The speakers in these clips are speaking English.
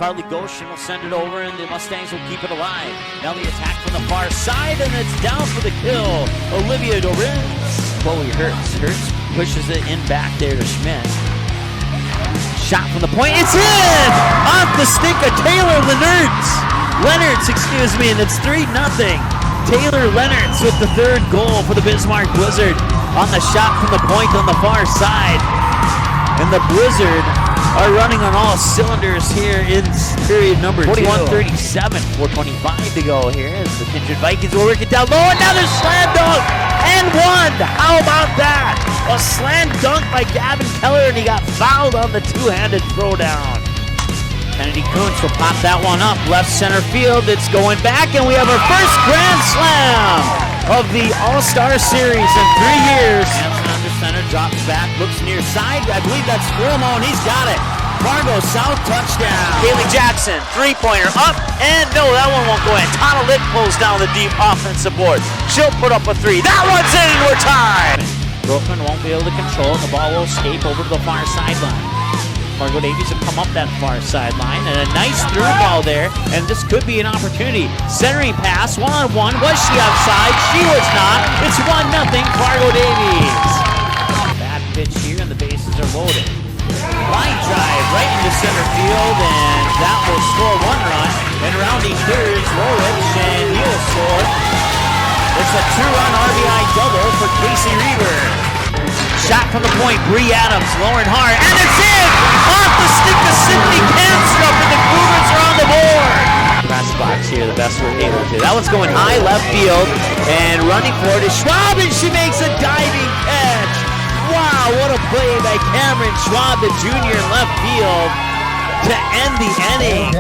Carly Goshen will send it over, and the Mustangs will keep it alive. Now the attack from the far side, and it's down for the kill. Olivia Dorenz. Chloe Hertz. Hertz pushes it in back there to Schmidt. Shot from the point. It's in! Off the stick of Taylor Leonards, excuse me, and it's 3-0. Taylor Leonards with the third goal for the Bismarck Blizzard on the shot from the point on the far side. And the Blizzard are running on all cylinders here in period number 41-37. 4:25 to go here as the Kindred Vikings will work it down low. Another slam dunk and one. How about that? A slam dunk by Gavin Keller, and he got fouled on the two-handed throwdown. Kennedy Kuntz will pop that one up left center field. It's going back, and we have our first grand slam of the All-Star Series in 3 years. Hansen under center, drops back, looks near side. I believe that's Wilmo, and he's got it. Fargo South touchdown. Kaylee Jackson, three-pointer up, and no, that one won't go in. Tana Litt pulls down the deep offensive board. She'll put up a three. That one's in, and we're tied. Brooklyn won't be able to control, and the ball will escape over to the far sideline. Fargo Davies will come up that far sideline, and a nice through ball there, and this could be an opportunity. Centering pass, one-on-one. Was she outside? She was not. It's 1-0 Fargo Davies. Bad pitch here, and the bases are loaded. Line drive right into center field, and that will score one run. And rounding third is Rorich, and he'll score. It's a two-run RBI double for Casey Reber. Shot from the point, Bree Adams, lowering hard, and it's in! Off the stick to Sydney Kamstrup, and the Cougars are on the board! Press box here, the best we're able to. That one's going high left field, and running for it is Schwab, and she makes a diving catch! Wow, what a play by Cameron Schwab, the junior in left field, to end the inning.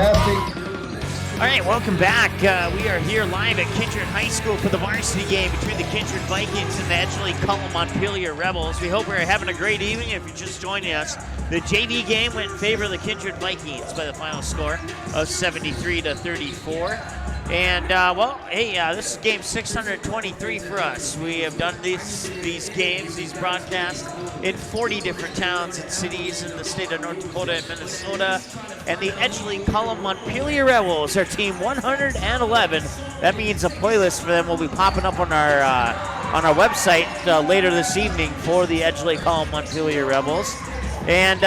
All right, welcome back. We are here live at Kindred High School for the varsity game between the Kindred Vikings and the Edgeley-Kulm-Montpelier Rebels. We hope we're having a great evening. If you're just joining us, the JV game went in favor of the Kindred Vikings by the final score of 73-34. And, this is game 623 for us. We have done these games, these broadcasts in 40 different towns and cities in the state of North Dakota and Minnesota. And the Edgeley-Kulm-Montpelier Rebels are team 111. That means a playlist for them will be popping up on our website later this evening for the Edgeley-Kulm-Montpelier Rebels. And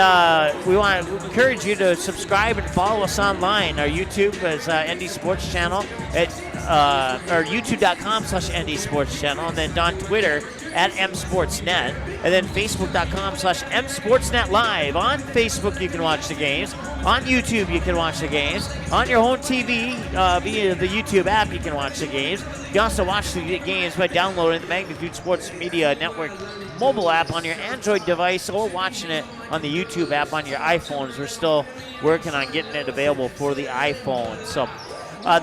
we want to encourage you to subscribe and follow us online. Our YouTube is ND Sports Channel at or youtube.com/ND Sports Channel, and then on Twitter at MSportsNet, and then Facebook.com/MSportsNet Live. On Facebook, you can watch the games. On YouTube, you can watch the games. On your home TV, via the YouTube app, you can watch the games. You can also watch the games by downloading the Magnitude Sports Media Network mobile app on your Android device, or watching it on the YouTube app on your iPhones. We're still working on getting it available for the iPhone. So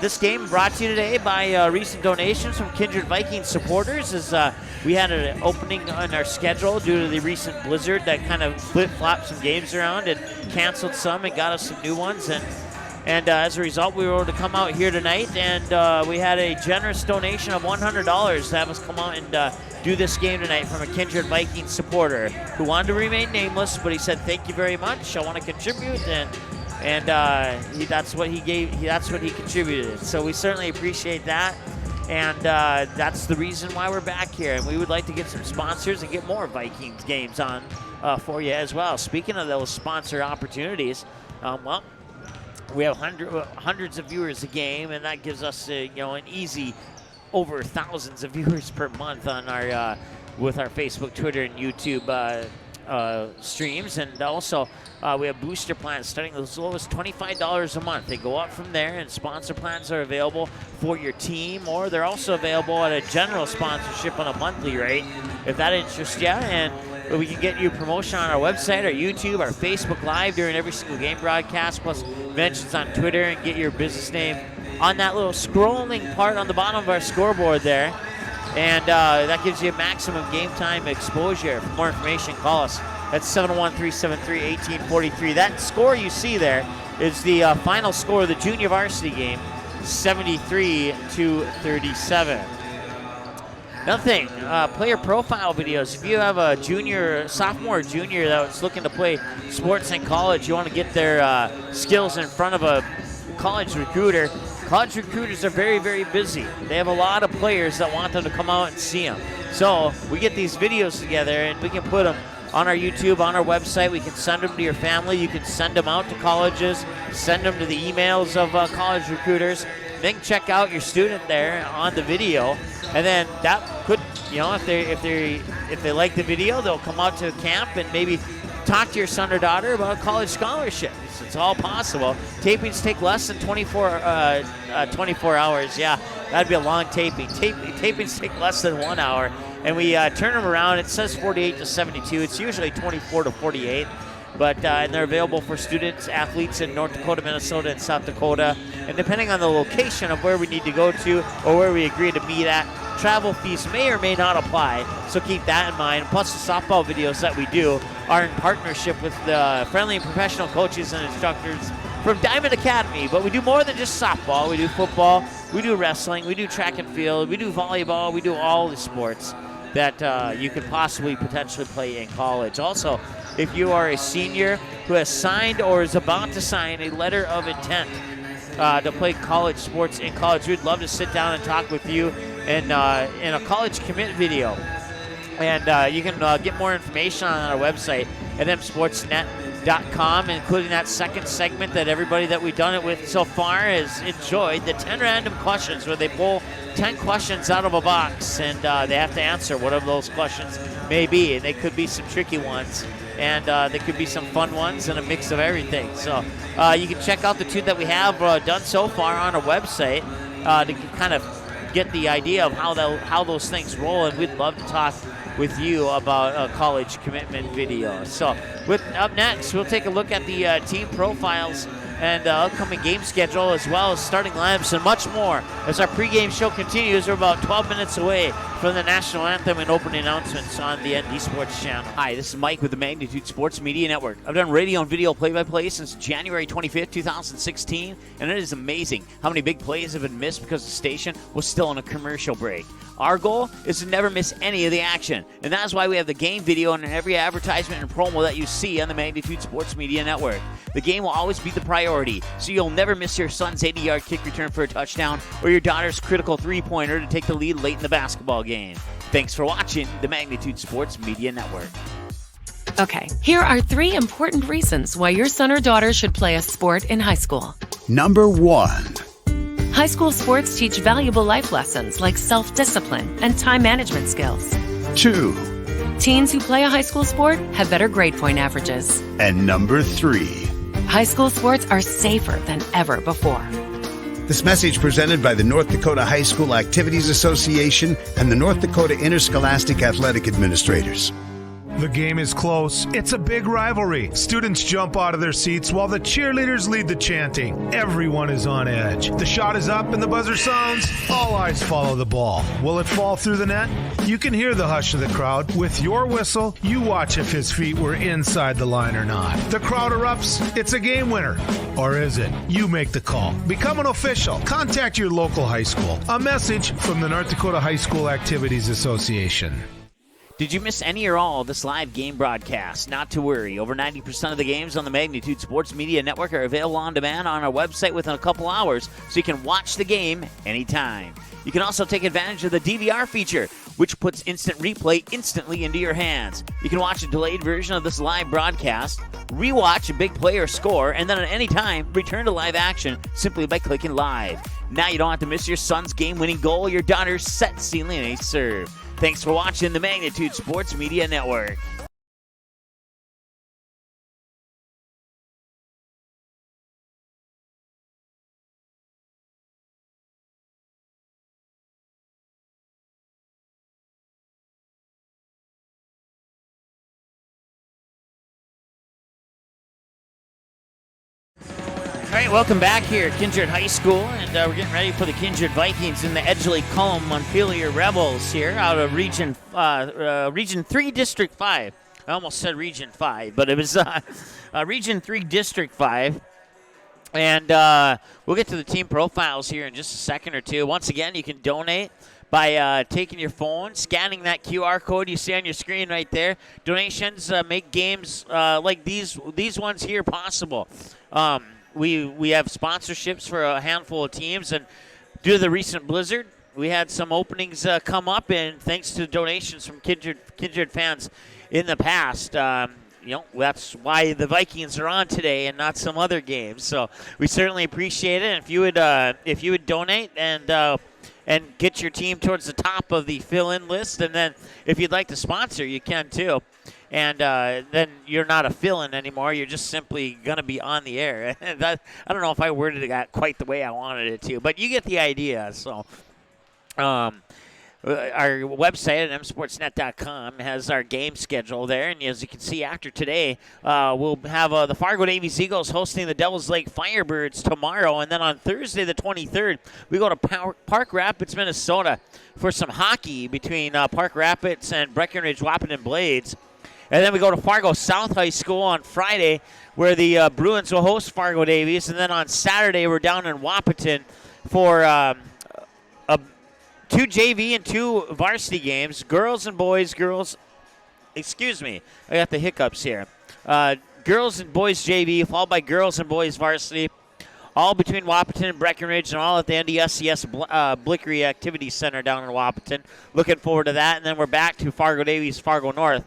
this game brought to you today by recent donations from Kindred Vikings supporters, as we had an opening on our schedule due to the recent blizzard that kind of flip-flopped some games around and canceled some and got us some new ones. And as a result, we were able to come out here tonight, and we had a generous donation of $100 to have us come out and do this game tonight from a Kindred Vikings supporter who wanted to remain nameless, but he said, "Thank you very much. I want to contribute," and that's what he gave. That's what he contributed. So we certainly appreciate that, and that's the reason why we're back here. And we would like to get some sponsors and get more Vikings games on for you as well. Speaking of those sponsor opportunities, we have hundreds of viewers a game, and that gives us an easy over thousands of viewers per month on our with our Facebook, Twitter, and YouTube streams. And also we have booster plans starting as low as $25 a month. They go up from there, and sponsor plans are available for your team, or they're also available at a general sponsorship on a monthly rate if that interests you. And we can get you promotion on our website, our YouTube, our Facebook Live during every single game broadcast, plus mentions on Twitter, and get your business name on that little scrolling part on the bottom of our scoreboard there. And that gives you maximum game time exposure. For more information, call us at 701-373-1843. That score you see there is the final score of the junior varsity game, 73-37. Nothing. Player profile videos. If you have a sophomore or junior that's looking to play sports in college, you want to get their skills in front of a college recruiter. College recruiters are very, very busy. They have a lot of players that want them to come out and see them. So we get these videos together and we can put them on our YouTube, on our website. We can send them to your family. You can send them out to colleges, send them to the emails of college recruiters. Then check out your student there on the video, and then that could, if they like the video, they'll come out to camp and maybe talk to your son or daughter about a college scholarship. It's all possible. Tapings take less than 24 hours. Yeah, that'd be a long taping. Tapings take less than 1 hour, and we turn them around. It says 48 to 72. It's usually 24 to 48. But and they're available for students, athletes in North Dakota, Minnesota, and South Dakota. And depending on the location of where we need to go to or where we agree to meet at, travel fees may or may not apply. So keep that in mind. Plus, the softball videos that we do are in partnership with the friendly and professional coaches and instructors from Diamond Academy. But we do more than just softball. We do football, we do wrestling, we do track and field, we do volleyball, we do all the sports that you could possibly potentially play in college. Also, if you are a senior who has signed or is about to sign a letter of intent to play college sports in college, we'd love to sit down and talk with you in a college commit video. And you can get more information on our website at msportsnet.com, including that second segment that everybody that we've done it with so far has enjoyed, the 10 random questions, where they pull 10 questions out of a box and they have to answer whatever those questions may be. And they could be some tricky ones, and they could be some fun ones, and a mix of everything. So you can check out the two that we have done so far on our website to kind of get the idea of how those things roll, and we'd love to talk with you about a college commitment video. So up next, we'll take a look at the team profiles and upcoming game schedule, as well as starting lineups and much more as our pregame show continues. We're about 12 minutes away from the national anthem and opening announcements on the ND Sports Channel. Hi, this is Mike with the Magnitude Sports Media Network. I've done radio and video play-by-play since January 25th, 2016, and it is amazing how many big plays have been missed because the station was still on a commercial break. Our goal is to never miss any of the action, and that's why we have the game video in every advertisement and promo that you see on the Magnitude Sports Media Network. The game will always be the priority, so you'll never miss your son's 80-yard kick return for a touchdown or your daughter's critical three-pointer to take the lead late in the basketball game. Thanks for watching the Magnitude Sports Media Network. Okay, here are 3 important reasons why your son or daughter should play a sport in high school. Number 1. High school sports teach valuable life lessons like self-discipline and time management skills. 2. Teens who play a high school sport have better grade point averages. And number 3. High school sports are safer than ever before. This message presented by the North Dakota High School Activities Association and the North Dakota Interscholastic Athletic Administrators. The game is close. It's a big rivalry. Students jump out of their seats while the cheerleaders lead the chanting. Everyone is on edge. The shot is up and the buzzer sounds. All eyes follow the ball. Will it fall through the net? You can hear the hush of the crowd. With your whistle, you watch if his feet were inside the line or not. The crowd erupts. It's a game winner. Or is it? You make the call. Become an official. Contact your local high school. A message from the North Dakota High School Activities Association. Did you miss any or all of this live game broadcast? Not to worry. Over 90% of the games on the Magnitude Sports Media Network are available on demand on our website within a couple hours, so you can watch the game anytime. You can also take advantage of the DVR feature, which puts instant replay instantly into your hands. You can watch a delayed version of this live broadcast, rewatch a big play or score, and then at any time, return to live action simply by clicking live. Now you don't have to miss your son's game-winning goal or your daughter's set ceiling ace serve. Thanks for watching the Magnitude Sports Media Network. All right, welcome back here at Kindred High School, and we're getting ready for the Kindred Vikings and the Edgeley-Kulm-Montpelier Rebels here out of Region 3, District 5. I almost said Region 5, but it was Region 3, District 5. And we'll get to the team profiles here in just a second or two. Once again, you can donate by taking your phone, scanning that QR code you see on your screen right there. Donations make games like these ones here possible. We have sponsorships for a handful of teams, and due to the recent blizzard, we had some openings come up, and thanks to donations from Kindred fans in the past, that's why the Vikings are on today and not some other games. So we certainly appreciate it. And if you would donate and get your team towards the top of the fill-in list, and then if you'd like to sponsor, you can too. And then you're not a fill-in anymore. You're just simply going to be on the air. I don't know if I worded it quite the way I wanted it to, but you get the idea. So our website at msportsnet.com has our game schedule there. And as you can see, after today, we'll have the Fargo Davies Eagles hosting the Devils Lake Firebirds tomorrow. And then on Thursday, the 23rd, we go to Park Rapids, Minnesota for some hockey between Park Rapids and Breckenridge Wahpeton Blades. And then we go to Fargo South High School on Friday, where the Bruins will host Fargo Davies. And then on Saturday, we're down in Wahpeton for 2 JV and 2 varsity games. Girls and boys, excuse me, I got the hiccups here. Girls and boys JV, followed by girls and boys varsity, all between Wahpeton and Breckenridge, and all at the NDSCS Blickery Activity Center down in Wahpeton. Looking forward to that. And then we're back to Fargo Davies, Fargo North.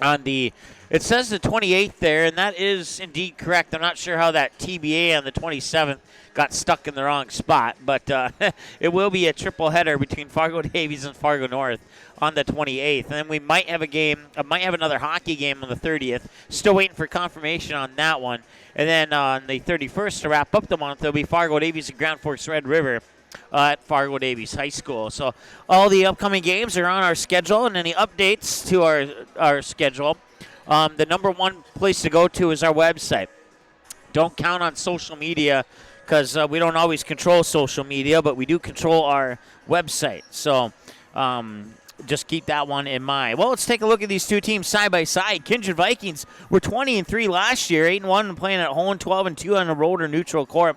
It says the 28th there, and that is indeed correct. I'm not sure how that TBA on the 27th got stuck in the wrong spot, but it will be a triple header between Fargo Davies and Fargo North on the 28th. And then we might have another hockey game on the 30th. Still waiting for confirmation on that one. And then on the 31st, to wrap up the month, there'll be Fargo Davies and Grand Forks Red River at Fargo Davies High School. So all the upcoming games are on our schedule, and any updates to our schedule, the number one place to go to is our website. Don't count on social media, because we don't always control social media, but we do control our website. So just keep that one in mind. Well, let's take a look at these two teams side by side. Kindred Vikings were 20-3 last year, 8-1 playing at home, 12-2 on the road or neutral court.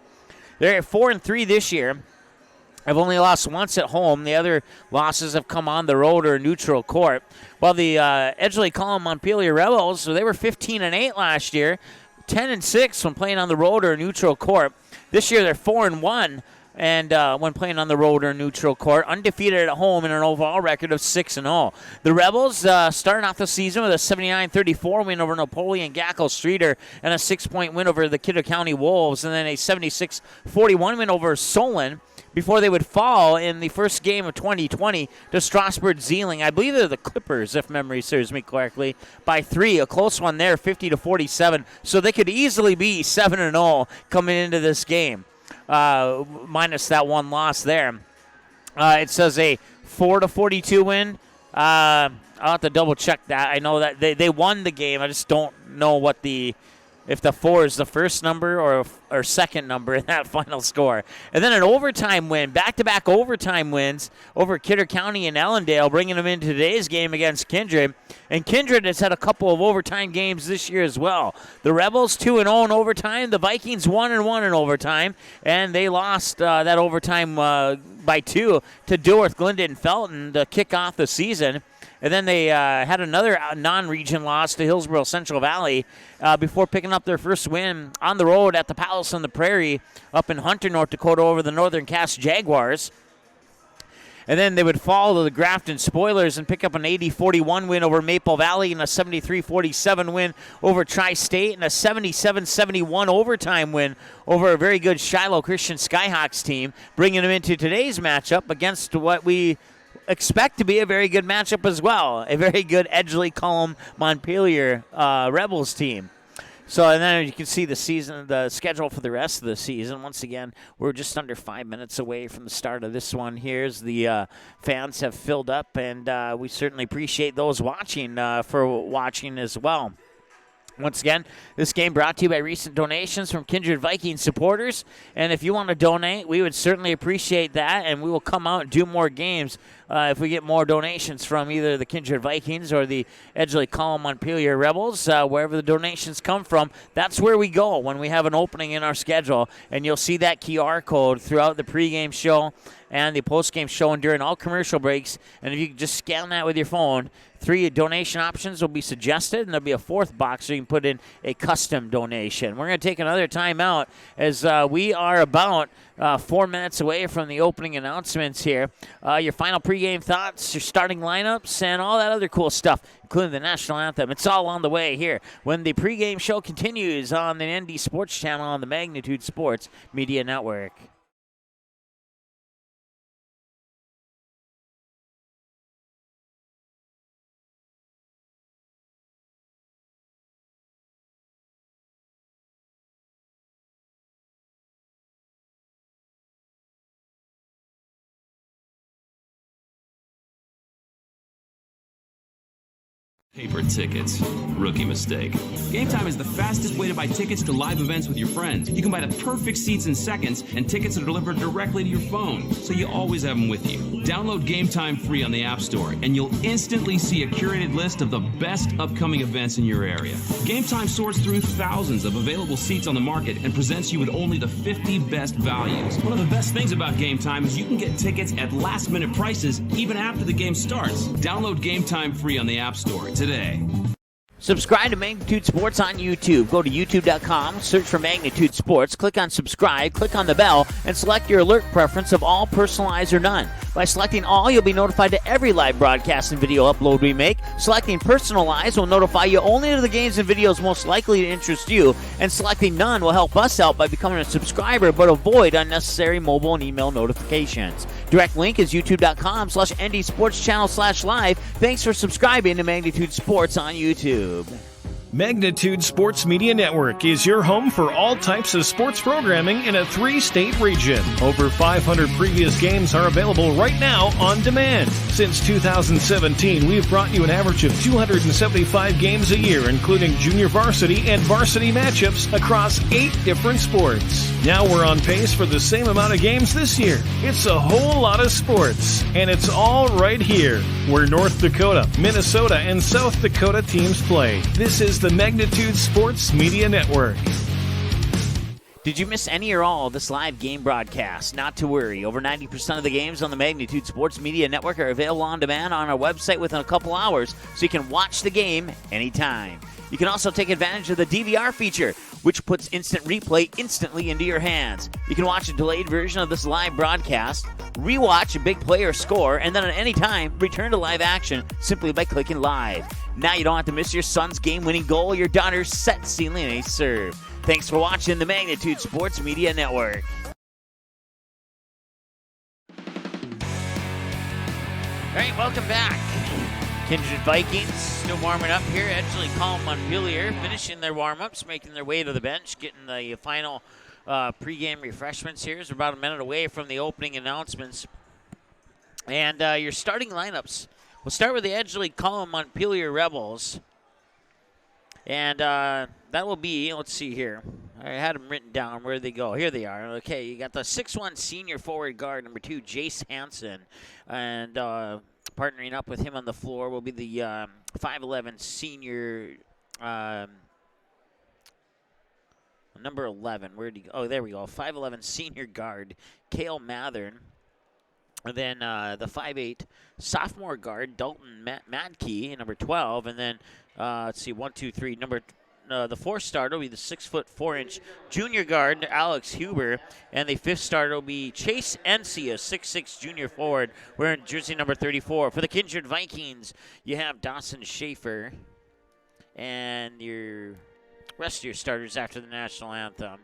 They're at 4-3 this year. I've only lost once at home. The other losses have come on the road or neutral court. While the Edgeley-Kulm-Montpelier Rebels, so they were 15-8 last year, 10-6 when playing on the road or neutral court. This year they're 4-1 and when playing on the road or neutral court, undefeated at home and an overall record of 6-0. The Rebels starting off the season with a 79-34 win over Napoleon Gackle Streeter and a 6-point win over the Kidder County Wolves, and then a 76-41 win over Solon, before they would fall in the first game of 2020 to Strasburg Zeeling. I believe they're the Clippers, if memory serves me correctly, by 3. A close one there, 50-47. So they could easily be 7-0 coming into this game, minus that one loss there. It says a 4-42 win. I'll have to double check that. I know that they won the game. I just don't know if the 4 is the first number or second number in that final score. And then an overtime win, back-to-back overtime wins over Kidder County and Ellendale, bringing them into today's game against Kindred. And Kindred has had a couple of overtime games this year as well. The Rebels 2-0 in overtime. The Vikings 1-1 in overtime. And they lost that overtime by 2 to Dilworth, Glendon, and Felton to kick off the season. And then they had another non-region loss to Hillsborough Central Valley before picking up their first win on the road at the Palace on the Prairie up in Hunter, North Dakota, over the Northern Cass Jaguars. And then they would fall to the Grafton Spoilers and pick up an 80-41 win over Maple Valley and a 73-47 win over Tri-State and a 77-71 overtime win over a very good Shiloh Christian Skyhawks team, bringing them into today's matchup against what we expect to be a very good matchup as well, a very good Edgeley-Kulm-Montpelier Rebels team. So, and then you can see the schedule for the rest of the season. Once again, we're just under 5 minutes away from the start of this one. Here's the fans have filled up, and we certainly appreciate those watching for watching as well. Once again, this game brought to you by recent donations from Kindred Viking supporters. And if you want to donate, we would certainly appreciate that, and we will come out and do more games if we get more donations from either the Kindred Vikings or the Edgeley-Kulm-Montpelier Rebels, wherever the donations come from, that's where we go when we have an opening in our schedule. And you'll see that QR code throughout the pregame show and the postgame show and during all commercial breaks. And if you can just scan that with your phone, 3 donation options will be suggested, and there'll be a 4th box so you can put in a custom donation. We're going to take another timeout as we are about 4 minutes away from the opening announcements here. Your final pregame thoughts, your starting lineups, and all that other cool stuff, including the national anthem. It's all on the way here when the pregame show continues on the ND Sports Channel on the Magnitude Sports Media Network. Paper tickets. Rookie mistake. Game Time is the fastest way to buy tickets to live events with your friends. You can buy the perfect seats in seconds, and tickets are delivered directly to your phone, so you always have them with you. Download Game Time free on the App Store, and you'll instantly see a curated list of the best upcoming events in your area. Game Time sorts through thousands of available seats on the market and presents you with only the 50 best values. One of the best things about Game Time is you can get tickets at last-minute prices even after the game starts. Download Game Time free on the App Store today. Subscribe to Magnitude Sports on YouTube. Go to youtube.com, search for Magnitude Sports, click on subscribe, click on the bell, and select your alert preference of all, personalized, or none. By selecting all, you'll be notified to every live broadcast and video upload we make. Selecting personalized will notify you only to the games and videos most likely to interest you, and selecting none will help us out by becoming a subscriber but avoid unnecessary mobile and email notifications. Direct link is youtube.com/ndsportschannel/live. Thanks for subscribing to Magnitude Sports on YouTube. Magnitude Sports Media Network is your home for all types of sports programming in a 3-state region. Over 500 previous games are available right now on demand. Since 2017, we've brought you an average of 275 games a year, including junior varsity and varsity matchups across 8 different sports. Now we're on pace for the same amount of games this year. It's a whole lot of sports, and it's all right here, where North Dakota, Minnesota, and South Dakota teams play. This is the Magnitude Sports Media Network. Did you miss any or all of this live game broadcast? Not to worry. Over 90% of the games on the Magnitude Sports Media Network are available on demand on our website within a couple hours, so you can watch the game anytime. You can also take advantage of the DVR feature, which puts instant replay instantly into your hands. You can watch a delayed version of this live broadcast, rewatch a big play or score, and then at any time, return to live action simply by clicking live. Now you don't have to miss your son's game-winning goal or your daughter's set-sealing ace serve. Thanks for watching the Magnitude Sports Media Network. All right, welcome back. Kindred Vikings still warming up here. Edgeley-Kulm-Montpelier finishing their warm-ups, making their way to the bench, getting the final pregame refreshments here. So we're about a minute away from the opening announcements. And your starting lineups. We'll start with the Edgeley-Kulm-Montpelier Rebels. And that will be, let's see here. I had them written down. Where did they go? Here they are. Okay, you got the 6'1" senior forward guard, number 2, Jace Hansen. And partnering up with him on the floor will be the 5'11" senior, number 11. Where did he go? Oh, there we go. 5'11" senior guard, Cale Mathern. And then the 5'8" sophomore guard, Dalton Madkey, number 12. And then, let's see, 1, 2, 3. The 4th starter will be the 6'4" junior guard, Alex Huber. And the 5th starter will be Chase Ency, a 6'6" junior forward, wearing jersey number 34. For the Kindred Vikings, you have Dawson Schaefer. And your rest of your starters after the national anthem.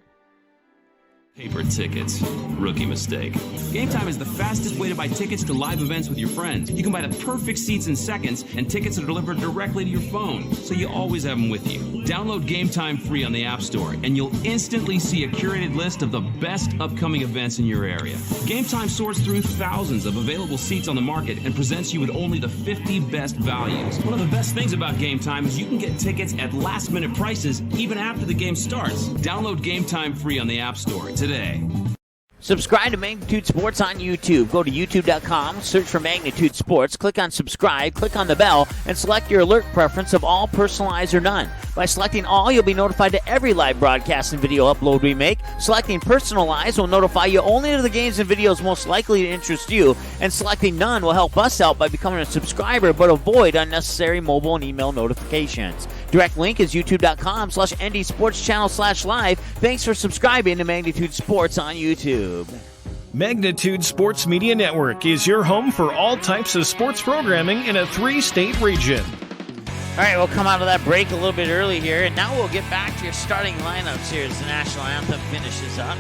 Paper tickets. Rookie mistake. Game Time is the fastest way to buy tickets to live events with your friends. You can buy the perfect seats in seconds, and tickets are delivered directly to your phone, so you always have them with you. Download Game Time free on the App Store, and you'll instantly see a curated list of the best upcoming events in your area. Game Time sorts through thousands of available seats on the market and presents you with only the 50 best values. One of the best things about Game Time is you can get tickets at last-minute prices even after the game starts. Download Game Time free on the App Store today. Subscribe to Magnitude Sports on YouTube. Go to youtube.com, search for Magnitude Sports, click on subscribe, click on the bell, and select your alert preference of all, personalized, or none. By selecting all, you'll be notified to every live broadcast and video upload we make. Selecting personalized will notify you only to the games and videos most likely to interest you, and selecting none will help us out by becoming a subscriber but avoid unnecessary mobile and email notifications. Direct link is youtube.com/ndsportschannel/live. Thanks for subscribing to Magnitude Sports on YouTube. Magnitude Sports Media Network is your home for all types of sports programming in a 3-state region. All right, we'll come out of that break a little bit early here, and now we'll get back to your starting lineups here as the national anthem finishes up.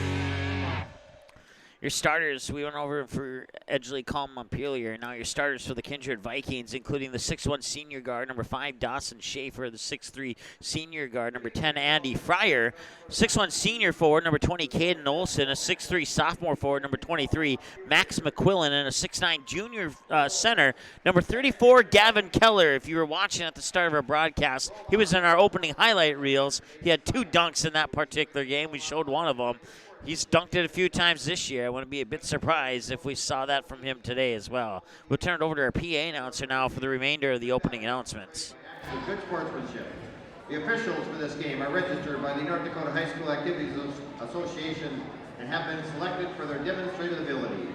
Your starters, we went over for Edgeley-Kulm-Montpelier. Now your starters for the Kindred Vikings, including the 6'1 senior guard, number 5, Dawson Schaefer, the 6'3 senior guard, number 10, Andy Fryer, 6'1 senior forward, number 20, Caden Olson, a 6'3 sophomore forward, number 23, Max McQuillan, and a 6'9 junior center, number 34, Gavin Keller. If you were watching at the start of our broadcast, he was in our opening highlight reels. He had 2 dunks in that particular game. We showed one of them. He's dunked it a few times this year. I wouldn't be a bit surprised if we saw that from him today as well. We'll turn it over to our PA announcer now for the remainder of the opening announcements. Good sportsmanship. The officials for this game are registered by the North Dakota High School Activities Association and have been selected for their demonstrative ability.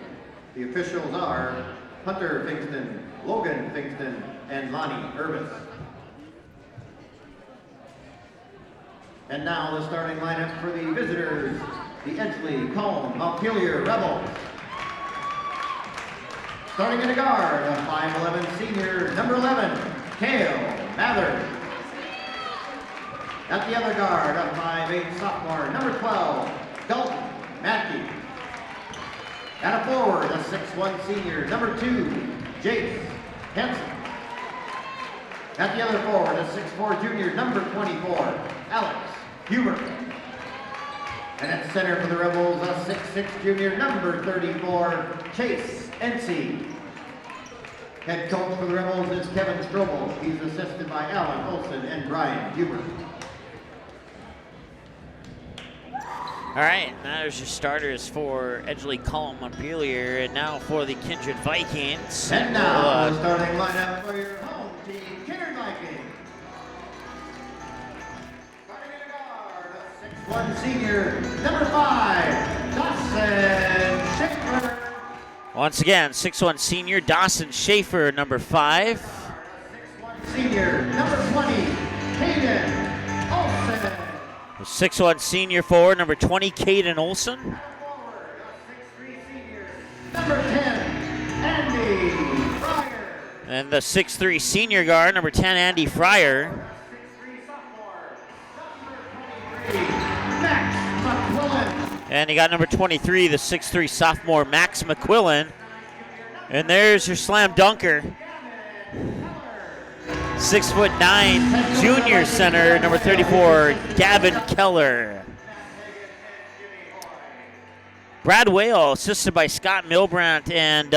The officials are Hunter Fingston, Logan Fingston, and Lonnie Urvis. And now the starting lineup for the visitors. The Edgeley-Kulm-Montpelier Rebels. Starting in a guard, a 5'11 senior, number 11, Cale Mather. At the other guard, a 5'8 sophomore, number 12, Dalton Mackey. At a forward, a 6'1 senior, number 2, Jace Henson. At the other forward, a 6'4 junior, number 24, Alex Huber. And at center for the Rebels, a 6'6 junior, number 34, Chase Ency. Head coach for the Rebels is Kevin Strobel. He's assisted by Alan Olson and Brian Huber. All right, now there's your starters for Edgeley-Kulm-Montpelier, and now for the Kindred Vikings. And now the starting lineup for your home team, Kindred Vikings. One senior, number 5, Dawson Schaefer. Once again, 6'1 senior, Dawson Schaefer, number 5. 6'1 senior, number 20, Caden Olson. 6'1 senior forward, number 20, Caden Olson. Forward, 6'3 senior, number 10, Andy Fryer. And the 6'3 senior guard, number 10, Andy Fryer. 6'3 sophomore, number 23. Max McQuillan. And you got number 23, the 6'3 sophomore, Max McQuillan. And there's your slam dunker. 6'9" junior center, number 34, Gavin Keller. Brad Whale, assisted by Scott Milbrandt and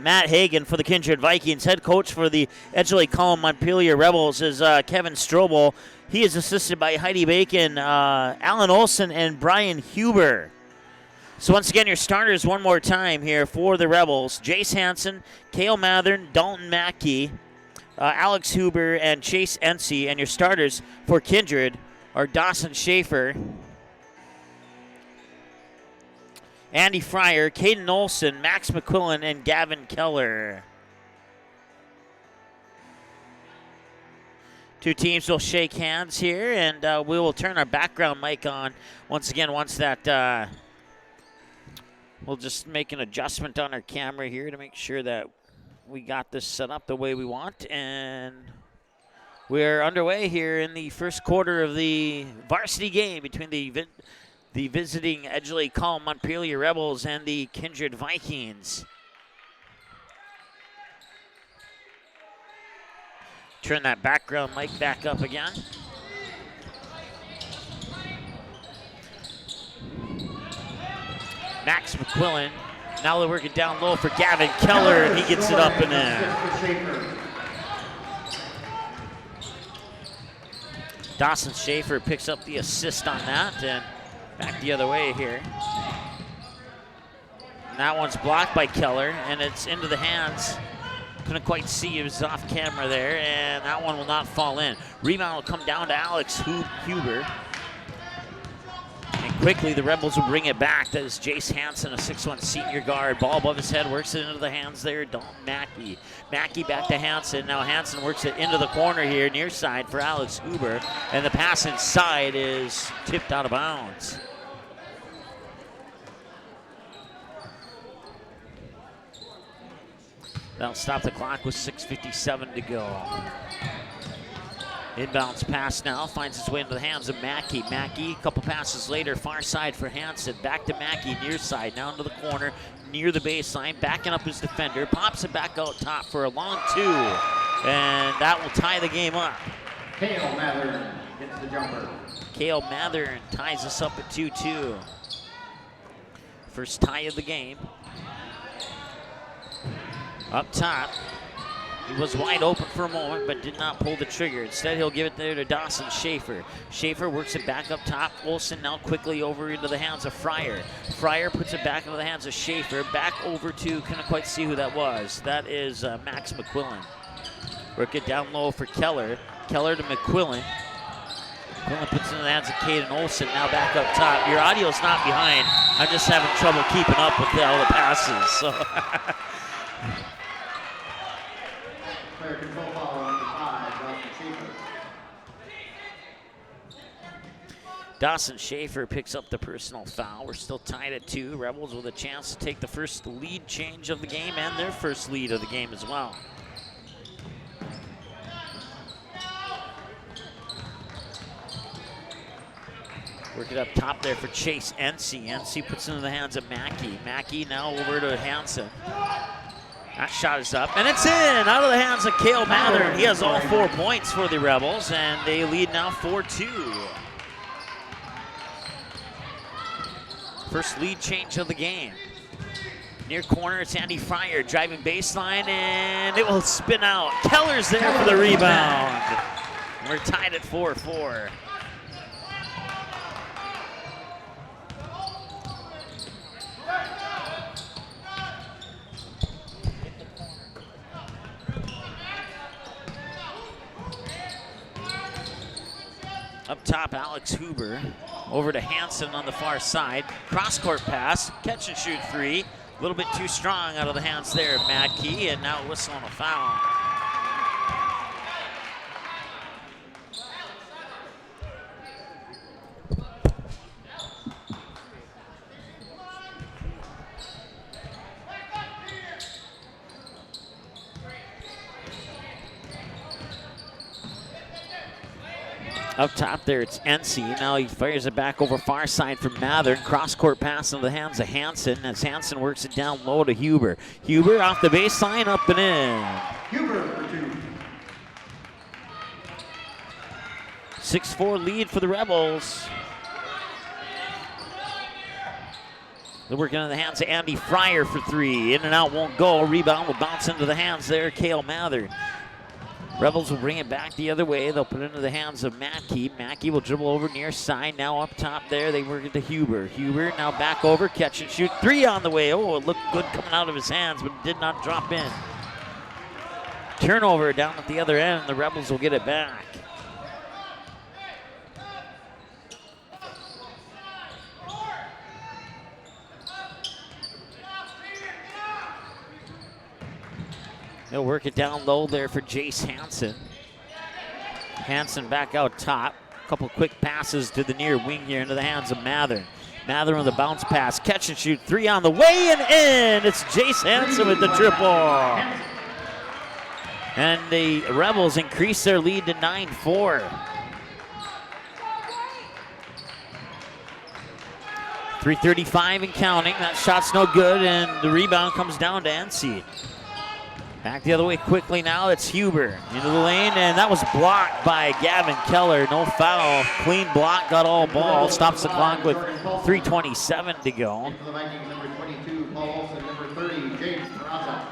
Matt Hagan for the Kindred Vikings. Head coach for the Edgeley-Kulm-Montpelier Rebels is Kevin Strobel. He is assisted by Heidi Bacon, Alan Olson, and Brian Huber. So once again, your starters one more time here for the Rebels. Jace Hansen, Cale Mathern, Dalton Mackey, Alex Huber, and Chase Ency. And your starters for Kindred are Dawson Schaefer, Andy Fryer, Caden Olson, Max McQuillan, and Gavin Keller. Two teams will shake hands here, and we will turn our background mic on once again once that we'll just make an adjustment on our camera here to make sure that we got this set up the way we want. And we're underway here in the first quarter of the varsity game between the visiting Edgeley-Kulm-Montpelier Rebels and the Kindred Vikings. Turn that background mic back up again. Max McQuillan. Now they're working down low for Gavin Keller, and he gets it up and in. Dawson Schaefer picks up the assist on that, and back the other way here. that one's blocked by Keller, and it's into the hands. Couldn't quite see, he was off camera there, and that one will not fall in. Rebound will come down to Alex Huber. And quickly the Rebels will bring it back. That is Jace Hansen, a 6'1 senior guard. Ball above his head, works it into the hands there. Dalton Mackey. Mackey back to Hansen. Now Hansen works it into the corner here, near side for Alex Huber. And the pass inside is tipped out of bounds. That'll stop the clock with 6:57 to go. Inbounds pass now, finds its way into the hands of Mackey. Mackey, a couple passes later, far side for Hansen. Back to Mackey, near side, now into the corner, near the baseline, backing up his defender. Pops it back out top for a long two, and that will tie the game up. Cale Mathern gets the jumper. Cale Mathern ties us up at 2-2. First tie of the game. Up top, he was wide open for a moment, but did not pull the trigger. Instead, he'll give it there to Dawson Schaefer. Schaefer works it back up top. Olsen now quickly over into the hands of Fryer. Fryer puts it back into the hands of Schaefer. Back over to, couldn't quite see who that was. That is Max McQuillan. Work it down low for Keller. Keller to McQuillan. McQuillan puts it in the hands of Caden Olsen. Now back up top. Your audio's not behind. I'm just having trouble keeping up with all the passes. So. Player control foul on number 5, Dawson Schaefer. Dawson Schaefer picks up the personal foul. We're still tied at 2. Rebels with a chance to take the first lead change of the game and their first lead of the game as well. Work it up top there for Chase Ency. Ency puts it into the hands of Mackey. Mackey now over to Hansen. That shot is up, and it's in, out of the hands of Cale Mathern. He has all 4 points for the Rebels, and they lead now 4-2. First lead change of the game. Near corner, it's Andy Fryer driving baseline, and it will spin out. Keller's there for the rebound. We're tied at 4-4. Up top, Alex Huber. Over to Hansen on the far side. Cross-court pass, catch and shoot 3. A little bit too strong out of the hands there of Mackey, and now whistle on a foul. Up top there, it's Ency. Now he fires it back over far side for Mathern. Cross-court pass into the hands of Hansen as Hansen works it down low to Huber. Huber off the baseline, up and in. Huber for 2. 6-4 lead for the Rebels. They're working on the hands of Andy Fryer for 3. In and out won't go. Rebound will bounce into the hands there, Cale Mathern. Rebels will bring it back the other way. They'll put it into the hands of Mackey. Mackey will dribble over near side. Now up top there, they work it to Huber. Huber now back over, catch and shoot 3 on the way. Oh, it looked good coming out of his hands, but it did not drop in. Turnover down at the other end. The Rebels will get it back. They'll work it down low there for Jace Hansen. Hansen back out top. A couple quick passes to the near wing here into the hands of Mathern. Mathern with a bounce pass. Catch and shoot 3 on the way and in. It's Jace Hansen with the triple. And the Rebels increase their lead to 9-4. .335 and counting. That shot's no good, and the rebound comes down to Ency. Back the other way quickly now, it's Huber into the lane, and that was blocked by Gavin Keller. No foul, clean block, got all ball, stops the clock with 3:27 to go. For the Vikings, number 22, Paul Olsen, number 30, James Peraza.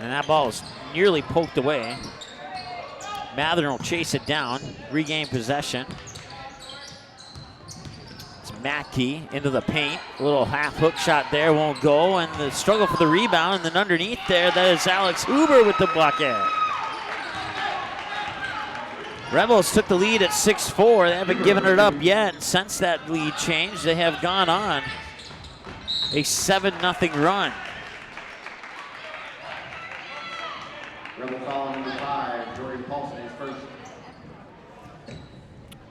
And that ball is nearly poked away. Mathern will chase it down, regain possession. It's Mackey into the paint. A little half hook shot there, won't go. And the struggle for the rebound, and then underneath there, that is Alex Huber with the bucket. Rebels took the lead at 6-4. They haven't given it up yet. Since that lead change, they have gone on a 7-0 run. Rebel foul number 5, Jordan Paulson is first.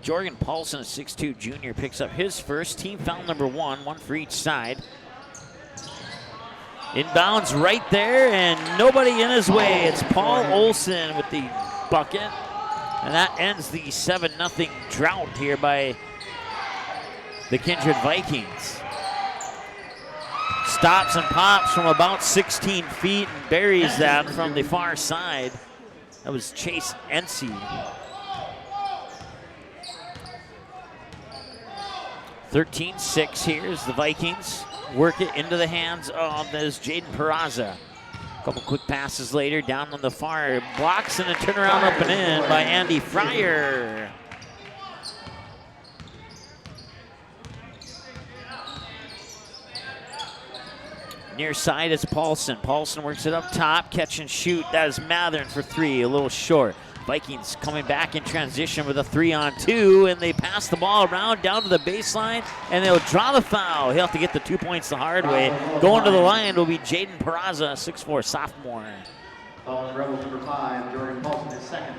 Jorgen Paulson, a 6'2 junior, picks up his first. Team foul number 1, one for each side. Inbounds right there, and nobody in his way. It's Paul Olson with the bucket. And that ends the 7-0 drought here by the Kindred Vikings. Stops and pops from about 16 feet and buries that from the far side. That was Chase Ency. 13-6 here as the Vikings work it into the hands of this Jaden Peraza. A couple quick passes later, down on the far, blocks and a turnaround up and in by Andy Fryer. Near side is Paulson. Paulson works it up top, catch and shoot. That is Mathern for 3, a little short. Vikings coming back in transition with a 3-on-2, and they pass the ball around down to the baseline, and they'll draw the foul. He'll have to get the 2 points the hard way. Going to the line will be Jaden Peraza, 6'4 sophomore. Following Rebels number 5, Jordan Paulson is second.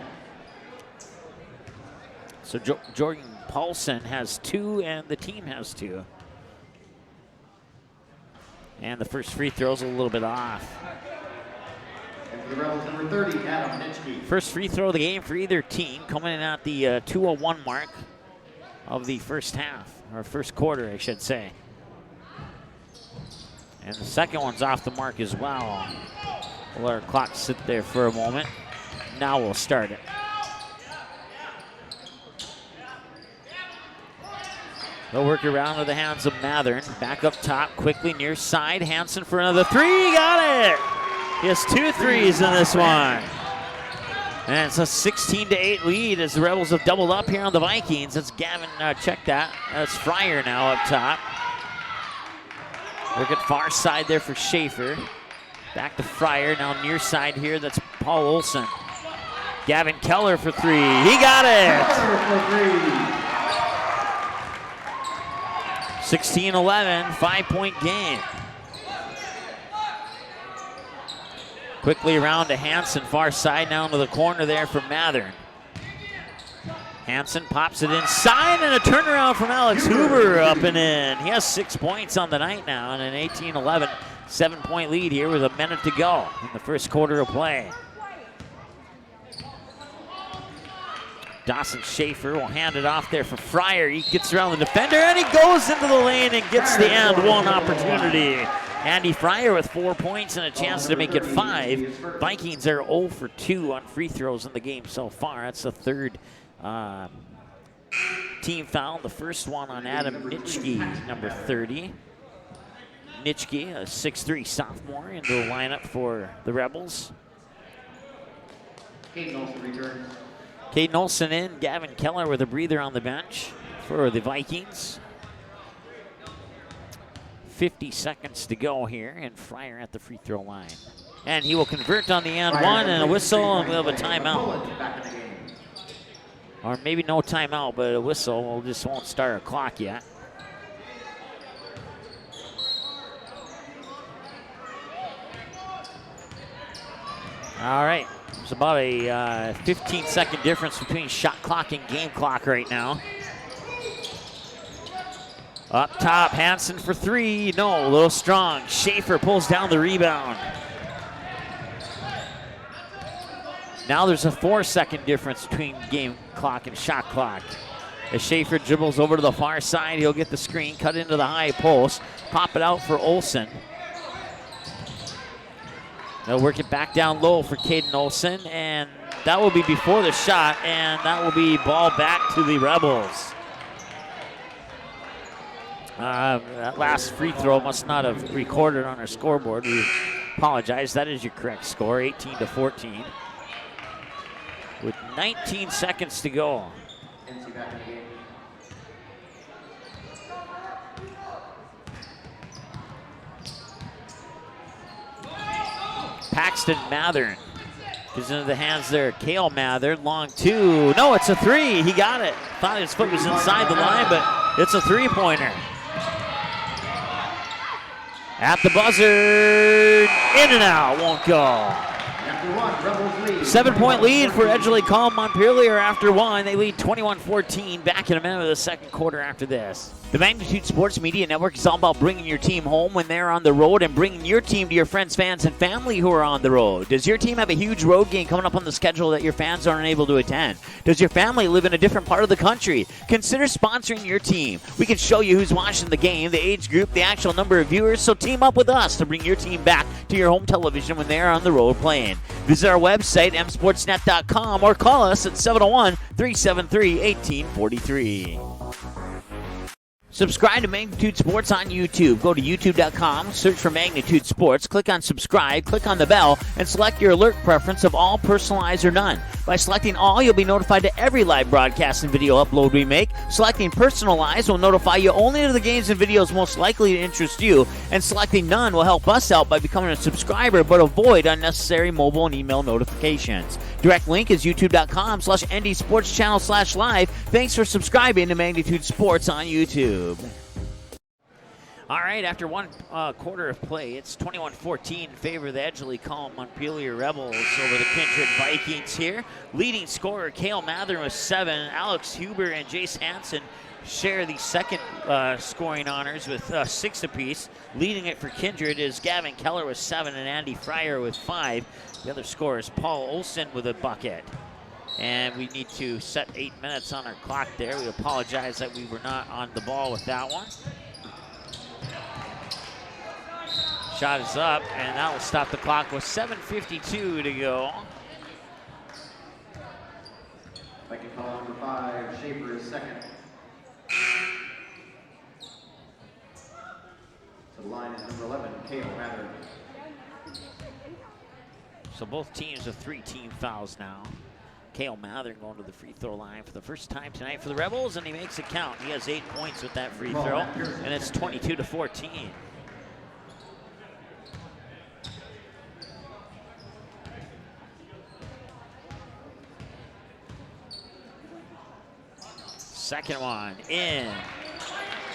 So Jordan Paulson has 2, and the team has 2. And the first free throw's a little bit off. And for the Rebels number 30, Adam Nitschke. First free throw of the game for either team, coming in at the 2:01 mark of the first half, or first quarter, I should say. And the second one's off the mark as well. We'll let our clock sit there for a moment. Now we'll start it. They'll work around with the hands of Mathern. Back up top, quickly near side. Hansen for another 3, got it! He has 2 threes in this one. And it's a 16-8 lead as the Rebels have doubled up here on the Vikings. That's Gavin, check that. That's Fryer now up top. Look at far side there for Schaefer. Back to Fryer, now near side here, that's Paul Olson. Gavin Keller for 3, he got it! 16-11, 5-point game. Quickly around to Hansen, far side, now into the corner there for Mathern. Hansen pops it inside, and a turnaround from Alex Huber up and in. He has 6 points on the night now, and an 18-11 7-point lead here with a minute to go in the first quarter of play. Dawson Schaefer will hand it off there for Fryer. He gets around the defender, and he goes into the lane and gets the and one opportunity. Andy Fryer with 4 points and a chance to make it 5. Vikings are 0 for 2 on free throws in the game so far. That's the third team foul. The first one on Adam Nitschke, number 30. Nitschke, a 6'3 sophomore, into the lineup for the Rebels. Caden Olson returns. Caden Olson in, Gavin Keller with a breather on the bench for the Vikings. 50 seconds to go here, and Fryer at the free throw line. And he will convert on the and one, and a whistle, and we'll have a timeout. Or maybe no timeout, but a whistle. We'll just won't start a clock yet. All right. There's about a 15-second difference between shot clock and game clock right now. Up top, Hansen for 3. No, a little strong. Schaefer pulls down the rebound. Now there's a 4-second difference between game clock and shot clock. As Schaefer dribbles over to the far side, he'll get the screen, cut into the high post, pop it out for Olson. They'll work it back down low for Caden Olson, and that will be before the shot, and that will be ball back to the Rebels. That last free throw must not have recorded on our scoreboard. We Apologize, that is your correct score, 18-14. With 19 seconds to go. NC back in the game. Paxton Mathern gives into the hands there. Cale Mathern, long two. No, it's a three. He got it. Thought his foot was inside the line, but it's a three-pointer. At the buzzer, in and out, won't go. 7-point lead for Edgeley-Kulm-Montpelier after one. They lead 21-14. Back in a minute of the second quarter after this. The Magnitude Sports Media Network is all about bringing your team home when they're on the road and bringing your team to your friends, fans, and family who are on the road. Does your team have a huge road game coming up on the schedule that your fans aren't able to attend? Does your family live in a different part of the country? Consider sponsoring your team. We can show you who's watching the game, the age group, the actual number of viewers, so team up with us to bring your team back to your home television when they're on the road playing. Visit our website, msportsnet.com, or call us at 701-373-1843. Subscribe to Magnitude Sports on YouTube. Go to youtube.com, search for Magnitude Sports, click on subscribe, click on the bell, and select your alert preference of all, personalized, or none. By selecting all, you'll be notified to every live broadcast and video upload we make. Selecting personalized will notify you only to the games and videos most likely to interest you, and selecting none will help us out by becoming a subscriber but avoid unnecessary mobile and email notifications. Direct link is youtube.com/ndsportschannel/live. Thanks for subscribing to Magnitude Sports on YouTube. All right, after one quarter of play, it's 21-14 in favor of the Edgeley-Kulm-Montpelier Rebels over the Kindred Vikings here. Leading scorer, Cale Mathern with 7. Alex Huber and Jace Hansen share the second scoring honors with 6 apiece. Leading it for Kindred is Gavin Keller with 7 and Andy Fryer with 5. The other scorer is Paul Olson with a bucket. And we need to set 8 minutes on our clock there. We apologize that we were not on the ball with that one. Shot is up, and that will stop the clock with 7:52 to go. Viking call number 5, Schaefer is second. So the line is number 11, Cale Mathern. So both teams with 3 team fouls now. Cale Mathern going to the free throw line for the first time tonight for the Rebels, and he makes it count. He has 8 points with that free throw, and it's 22-14. Second one in.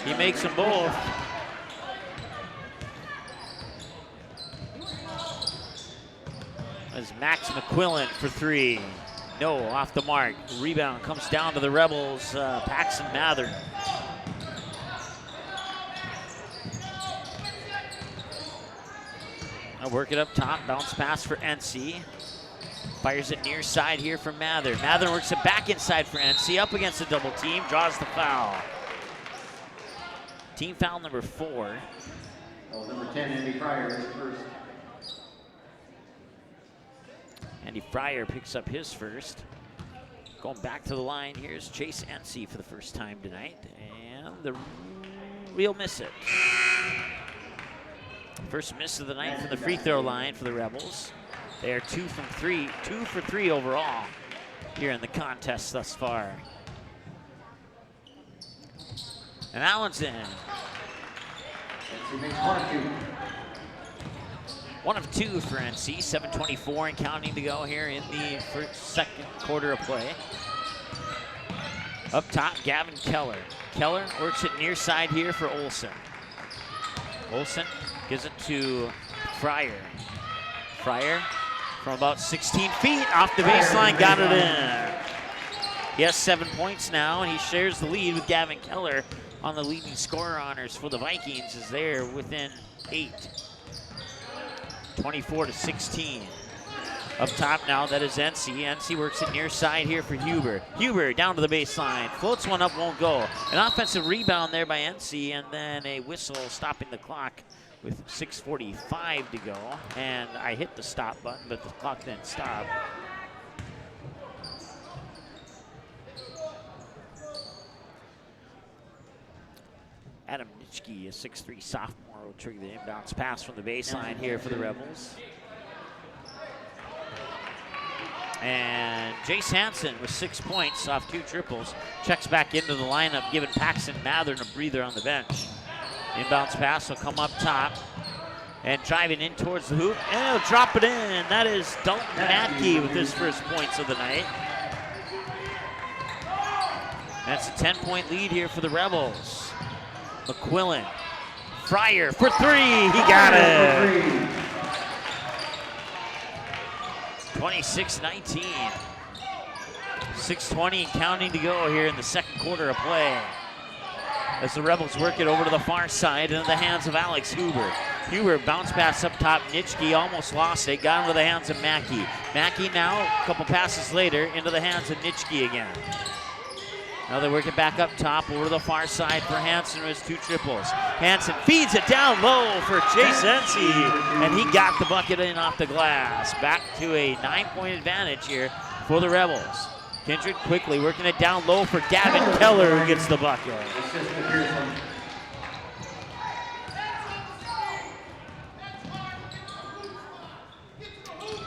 He makes them both. As Max McQuillan for 3. No, off the mark. Rebound comes down to the Rebels. Paxton Mathern. I'll work it up top. Bounce pass for NC. Fires it near side here for Mathern. Mathern works it back inside for NC. Up against the double team. Draws the foul. Team foul number 4. Oh, number 10, Andy Fryer is first. Andy Fryer picks up his first. Going back to the line, here's Chase NC for the first time tonight. And we'll miss it. First miss of the night from the free throw line for the Rebels. They are 2 for 3 overall here in the contest thus far. And that one's in. NC makes 1 of 2. 1 of 2 for NC, 7:24 and counting to go here in the second quarter of play. Up top, Gavin Keller. Keller works it near side here for Olson. Olson gives it to Fryer. Fryer from about 16 feet off the baseline, got it in. He has 7 points now, and he shares the lead with Gavin Keller on the leading scorer honors for the Vikings as they're within 8. 24-16. Up top now, that is NC. NC works it near side here for Huber. Huber down to the baseline. Floats one up, won't go. An offensive rebound there by NC, and then a whistle stopping the clock with 6:45 to go. And I hit the stop button, but the clock didn't stop. Adam Nitschke, a 6'3" sophomore will trigger the inbounds pass from the baseline here for the Rebels. And Jace Hansen with 6 points off 2 triples. Checks back into the lineup, giving Paxton Mathern a breather on the bench. Inbounds pass will come up top. And driving in towards the hoop, and he'll drop it in. That is Dalton Matkey with his first points of the night. That's a 10-point lead here for the Rebels. McQuillan, Fryer for 3, he got it. 26-19. 6:20 counting to go here in the second quarter of play. As the Rebels work it over to the far side into the hands of Alex Huber. Huber bounce pass up top. Nitschke almost lost it. Got into the hands of Mackey. Mackey now, a couple passes later, into the hands of Nitschke again. Now they work it back up top over to the far side for Hansen, who has 2 triples. Hansen feeds it down low for Chase Ency, and he got the bucket in off the glass. Back to a 9-point advantage here for the Rebels. Kindred quickly working it down low for Gavin Keller, who gets the bucket.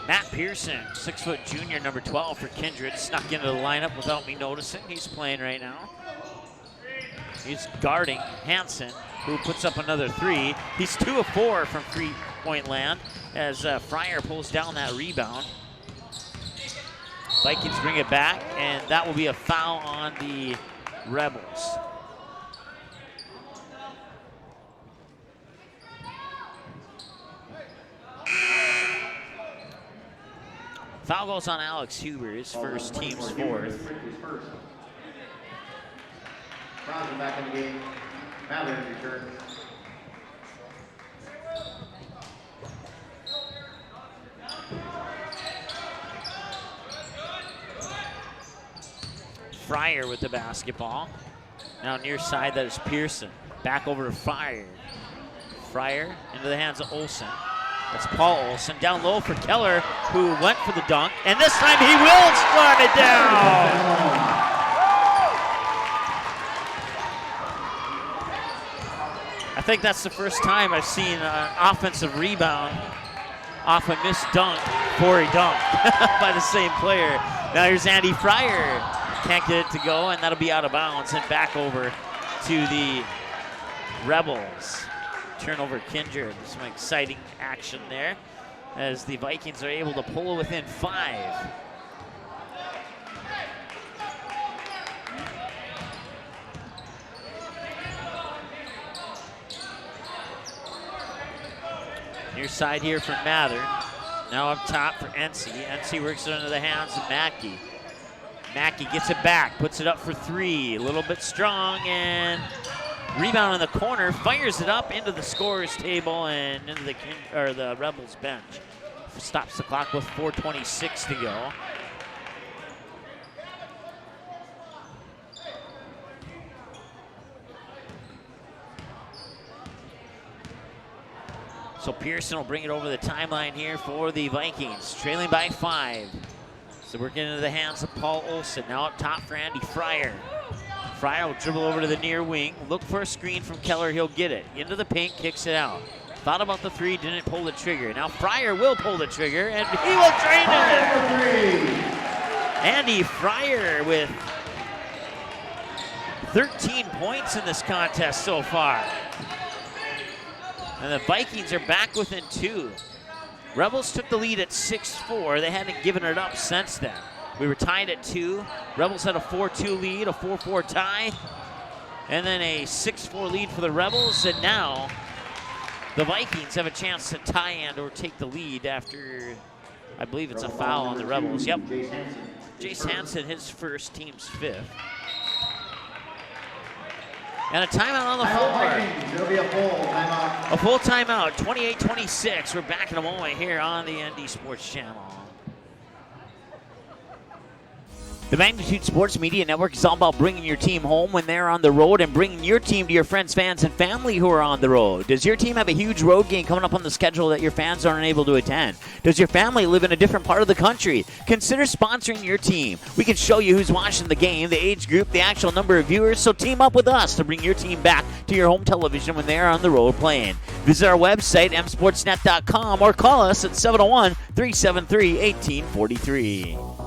Matt Pearson, 6-foot junior, number 12 for Kindred, snuck into the lineup without me noticing. He's playing right now. He's guarding Hansen, who puts up another 3. He's 2 of 4 from 3-point land as Fryer pulls down that rebound. Vikings bring it back, and that will be a foul on the Rebels. Foul goes on Alex Huber, his first, team's 4th. Brown back in the game. Mather in return. Fryer with the basketball. Now near side, that is Pearson. Back over to Fryer. Fryer into the hands of Olsen. That's Paul Olsen. Down low for Keller, who went for the dunk. And this time he will slam it down. I think that's the first time I've seen an offensive rebound off a missed dunk for a dunk by the same player. Now here's Andy Fryer. Can't get it to go, and that'll be out of bounds and back over to the Rebels. Turnover Kindred. Some exciting action there as the Vikings are able to pull within 5. Near side here for Mather. Now up top for Ency. Ency works it into the hands of Mackey. Mackey gets it back, puts it up for 3. A little bit strong, and rebound in the corner, fires it up into the scorer's table and into the Rebels bench. Stops the clock with 4:26 to go. So Pearson will bring it over the timeline here for the Vikings, trailing by 5. So we're getting into the hands of Paul Olsen. Now up top for Andy Fryer. Fryer will dribble over to the near wing, look for a screen from Keller, he'll get it. Into the paint, kicks it out. Thought about the 3, didn't pull the trigger. Now Fryer will pull the trigger, and he will drain it! Andy Fryer with 13 points in this contest so far. And the Vikings are back within 2. Rebels took the lead at 6-4. They hadn't given it up since then. We were tied at 2. Rebels had a 4-2 lead, a 4-4 tie, and then a 6-4 lead for the Rebels. And now the Vikings have a chance to tie and or take the lead after, I believe it's a foul on the Rebels. Yep. Jace Hansen, his first, team's 5th. And a timeout on the floor. It'll be a full timeout. A full timeout, 28-26. We're back in a moment here on the ND Sports Channel. The Magnitude Sports Media Network is all about bringing your team home when they're on the road and bringing your team to your friends, fans, and family who are on the road. Does your team have a huge road game coming up on the schedule that your fans aren't able to attend? Does your family live in a different part of the country? Consider sponsoring your team. We can show you who's watching the game, the age group, the actual number of viewers, so team up with us to bring your team back to your home television when they are on the road playing. Visit our website, msportsnet.com, or call us at 701-373-1843.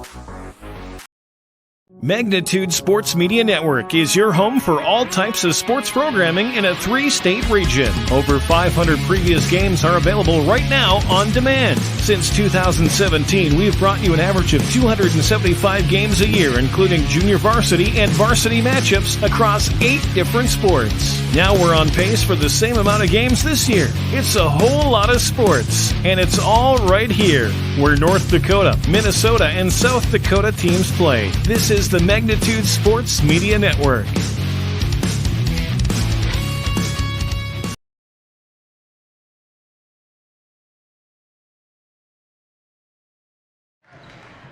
Magnitude Sports Media Network is your home for all types of sports programming in a 3-state region. Over 500 previous games are available right now on demand. Since 2017, we've brought you an average of 275 games a year, including junior varsity and varsity matchups across 8 different sports. Now we're on pace for the same amount of games this year. It's a whole lot of sports, and it's all right here, where North Dakota, Minnesota, and South Dakota teams play. This is the Magnitude Sports Media Network.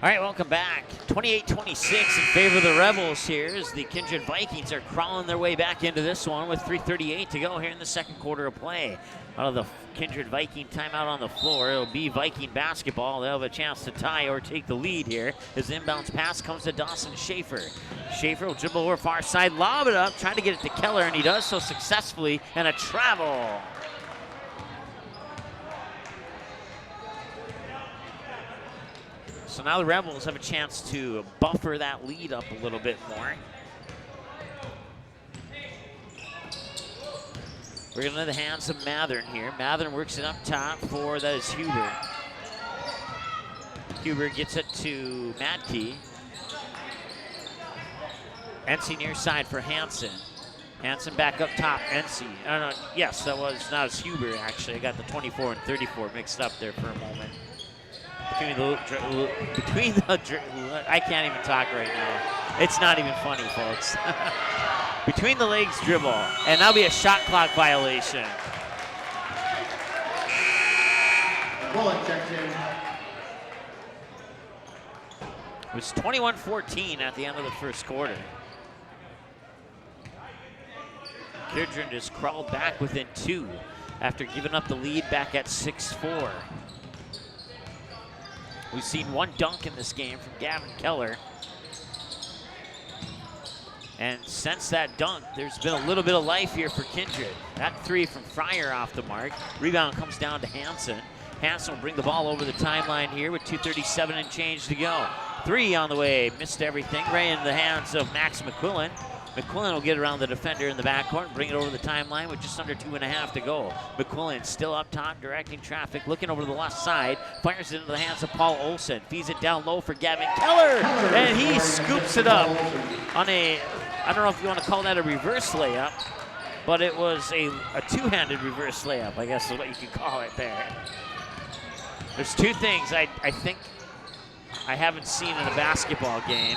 All right, welcome back. 28-26 in favor of the Rebels here as the Kindred Vikings are crawling their way back into this one with 3:38 to go here in the second quarter of play. Out of the Kindred Viking timeout on the floor, it'll be Viking basketball. They'll have a chance to tie or take the lead here as the inbounds pass comes to Dawson Schaefer. Schaefer will dribble over far side, lob it up, trying to get it to Keller, and he does so successfully, and a travel. So now the Rebels have a chance to buffer that lead up a little bit more. We're going to the hands of Mathern here. Mathern works it up top for, that is Huber. Huber gets it to Matkey. Ency near side for Hansen. Hansen back up top, Ency. Yes, that was Huber actually. I got the 24 and 34 mixed up there for a moment. I can't even talk right now. It's not even funny, folks. Between the legs dribble, and that'll be a shot clock violation. Bullet checks in. It was 21-14 at the end of the first quarter. Kindred has crawled back within 2 after giving up the lead back at 6-4. We've seen one dunk in this game from Gavin Keller. And since that dunk, there's been a little bit of life here for Kindred. That 3 from Fryer off the mark. Rebound comes down to Hansen. Hansen will bring the ball over the timeline here with 2:37 and change to go. 3 on the way, missed everything. Right in the hands of Max McQuillan. McQuillan will get around the defender in the backcourt, bring it over the timeline with just under 2.5 to go. McQuillan still up top, directing traffic, looking over the left side, fires it into the hands of Paul Olsen, feeds it down low for Gavin Keller, and he scoops it up on a, I don't know if you want to call that a reverse layup, but it was a two-handed reverse layup, I guess is what you could call it there. There's 2 things I think I haven't seen in a basketball game,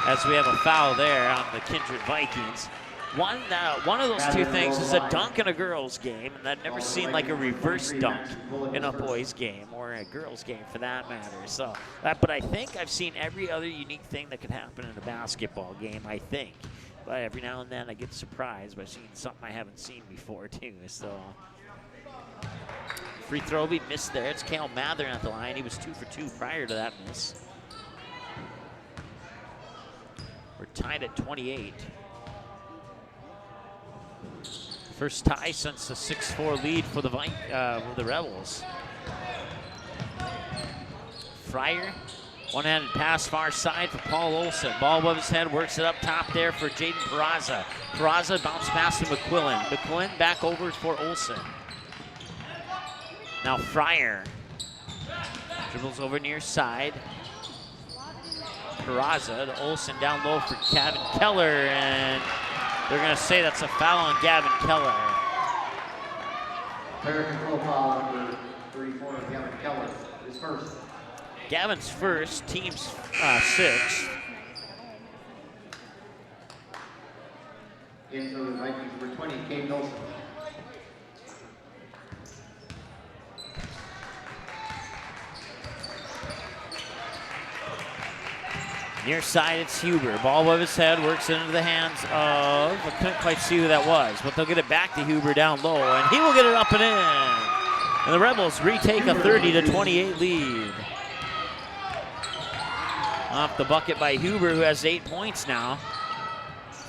as we have a foul there on the Kindred Vikings. One of those 2 things is a dunk in a girls' game, and I've never seen like a reverse dunk in a boys' game or a girls' game for that matter. So, but I think I've seen every other unique thing that could happen in a basketball game, I think. But every now and then I get surprised by seeing something I haven't seen before too. So, free throw will be missed there. It's Cale Mathern at the line. He was 2 for 2 prior to that miss. We're tied at 28. First tie since the 6-4 lead for the Rebels. Fryer, one-handed pass far side for Paul Olsen. Ball above his head, works it up top there for Jaden Peraza. Peraza bounce pass to McQuillan. McQuillan back over for Olsen. Now Fryer dribbles over near side. Peraza to Olsen down low for Gavin Keller, and they're going to say that's a foul on Gavin Keller. Player control foul number 34, Gavin Keller is first. Gavin's first, team's 6th. In for the Vikings number 20, Kate Olsen. Near side, it's Huber. Ball above his head, works into the hands of, I couldn't quite see who that was, but they'll get it back to Huber down low, and he will get it up and in. And the Rebels retake a 30-28 lead. Off the bucket by Huber, who has 8 points now.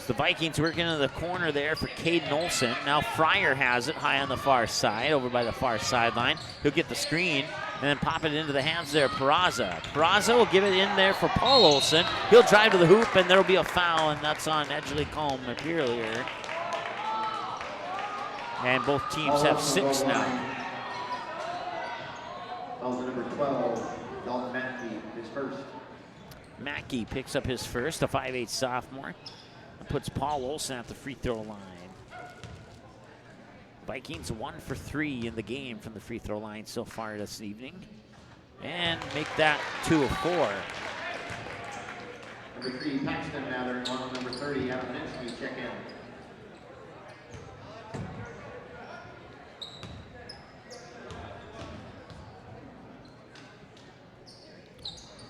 The Vikings working into the corner there for Caden Olsen. Now Fryer has it high on the far side, over by the far sideline. He'll get the screen and then pop it into the hands there of Peraza. Peraza will give it in there for Paul Olsen. He'll drive to the hoop, and there'll be a foul, and that's on Edgeley-Kulm-Montpelier. And both teams have 6 now. Fouls number 12, Dalton Mackey, his first. Mackey picks up his first, a 5'8" sophomore. Puts Paul Olsen at the free throw line. Vikings 1 for 3 in the game from the free throw line so far this evening. And make that 2 of 4. Number 3, Paxton Mather, on number 30, Adam Ninsky, check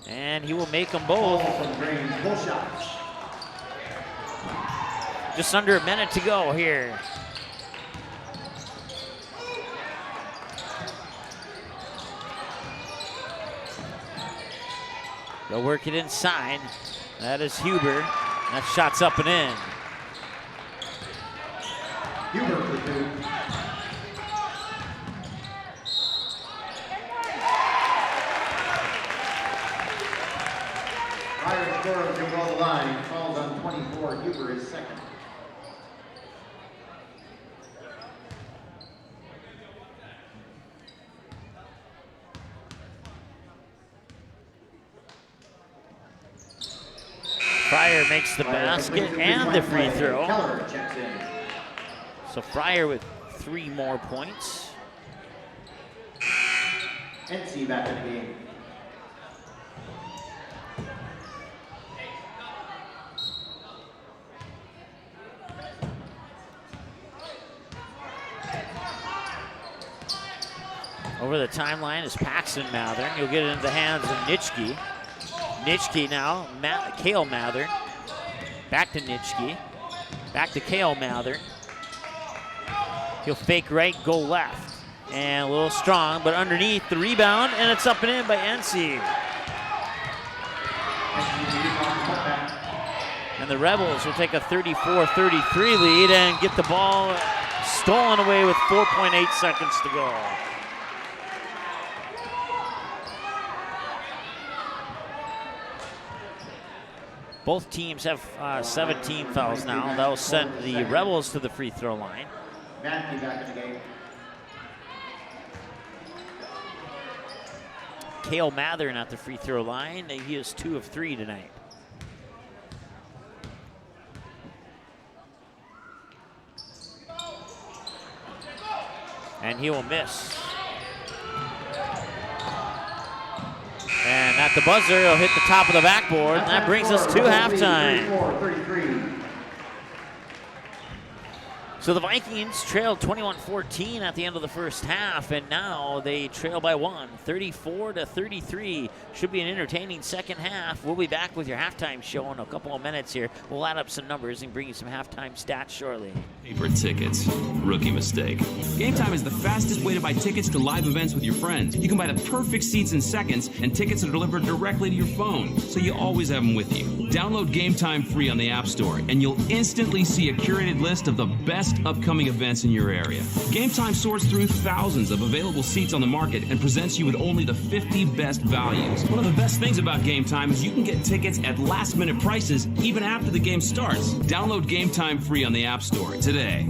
in. And he will make them both. Both shots. Just under a minute to go here. They'll work it inside. That is Huber. That shot's up and in. Huber for 2. Fryer scores to roll the line. Falls on 24. Huber is second. Fryer makes the basket and the free throw. Keller checks in. So Fryer with 3 more points. NC back in the game. Over the timeline is Paxton Mather. He'll get it into the hands of Nitschke. Nitschke now, Kale Mather. Back to Nitschke. Back to Kale Mather. He'll fake right, go left. And a little strong, but underneath the rebound, and it's up and in by NC. And the Rebels will take a 34-33 lead and get the ball stolen away with 4.8 seconds to go. Both teams have 17 fouls now. That'll send the Rebels to the free throw line. Matthew back in the game. Kale Mathern at the free throw line. He is 2 of 3 tonight. And he will miss. And at the buzzer, he'll hit the top of the backboard, and that brings us to halftime. 34-33. So the Vikings trailed 21-14 at the end of the first half, and now they trail by 1, 34-33. Should be an entertaining second half. We'll be back with your halftime show in a couple of minutes here. We'll add up some numbers and bring you some halftime stats shortly. Paper tickets. Rookie mistake. Game Time is the fastest way to buy tickets to live events with your friends. You can buy the perfect seats in seconds, and tickets are delivered directly to your phone, so you always have them with you. Download Game Time free on the App Store, and you'll instantly see a curated list of the best upcoming events in your area. Game Time sorts through thousands of available seats on the market and presents you with only the 50 best values. One of the best things about Game Time is you can get tickets at last-minute prices even after the game starts. Download Game Time free on the App Store today.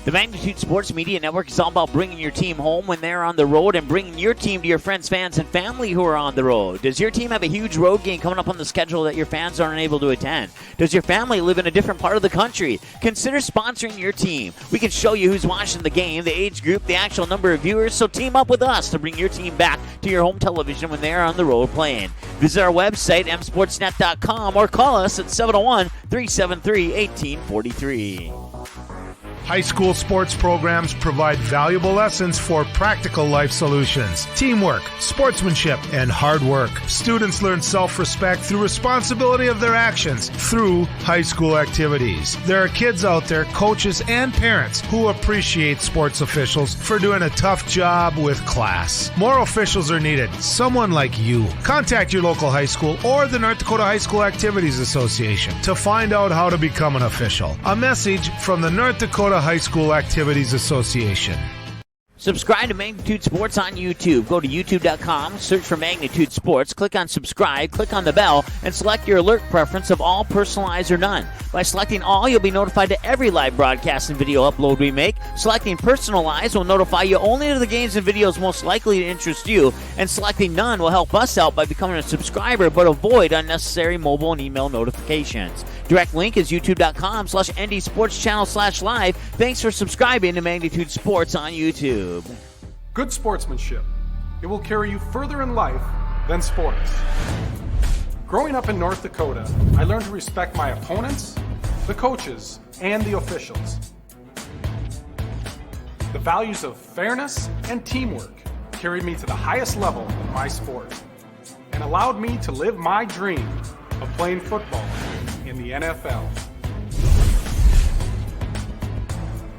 The Magnitude Sports Media Network is all about bringing your team home when they're on the road and bringing your team to your friends, fans, and family who are on the road. Does your team have a huge road game coming up on the schedule that your fans aren't able to attend? Does your family live in a different part of the country? Consider sponsoring your team. We can show you who's watching the game, the age group, the actual number of viewers, so team up with us to bring your team back to your home television when they're on the road playing. Visit our website, msportsnet.com, or call us at 701-373-1843. High school sports programs provide valuable lessons for practical life solutions, teamwork, sportsmanship, and hard work. Students learn self-respect through responsibility of their actions through high school activities. There are kids out there, coaches and parents, who appreciate sports officials for doing a tough job with class. More officials are needed. Someone like you. Contact your local high school or the North Dakota High School Activities Association to find out how to become an official. A message from the North Dakota High School Activities Association. Subscribe to Magnitude Sports on YouTube. Go to youtube.com, search for Magnitude Sports, click on subscribe, click on the bell, and select your alert preference of all, personalized, or none. By selecting all, you'll be notified to every live broadcast and video upload we make. Selecting personalized will notify you only to the games and videos most likely to interest you, and selecting none will help us out by becoming a subscriber but avoid unnecessary mobile and email notifications. Direct link is youtube.com/ndsportschannel/live. Thanks for subscribing to Magnitude Sports on YouTube. Good sportsmanship. It will carry you further in life than sports. Growing up in North Dakota, I learned to respect my opponents, the coaches, and the officials. The values of fairness and teamwork carried me to the highest level of my sport and allowed me to live my dream of playing football in the NFL.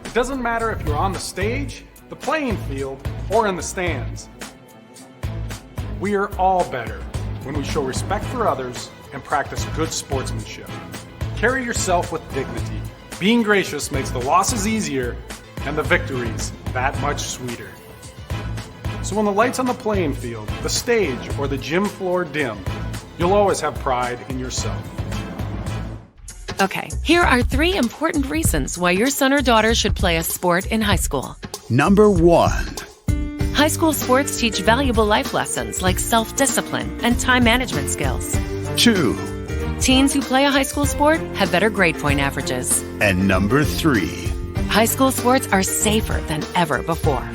It doesn't matter if you're on the stage, the playing field, or in the stands. We are all better when we show respect for others and practice good sportsmanship. Carry yourself with dignity. Being gracious makes the losses easier and the victories that much sweeter. So when the lights on the playing field, the stage, or the gym floor dim, you'll always have pride in yourself. Okay, here are 3 important reasons why your son or daughter should play a sport in high school. Number 1. High school sports teach valuable life lessons like self-discipline and time management skills. 2. Teens who play a high school sport have better grade point averages. And number 3. High school sports are safer than ever before.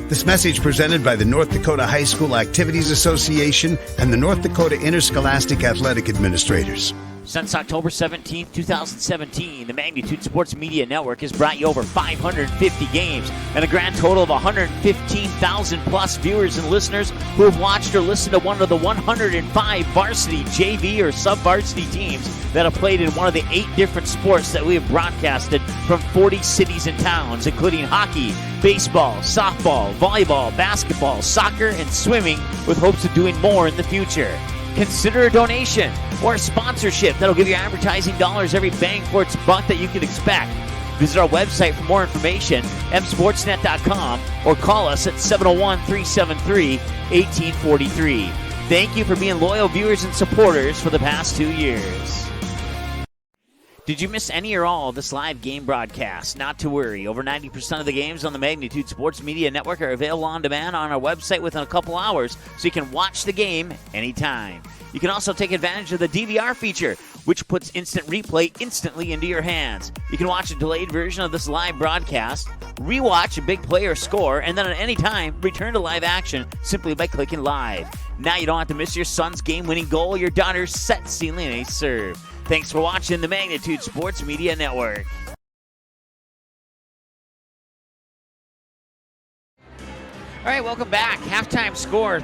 This message presented by the North Dakota High School Activities Association and the North Dakota Interscholastic Athletic Administrators. Since October 17, 2017, the Magnitude Sports Media Network has brought you over 550 games and a grand total of 115,000 plus viewers and listeners who have watched or listened to one of the 105 varsity, JV, or sub-varsity teams that have played in one of the 8 different sports that we have broadcasted from 40 cities and towns, including hockey, baseball, softball, volleyball, basketball, soccer, and swimming, with hopes of doing more in the future. Consider a donation or a sponsorship that'll give you advertising dollars every bang for its buck that you can expect. Visit our website for more information, msportsnet.com, or call us at 701-373-1843. Thank you for being loyal viewers and supporters for the past 2 years. Did you miss any or all of this live game broadcast? Not to worry. Over 90% of the games on the Magnitude Sports Media Network are available on demand on our website within a couple hours, so you can watch the game anytime. You can also take advantage of the DVR feature, which puts instant replay instantly into your hands. You can watch a delayed version of this live broadcast, rewatch a big play or score, and then at any time, return to live action simply by clicking live. Now you don't have to miss your son's game-winning goal or your daughter's set-sealing ace serve. Thanks for watching the Magnitude Sports Media Network. All right, welcome back. Halftime score,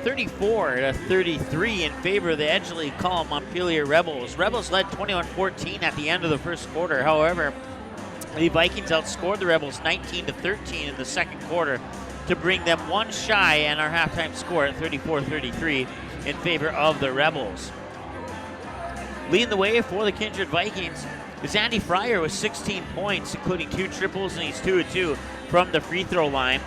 34-33 in favor of the Edgeley-Kulm-Montpelier Rebels. Rebels led 21-14 at the end of the first quarter. However, the Vikings outscored the Rebels 19-13 in the second quarter to bring them one shy and our halftime score at 34-33 in favor of the Rebels. Leading the way for the Kindred Vikings is Andy Fryer with 16 points, including 2 triples, and he's 2-2 from the free throw line.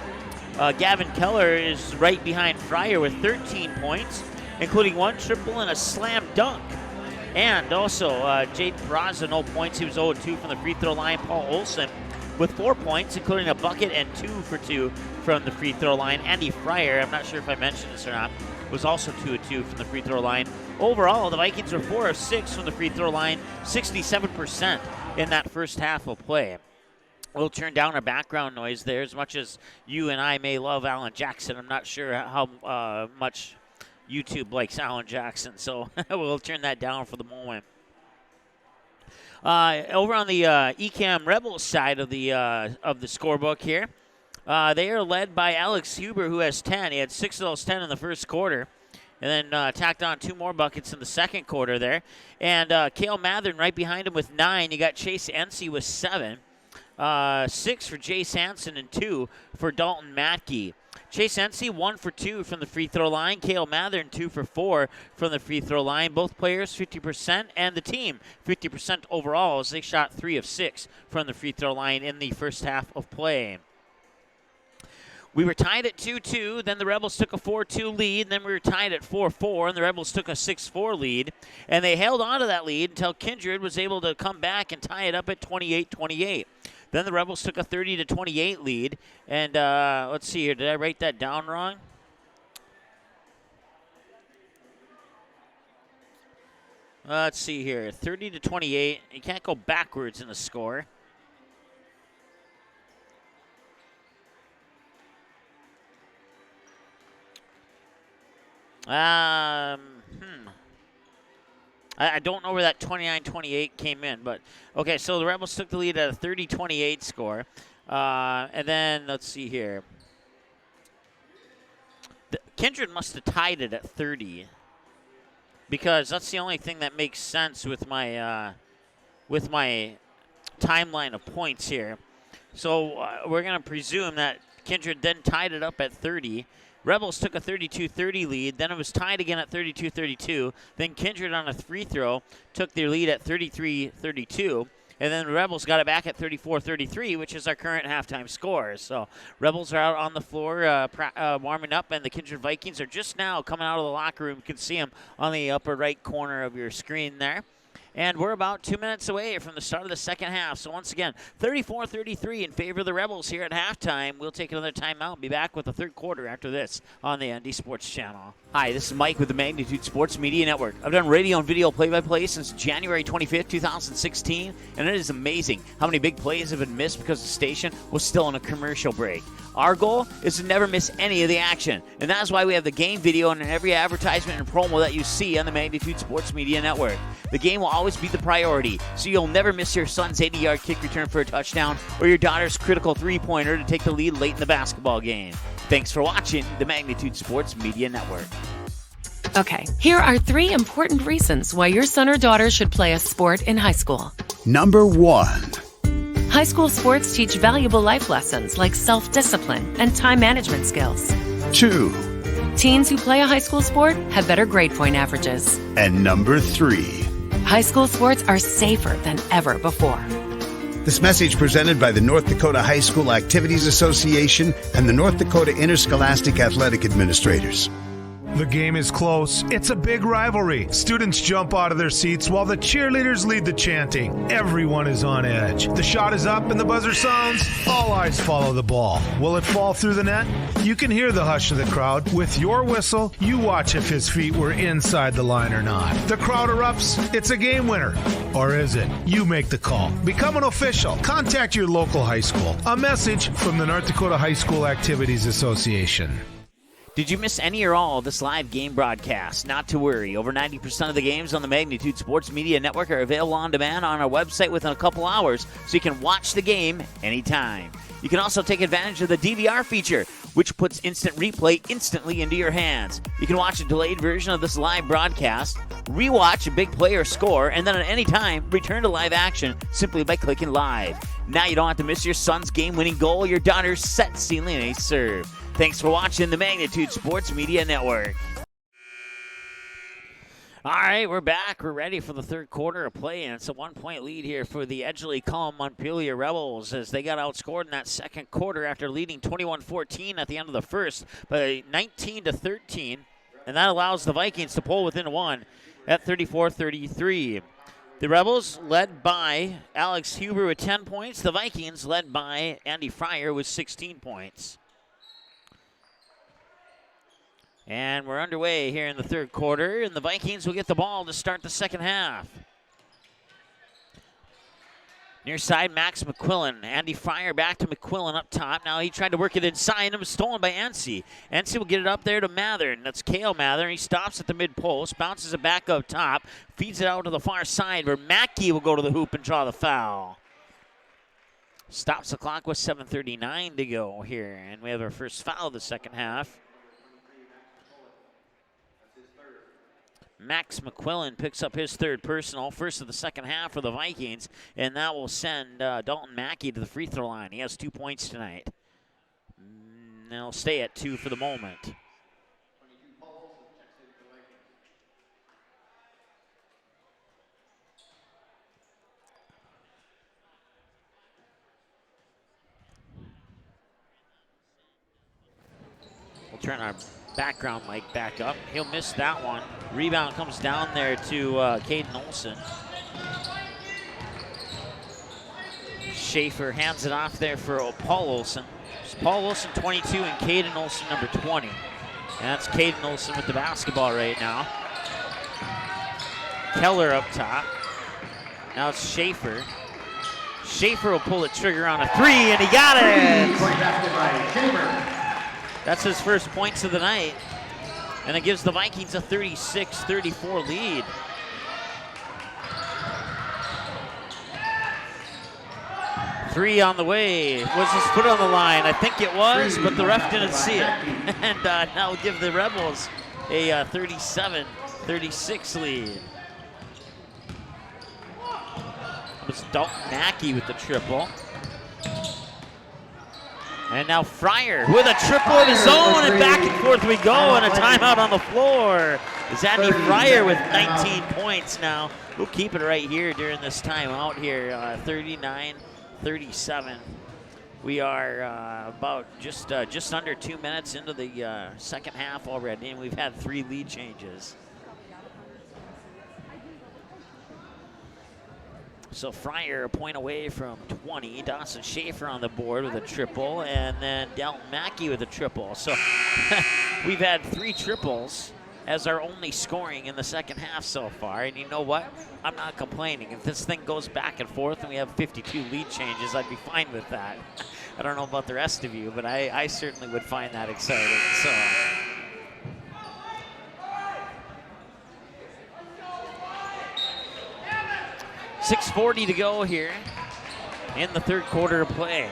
Gavin Keller is right behind Fryer with 13 points, including 1 triple and a slam dunk. And also, Jade Peraza, no points. He was 0-2 from the free throw line. Paul Olson with 4 points, including a bucket and 2 for 2 from the free throw line. Andy Fryer, I'm not sure if I mentioned this or not, was also 2-2 from the free throw line. Overall, the Vikings were 4 of 6 from the free throw line, 67% in that first half of play. We'll turn down our background noise there. As much as you and I may love Alan Jackson, I'm not sure how much YouTube likes Alan Jackson, so we'll turn that down for the moment. Over on the ECAM Rebels side of the scorebook here, they are led by Alex Huber, who has 10. He had 6 of those 10 in the first quarter, and then tacked on 2 more buckets in the second quarter there. And Cale Mathern right behind him with 9. You got Chase Ency with 7. 6 for Jace Hansen and 2 for Dalton Matke. Chase Ency 1 for 2 from the free throw line. Cale Mathern 2 for 4 from the free throw line. Both players 50%, and the team 50% overall, as they shot 3 of 6 from the free throw line in the first half of play. We were tied at 2-2, then the Rebels took a 4-2 lead, and then we were tied at 4-4, and the Rebels took a 6-4 lead, and they held on to that lead until Kindred was able to come back and tie it up at 28-28. Then the Rebels took a 30-28 lead, and let's see here, did I write that down wrong? Let's see here, 30-28, you can't go backwards in the score. I don't know where that 29-28 came in, but okay, so the Rebels took the lead at a 30-28 score. And then, let's see here. Kindred must have tied it at 30, because that's the only thing that makes sense with my timeline of points here. So we're going to presume that Kindred then tied it up at 30. Rebels took a 32-30 lead. Then it was tied again at 32-32. Then Kindred on a free throw took their lead at 33-32. And then the Rebels got it back at 34-33, which is our current halftime score. So Rebels are out on the floor warming up, and the Kindred Vikings are just now coming out of the locker room. You can see them on the upper right corner of your screen there. And we're about 2 minutes away from the start of the second half. So once again, 34-33 in favor of the Rebels here at halftime. We'll take another timeout and be back with the third quarter after this on the ND Sports Channel. Hi, this is Mike with the Magnitude Sports Media Network. I've done radio and video play-by-play since January 25th, 2016, and it is amazing how many big plays have been missed because the station was still on a commercial break. Our goal is to never miss any of the action, and that's why we have the game video in every advertisement and promo that you see on the Magnitude Sports Media Network. The game will always be the priority, so you'll never miss your son's 80-yard kick return for a touchdown or your daughter's critical three-pointer to take the lead late in the basketball game. Thanks for watching the Magnitude Sports Media Network. Okay, here are 3 important reasons why your son or daughter should play a sport in high school. Number 1. High school sports teach valuable life lessons like self-discipline and time management skills. 2. Teens who play a high school sport have better grade point averages. And number 3. High school sports are safer than ever before. This message presented by the North Dakota High School Activities Association and the North Dakota Interscholastic Athletic Administrators. The game is close. It's a big rivalry. Students jump out of their seats while the cheerleaders lead the chanting. Everyone is on edge. The shot is up and the buzzer sounds. All eyes follow the ball. Will it fall through the net? You can hear the hush of the crowd. With your whistle, you watch if his feet were inside the line or not. The crowd erupts. It's a game winner. Or is it? You make the call. Become an official. Contact your local high school. A message from the North Dakota High School Activities Association. Did you miss any or all of this live game broadcast? Not to worry. Over 90% of the games on the Magnitude Sports Media Network are available on demand on our website within a couple hours, so you can watch the game anytime. You can also take advantage of the DVR feature, which puts instant replay instantly into your hands. You can watch a delayed version of this live broadcast, rewatch a big play or score, and then at any time, return to live action simply by clicking live. Now you don't have to miss your son's game-winning goal or your daughter's set-sealing ace serve. Thanks for watching the Magnitude Sports Media Network. All right, we're back. We're ready for the third quarter of play, and it's a 1-point lead here for the Edgeley-Kulm-Montpelier Rebels as they got outscored in that second quarter after leading 21-14 at the end of the first by 19-13, and that allows the Vikings to pull within 1 at 34-33. The Rebels led by Alex Huber with 10 points. The Vikings led by Andy Fryer with 16 points. And we're underway here in the third quarter, and the Vikings will get the ball to start the second half. Near side, Max McQuillan. Andy Fryer back to McQuillan up top. Now he tried to work it inside, and it was stolen by NC. NC will get it up there to Mathern. That's Cale Mathern. He stops at the mid-post, bounces it back up top, feeds it out to the far side where Mackey will go to the hoop and draw the foul. Stops the clock with 7:39 to go here, and we have our first foul of the second half. Max McQuillan picks up his third personal, first of the second half for the Vikings, and that will send Dalton Mackey to the free throw line. He has 2 points tonight. They'll stay at 2 for the moment. We'll turn our background mic back up. He'll miss that one. Rebound comes down there to Caden Olson. Schaefer hands it off there for Paul Olson. It's Paul Olson 22 and Caden Olson number 20. And that's Caden Olson with the basketball right now. Keller up top. Now it's Schaefer. Schaefer will pull the trigger on a three, and he got it! That's his first points of the night. And it gives the Vikings a 36-34 lead. Three on the way. Was his foot on the line? I think it was, but the ref didn't see it. And now give the Rebels a 37-36 lead. It was Dalton Mackey with the triple. And now Fryer with a triple of his own, and back and forth we go, and a timeout on the floor. Is Andy Fryer with 19 points now. We'll keep it right here during this timeout here, 39-37. We are about just under 2 minutes into the second half already, and we've had 3 lead changes. So Fryer a point away from 20. Dawson Schaefer on the board with a triple, and then Dalton Mackey with a triple. So we've had 3 triples as our only scoring in the second half so far. And you know what? I'm not complaining. If this thing goes back and forth and we have 52 lead changes, I'd be fine with that. I don't know about the rest of you, but I certainly would find that exciting. So. 6:40 to go here in the third quarter of play.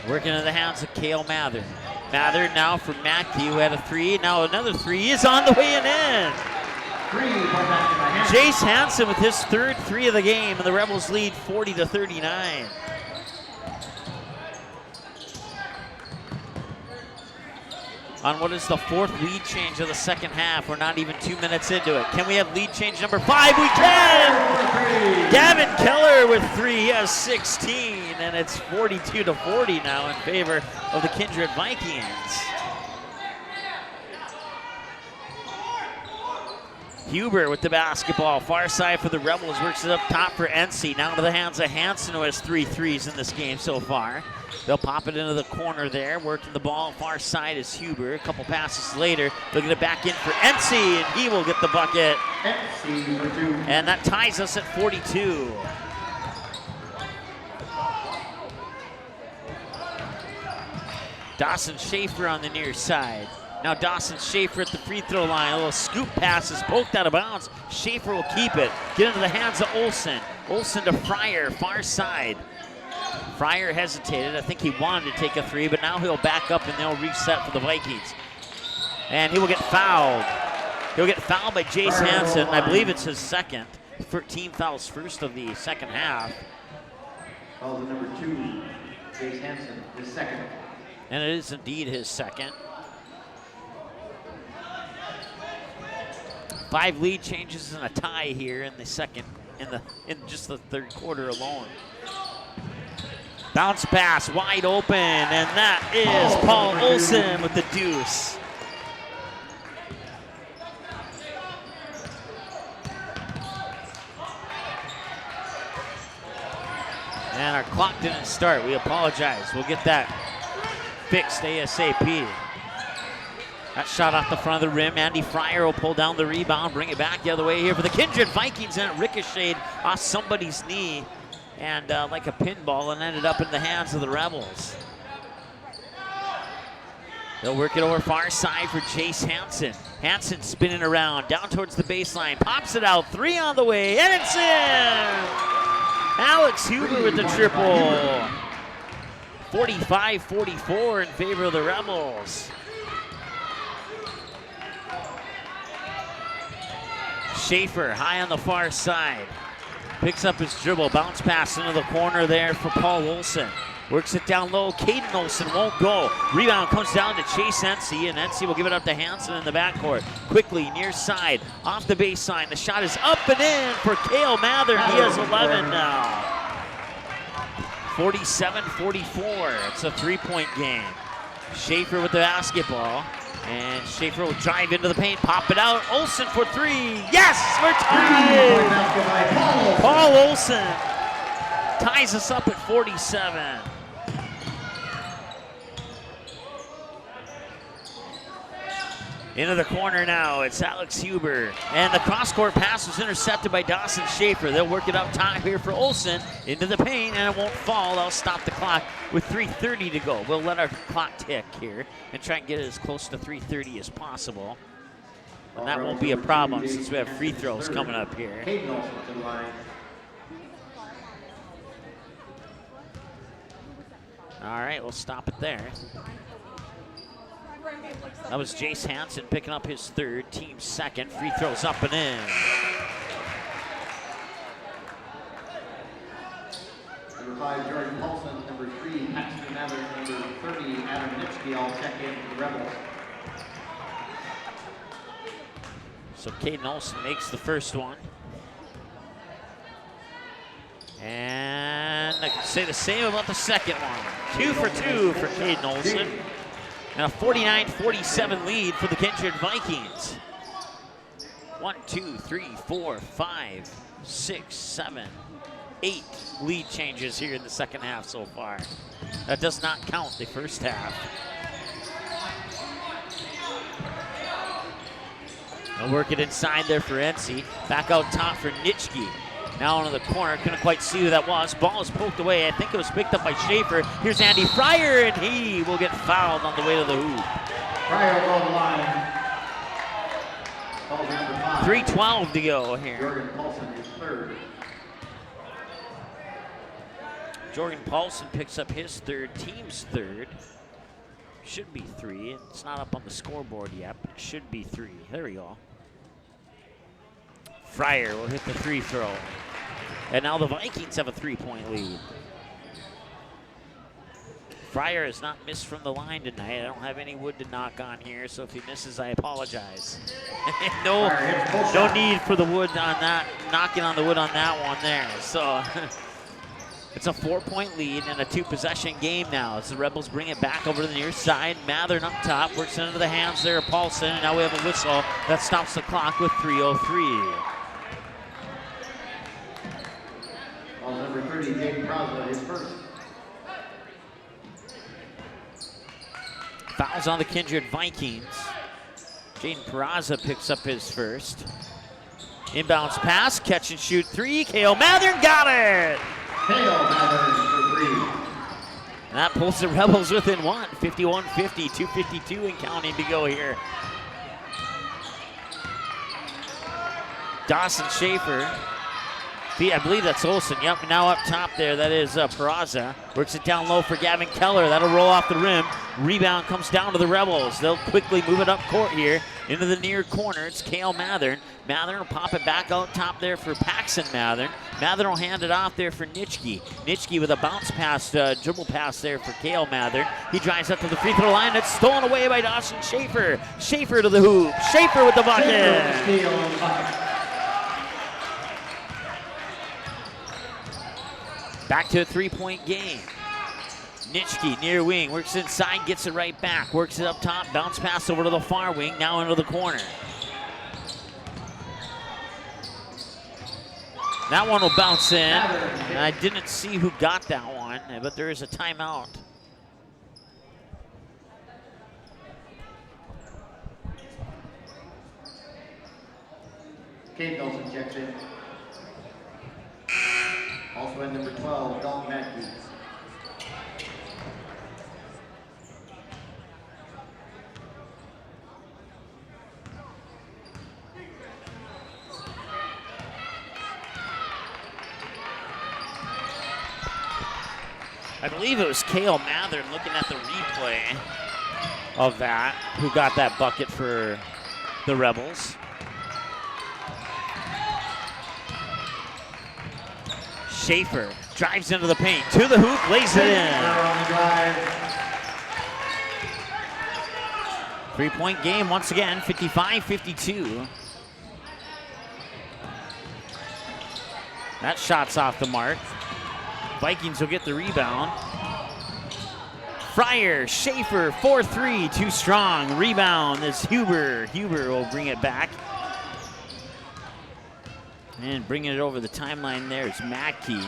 Working in the hands of Cale Mathern. Mathern now for Mackey, who had a 3. Now another 3 is on the way and in. Jace Hansen with his third 3 of the game, and the Rebels lead 40-39. On what is the 4th lead change of the second half. We're not even 2 minutes into it. Can we have lead change number 5? We can! Gavin Keller with 3. He has 16, and it's 42-40 now in favor of the Kindred Vikings. Huber with the basketball. Far side for the Rebels. Works it up top for NC. Now to the hands of Hansen, who has 3 threes in this game so far. They'll pop it into the corner there. Working the ball. Far side is Huber. A couple passes later, they'll get it back in for NC, and he will get the bucket. And that ties us at 42. Dawson Schaefer on the near side. Now Dawson Schaefer at the free throw line. A little scoop pass is poked out of bounds. Schaefer will keep it. Get into the hands of Olson. Olson to Fryer, far side. Fryer hesitated. I think he wanted to take a 3, but now he'll back up and they'll reset for the Vikings. And he will get fouled. He'll get fouled by Jace Hansen. I believe it's his second. 13 fouls first of the second half. Foul number 2, Jace Hansen, his second. And it is indeed his second. 5 lead changes and a tie here in the second, in just the third quarter alone. Bounce pass wide open, and that is Paul Olson with the deuce. And our clock didn't start. We apologize. We'll get that fixed ASAP. That shot off the front of the rim. Andy Fryer will pull down the rebound, bring it back the other way here for the Kindred Vikings, and it ricocheted off somebody's knee and like a pinball and ended up in the hands of the Rebels. They'll work it over far side for Chase Hansen. Hansen spinning around, down towards the baseline, pops it out, 3 on the way, and it's in! Alex Huber with the triple. 45-44 in favor of the Rebels. Schaefer high on the far side. Picks up his dribble, bounce pass into the corner there for Paul Olsen. Works it down low, Caden Olsen won't go. Rebound comes down to Chase Ency, and Ency will give it up to Hansen in the backcourt. Quickly, near side, off the baseline. The shot is up and in for Cale Mather. He has 11 now. 47-44, it's a 3-point game. Schaefer with the basketball, and Schaefer will drive into the paint, pop it out. Olsen for 3, yes, we're tied! Paul Olsen ties us up at 47. Into the corner now, it's Alex Huber. And the cross-court pass was intercepted by Dawson Schaefer. They'll work it up top here for Olsen into the paint, and it won't fall. They'll stop the clock with 3:30 to go. We'll let our clock tick here and try and get it as close to 3:30 as possible. And that won't be a problem since we have free throws coming up here. All right, we'll stop it there. That was Jace Hansen picking up his 3rd, team 2nd. Free throws up and in. Number 5, Jordan Paulson. Number 3, Paxton Mather. Number 30, Adam Nitschke, all check in for the Rebels. So Caden Olsen makes the first one. And I can say the same about the second one. 2 for 2 for Caden Olsen. And a 49-47 lead for the Kindred Vikings. 1, 2, 3, 4, 5, 6, 7, 8 lead changes here in the second half so far. That does not count the first half. They'll work it inside there for Ency. Back out top for Nitschke. Now into the corner, couldn't quite see who that was. Ball is poked away. I think it was picked up by Schaefer. Here's Andy Fryer, and he will get fouled on the way to the hoop. Fryer will go the line. 3:12 to go here. Jordan Paulson is 3rd. Jordan Paulson picks up his 3rd, team's 3rd. Should be 3. It's not up on the scoreboard yet, but it should be 3. There we go. Fryer will hit the 3 throw. And now the Vikings have a 3-point lead. Fryer has not missed from the line tonight. I don't have any wood to knock on here, so if he misses, I apologize. no need for the wood on that, knocking on the wood on that one there. So it's a 4-point lead and a 2-possession game now as the Rebels bring it back over to the near side. Mathern up top, works into the hands there of Paulson, and now we have a whistle that stops the clock with 3:03. Number 30, Jaden Praza, is 1st. Fouls on the Kindred Vikings. Jaden Peraza picks up his 1st. Inbounds pass, catch and shoot 3. Cale Mathern got it! Cale Mathern for 3. And that pulls the Rebels within 1. 51-50, 2:52 and counting to go here. Dawson Schaefer. I believe that's Olsen. Yep, now up top there, that is Peraza. Works it down low for Gavin Keller. That'll roll off the rim. Rebound comes down to the Rebels. They'll quickly move it up court here into the near corner. It's Cale Mathern. Mathern will pop it back out top there for Paxton Mathern. Mathern will hand it off there for Nitschke. Nitschke with a bounce pass, dribble pass there for Cale Mathern. He drives up to the free throw line. It's stolen away by Dawson Schaefer. Schaefer to the hoop. Schaefer with the bucket. Back to a 3-point game. Nitschke near wing, works inside, gets it right back, works it up top, bounce pass over to the far wing, now into the corner. That one will bounce in. And I didn't see who got that one, but there is a timeout. Cade Nelson checks in. Also in number 12, Dalton Matkey. I believe it was Kale Mather looking at the replay of that, who got that bucket for the Rebels. Schaefer drives into the paint, to the hoop, lays it in. 3-point game once again, 55-52. That shot's off the mark. Vikings will get the rebound. Fryer, Schaefer, 4-3, too strong. Rebound is Huber. Huber will bring it back. And bringing it over the timeline there is Mackey.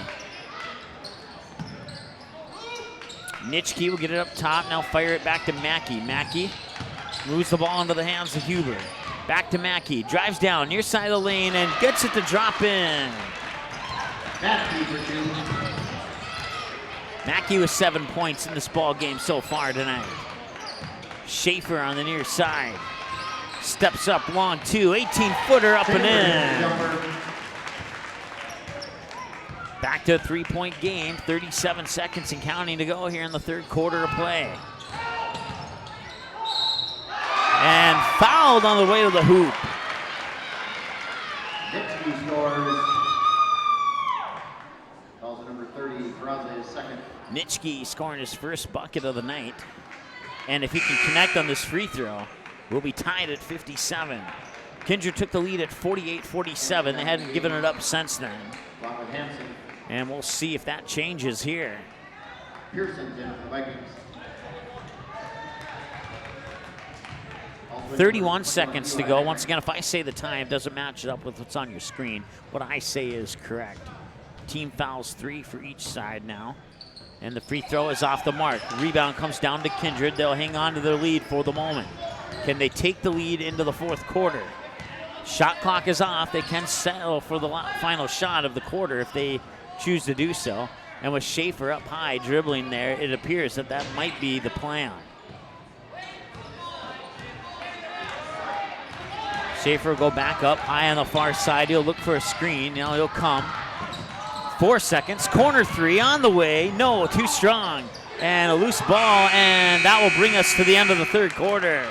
Nitschke will get it up top. Now fire it back to Mackey. Mackey moves the ball into the hands of Huber. Back to Mackey. Drives down near side of the lane and gets it to drop in. Mackey for 2. Mackey with 7 points in this ball game so far tonight. Schaefer on the near side. Steps up long two, 18-footer up and in. Back to a 3-point game, 37 seconds and counting to go here in the third quarter of play. And fouled on the way to the hoop. Nitschke scores. Calls it number 30, Peraza's second. Nitschke scoring his first bucket of the night. And if he can connect on this free throw, we'll be tied at 57. Kindred took the lead at 48-47. They hadn't given it up since then. And we'll see if that changes here. Pearson's in for the Vikings. 31 seconds to go. Once again, if I say the time doesn't match it up with what's on your screen, what I say is correct. Team fouls 3 for each side now. And the free throw is off the mark. Rebound comes down to Kindred. They'll hang on to their lead for the moment. Can they take the lead into the fourth quarter? Shot clock is off. They can settle for the final shot of the quarter if they choose to do so. And with Schaefer up high dribbling there, it appears that that might be the plan. Schaefer will go back up high on the far side. He'll look for a screen. Now he'll come. 4 seconds. Corner three on the way. No, too strong. And a loose ball, and that will bring us to the end of the third quarter.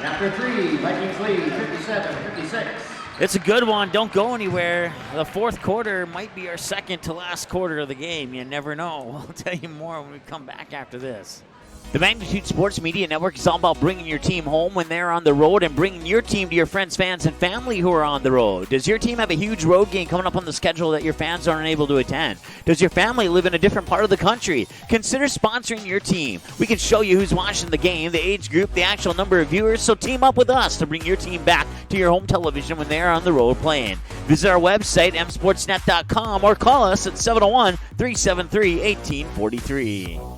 After 3, Vikings lead 57-56. It's a good one. Don't go anywhere. The fourth quarter might be our second to last quarter of the game. You never know. We'll tell you more when we come back after this. The Magnitude Sports Media Network is all about bringing your team home when they're on the road and bringing your team to your friends, fans, and family who are on the road. Does your team have a huge road game coming up on the schedule that your fans aren't able to attend? Does your family live in a different part of the country? Consider sponsoring your team. We can show you who's watching the game, the age group, the actual number of viewers, so team up with us to bring your team back to your home television when they are on the road playing. Visit our website, msportsnet.com, or call us at 701-373-1843.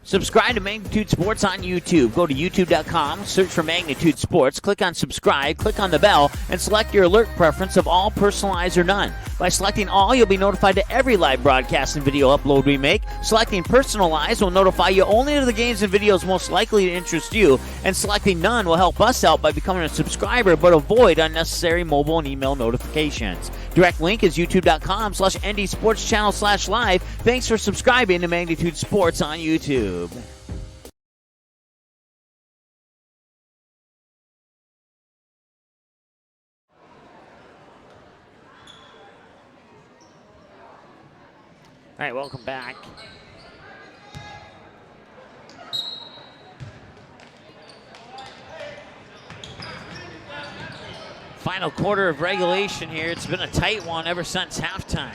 Subscribe to Magnitude Sports on YouTube. Go to youtube.com, search for Magnitude Sports, click on subscribe, click on the bell, and select your alert preference of all, personalized, or none. By selecting all, you'll be notified to every live broadcast and video upload we make. Selecting personalized will notify you only to the games and videos most likely to interest you, and selecting none will help us out by becoming a subscriber but avoid unnecessary mobile and email notifications. Direct link is youtube.com/ndsportschannel/live. Thanks for subscribing to Magnitude Sports on YouTube. All right, welcome back. Final quarter of regulation here. It's been a tight one ever since halftime.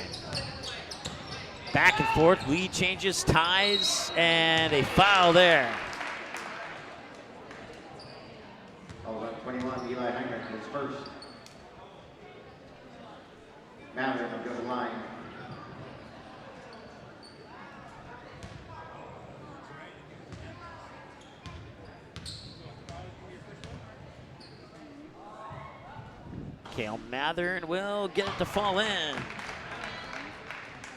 Back and forth, lead changes, ties, and a foul there. Oh, 21, Eli Heinrich is first. Mather will go to the line. Kale Mathern will get it to fall in.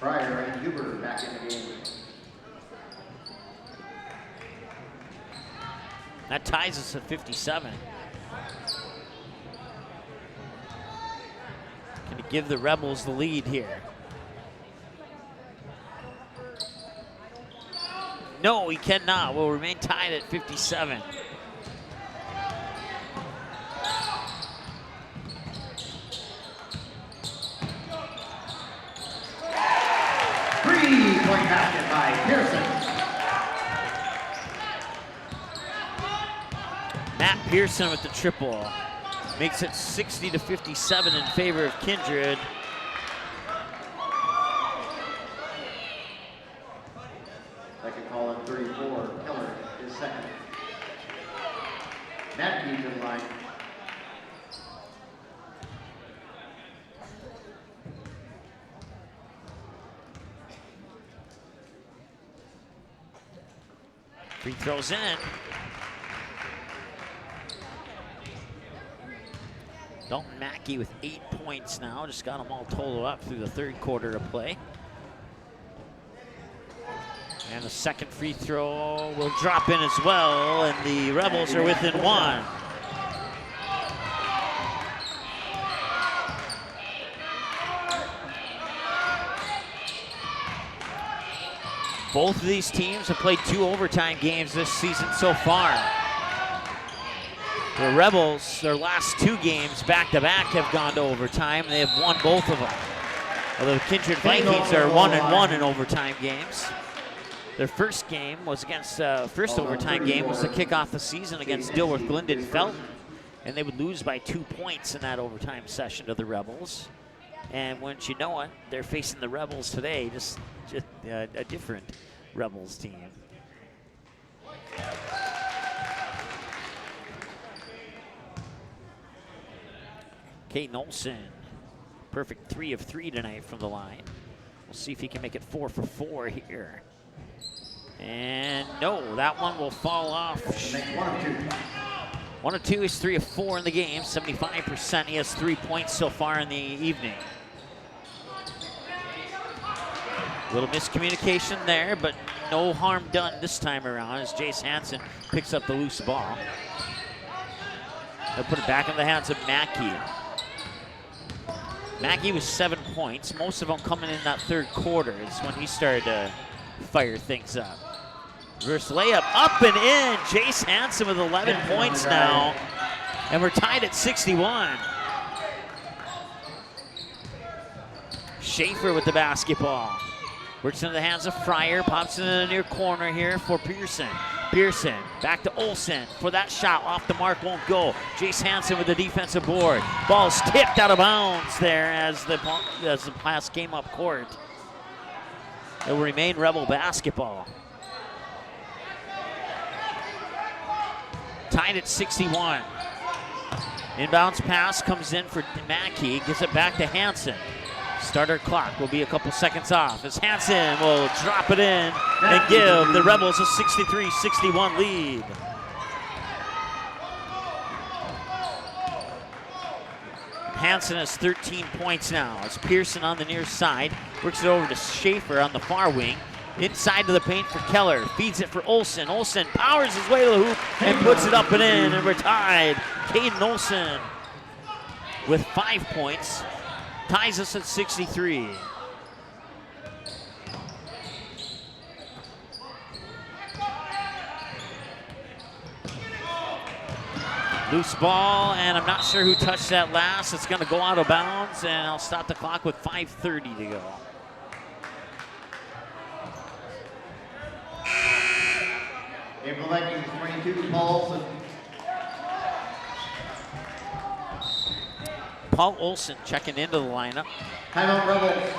Pryor and Huber back in the game. That ties us at 57. Can he give the Rebels the lead here? No, he cannot. Will remain tied at 57. Three-point basket by Pearson. Matt Pearson with the triple. Makes it 60-57 in favor of Kindred. Second call at 34. Keller is second. Matkey to the line. Free throws in. Dalton Mackey with 8 points now. Just got them all totaled up through the third quarter of play. And the second free throw will drop in as well, and the Rebels are within one. Both of these teams have played 2 overtime games this season so far. The Rebels, their last 2 games back-to-back have gone to overtime. They have won both of them. Although the Kindred Vikings are 1-1 in overtime games. Their first game was against, first overtime game was to kick off the season against Dilworth Glendon Felton. And they would lose by 2 points in that overtime session to the Rebels. And once you know it, they're facing the Rebels today, just a different Rebels team. Caden Olsen, perfect 3 of 3 tonight from the line. We'll see if he can make it 4 for 4 here. And no, that one will fall off. 1 of 2 is 3 of 4 in the game, 75%. He has 3 points so far in the evening. A little miscommunication there, but no harm done this time around as Jace Hansen picks up the loose ball. They'll put it back in the hands of Mackey. Mackey was 7 points, most of them coming in that third quarter. It's when he started to fire things up. Reverse layup, up and in. Jace Hansen with 11 points now, and we're tied at 61. Schaefer with the basketball. Works into the hands of Fryer, pops into the near corner here for Pearson. Pearson back to Olsen for that shot, off the mark, won't go. Jace Hansen with the defensive board. Ball's tipped out of bounds there as the pass came up court. It will remain Rebel basketball. Tied at 61. Inbounds pass comes in for Mackey, gives it back to Hansen. Starter clock will be a couple seconds off as Hansen will drop it in and give the Rebels a 63-61 lead. Hansen has 13 points now as Pearson on the near side works it over to Schaefer on the far wing. Inside to the paint for Keller, feeds it for Olsen. Olsen powers his way to the hoop and puts it up and in, and we're tied. Caden Olsen with 5 points. Ties us at 63. Loose ball, and I'm not sure who touched that last. It's going to go out of bounds, and I'll stop the clock with 5:30 to go. April Vikings 22, Paul Olsen. Paul Olsen checking into the lineup. Timeout Rebels.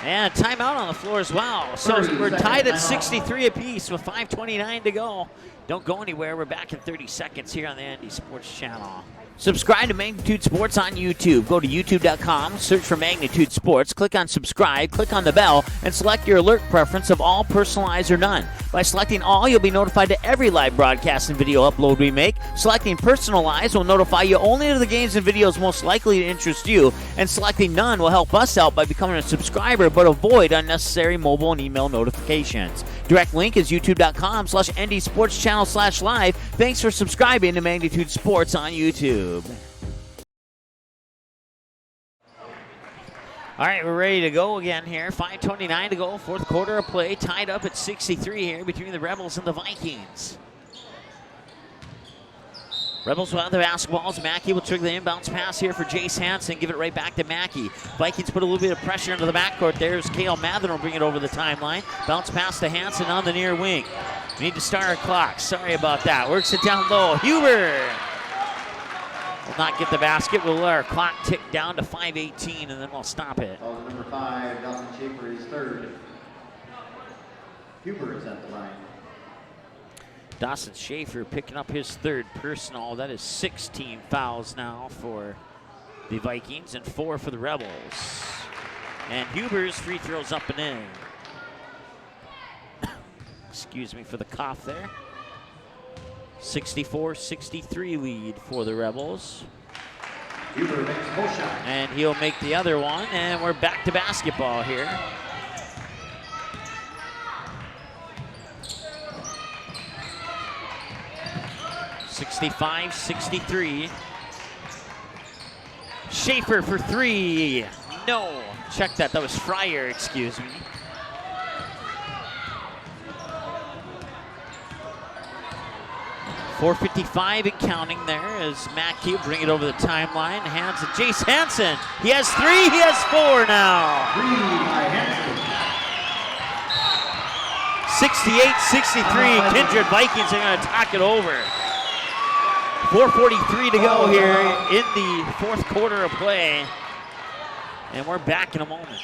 And a timeout on the floor as well. So we're tied at 63 apiece with 5:29 to go. Don't go anywhere. We're back in 30 seconds here on the Andy Sports Channel. Subscribe to Magnitude Sports on YouTube. Go to youtube.com, search for Magnitude Sports, click on subscribe, click on the bell, and select your alert preference of all, personalized, or none. By selecting all, you'll be notified to every live broadcast and video upload we make. Selecting personalized will notify you only to the games and videos most likely to interest you, and selecting none will help us out by becoming a subscriber but avoid unnecessary mobile and email notifications. Direct link is youtube.com/ndsportschannel/live. Thanks for subscribing to Magnitude Sports on YouTube. All right, we're ready to go again here. 5:29 to go, fourth quarter of play. Tied up at 63 here between the Rebels and the Vikings. Rebels will have the basketballs. Mackey will trigger the inbounds pass here for Jace Hansen. Give it right back to Mackey. Vikings put a little bit of pressure into the backcourt. There's Kale Mathen will bring it over the timeline. Bounce pass to Hansen on the near wing. We need to start our clock. Sorry about that. Works it down low. Huber will not get the basket. We'll let our clock tick down to 5:18, and then we'll stop it. Number 5, Dawson Schaefer is third. Huber is at the line. Dawson Schaefer picking up his third personal. That is 16 fouls now for the Vikings and 4 for the Rebels. And Huber's free throws up and in. Excuse me for the cough there. 64-63 lead for the Rebels. Huber makes both shots. And he'll make the other one, and we're back to basketball here. (65-63). Schaefer for 3. No. Check that. That was Fryer, excuse me. .455 and counting there as Mackey will bring it over the timeline. Hands to Jace Hansen. He has 3, he has 4 now. 3 by Hansen. 68-63. Kindred Vikings are going to talk it over. 4:43 to go here in the fourth quarter of play. And we're back in a moment.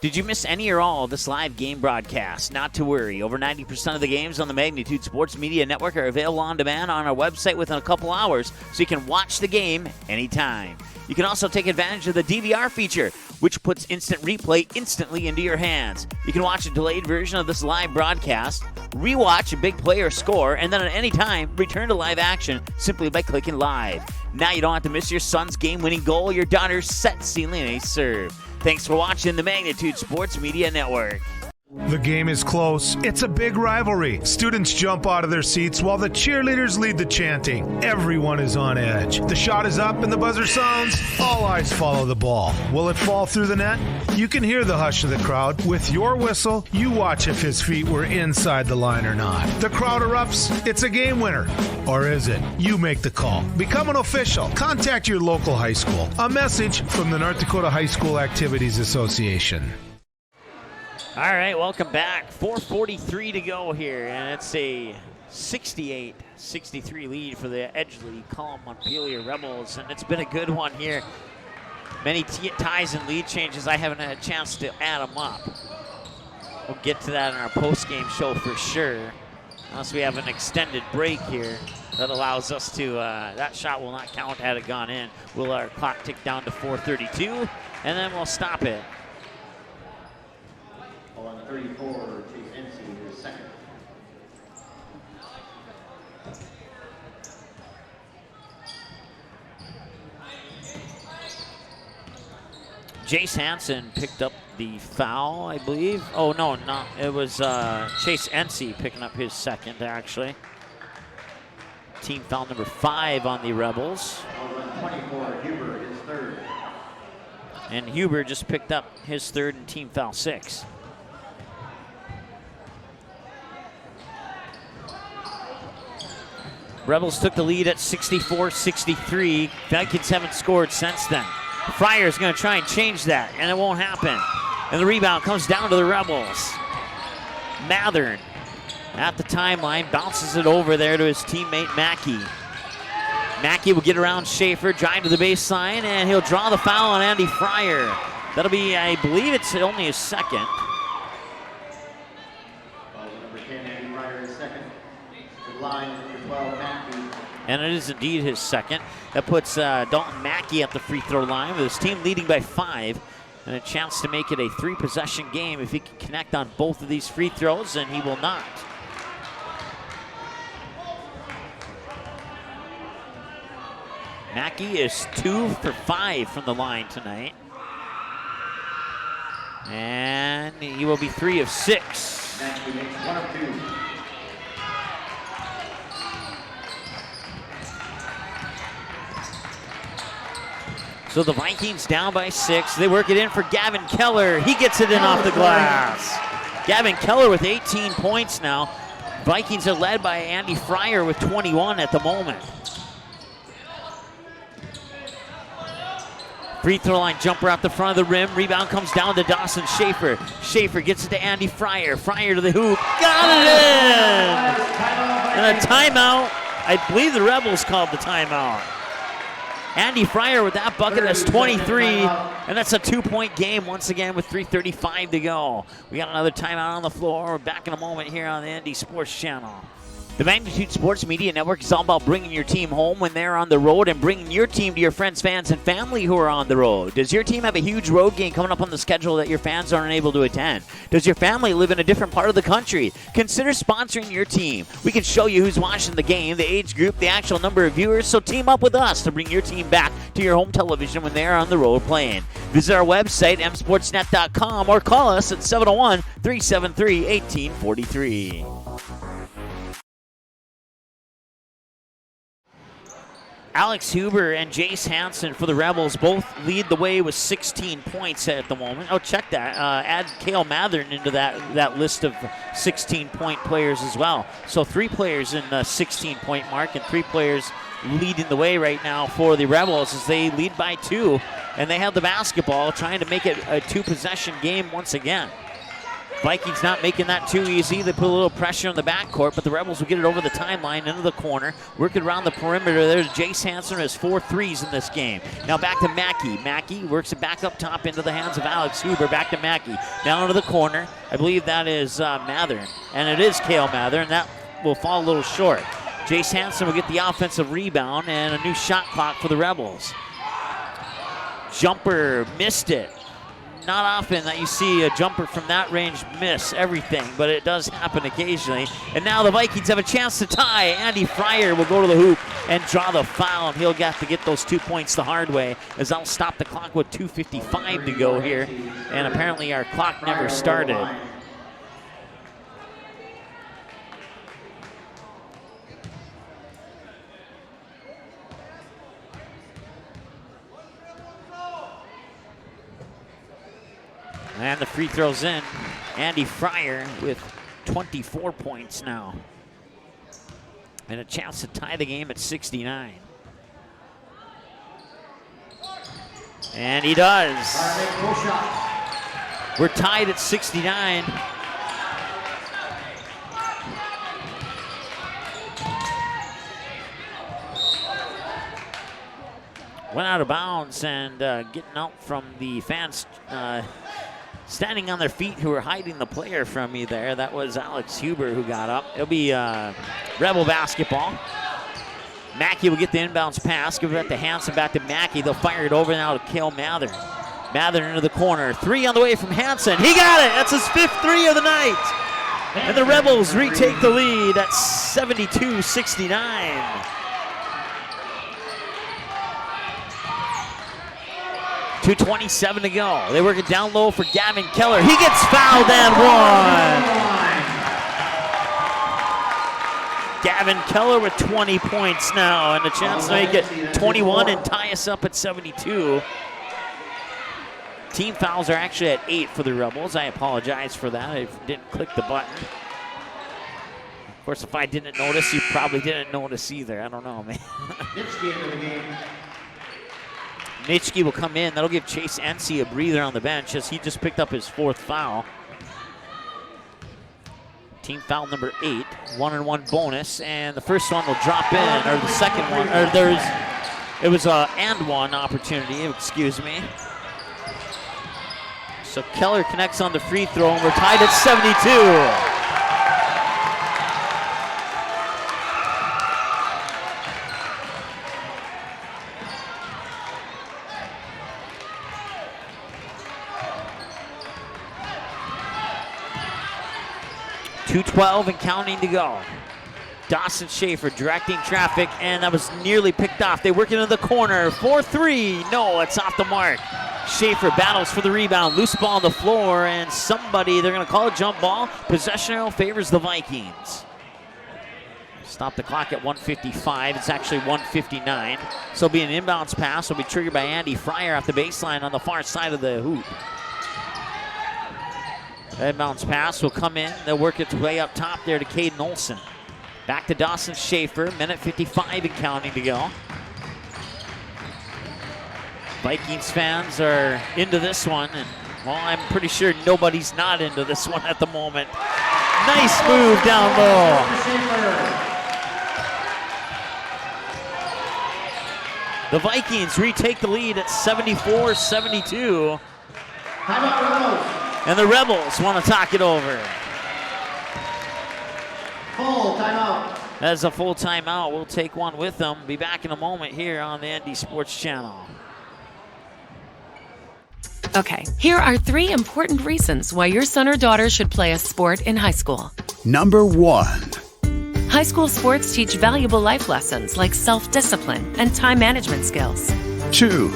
Did you miss any or all of this live game broadcast? Not to worry. Over 90% of the games on the Magnitude Sports Media Network are available on demand on our website within a couple hours, so you can watch the game anytime. You can also take advantage of the DVR feature, which puts instant replay instantly into your hands. You can watch a delayed version of this live broadcast, rewatch a big play or score, and then at any time, return to live action simply by clicking live. Now you don't have to miss your son's game-winning goal or your daughter's set-sealing ace serve. Thanks for watching the Magnitude Sports Media Network. The game is close. It's a big rivalry. Students jump out of their seats while the cheerleaders lead the chanting. Everyone is on edge. The shot is up and the buzzer sounds. All eyes follow the ball. Will it fall through the net? You can hear the hush of the crowd. With your whistle, you watch if his feet were inside the line or not. The crowd erupts. It's a game winner. Or is it? You make the call. Become an official. Contact your local high school. A message from the North Dakota High School Activities Association. All right, welcome back. 4:43 to go here, and it's a 68-63 lead for the Edgeley-Kulm-Montpelier Rebels, and it's been a good one here. Many ties and lead changes. I haven't had a chance to add them up. We'll get to that in our post-game show for sure, unless we have an extended break here that allows us to, that shot will not count had it gone in. We'll let our clock tick down to 4:32, and then we'll stop it. On 34, Chase NC is second. Jace Hansen picked up the foul, I believe. Oh, no, not. It was Chase NC picking up his second, actually. Team foul number 5 on the Rebels. On 24, Huber is third. And Huber just picked up his third and team foul 6. Rebels took the lead at 64-63. Vikings haven't scored since then. Fryer's going to try and change that, and it won't happen. And the rebound comes down to the Rebels. Mathern at the timeline, bounces it over there to his teammate Mackey. Mackey will get around Schaefer, drive to the baseline, and he'll draw the foul on Andy Fryer. That'll be, I believe it's only his second. Number 10, Andy Fryer is second. line is number 12, Mackey. And it is indeed his second. That puts Dalton Mackey at the free throw line with his team leading by 5. And a chance to make it a 3-possession game if he can connect on both of these free throws, and he will not. Mackey is 2 for 5 from the line tonight. And he will be 3 of 6. Mackey makes 1 of 2. So the Vikings down by 6. They work it in for Gavin Keller. He gets it in off the glass. Gavin Keller with 18 points now. Vikings are led by Andy Fryer with 21 at the moment. Free throw line jumper out the front of the rim. Rebound comes down to Dawson Schaefer. Schaefer gets it to Andy Fryer. Fryer to the hoop. Got it in! And a timeout. I believe the Rebels called the timeout. Andy Fryer with that bucket, that's 23, and that's a 2-point game once again with 3:35 to go. We got another timeout on the floor. We're back in a moment here on the ND Sports Channel. The Magnitude Sports Media Network is all about bringing your team home when they're on the road and bringing your team to your friends, fans, and family who are on the road. Does your team have a huge road game coming up on the schedule that your fans aren't able to attend? Does your family live in a different part of the country? Consider sponsoring your team. We can show you who's watching the game, the age group, the actual number of viewers, so team up with us to bring your team back to your home television when they're on the road playing. Visit our website, msportsnet.com, or call us at 701-373-1843. Alex Huber and Jace Hansen for the Rebels both lead the way with 16 points at the moment. Oh, check that. Add Cale Mathern into that list of 16-point players as well. So 3 players in the 16-point mark and 3 players leading the way right now for the Rebels as they lead by 2. And they have the basketball, trying to make it a 2-possession game once again. Vikings not making that too easy. They put a little pressure on the backcourt, but the Rebels will get it over the timeline into the corner. Working around the perimeter. There's Jace Hansen, has 4 threes in this game. Now back to Mackey. Mackey works it back up top into the hands of Alex Huber. Back to Mackey. Down into the corner. I believe that is Mathern. And it is Cale Mathern. That will fall a little short. Jace Hansen will get the offensive rebound and a new shot clock for the Rebels. Jumper missed it. Not often that you see a jumper from that range miss everything, but it does happen occasionally. And now the Vikings have a chance to tie. Andy Fryer will go to the hoop and draw the foul, and he'll have to get those 2 points the hard way, as I'll stop the clock with 2:55 to go here. And apparently our clock never started. And the free throw's in. Andy Fryer with 24 points now. And a chance to tie the game at 69. And he does. We're tied at 69. Went out of bounds, and getting out from the fans standing on their feet who were hiding the player from me there. That was Alex Huber who got up. It'll be Rebel basketball. Mackey will get the inbounds pass. Give it back to Hansen, back to Mackey. They'll fire it over now to Cale Mathern. Mathern into the corner. 3 on the way from Hansen. He got it. That's his 5th 3 of the night. And the Rebels retake the lead at 72-69. 2:27 to go. They work it down low for Gavin Keller. He gets fouled and one. Gavin Keller with 20 points now, and a chance to make it 21 and tie us up at 72. Team fouls are actually at 8 for the Rebels. I apologize for that. I didn't click the button. Of course, if I didn't notice, you probably didn't notice either. I don't know, man. Nitschke will come in. That'll give Chase Ency a breather on the bench as he just picked up his 4th foul. Team foul number 8, 1-on-1 bonus, and the first one will drop in, or the second one, or it was a and-one opportunity, excuse me. So Keller connects on the free throw, and we're tied at 72. 2:12 and counting to go. Dawson Schaefer directing traffic, and that was nearly picked off. They work into the corner. 4-3. No, it's off the mark. Schaefer battles for the rebound. Loose ball on the floor, and somebody, they're going to call a jump ball. Possession arrow favors the Vikings. Stop the clock at 1:55. It's actually 1:59. So it'll be an inbounds pass. Will be triggered by Andy Fryer off the baseline on the far side of the hoop. Inbounds pass will come in. They'll work its way up top there to Caden Olsen. Back to Dawson Schaefer. Minute 55 and counting to go. Vikings fans are into this one, and well, I'm pretty sure nobody's not into this one at the moment. Nice move down low. The Vikings retake the lead at 74-72. And the Rebels want to talk it over. Full timeout. That's a full timeout. We'll take one with them. Be back in a moment here on the ND Sports Channel. Okay, here are 3 important reasons why your son or daughter should play a sport in high school. Number 1. High school sports teach valuable life lessons like self-discipline and time management skills. 2.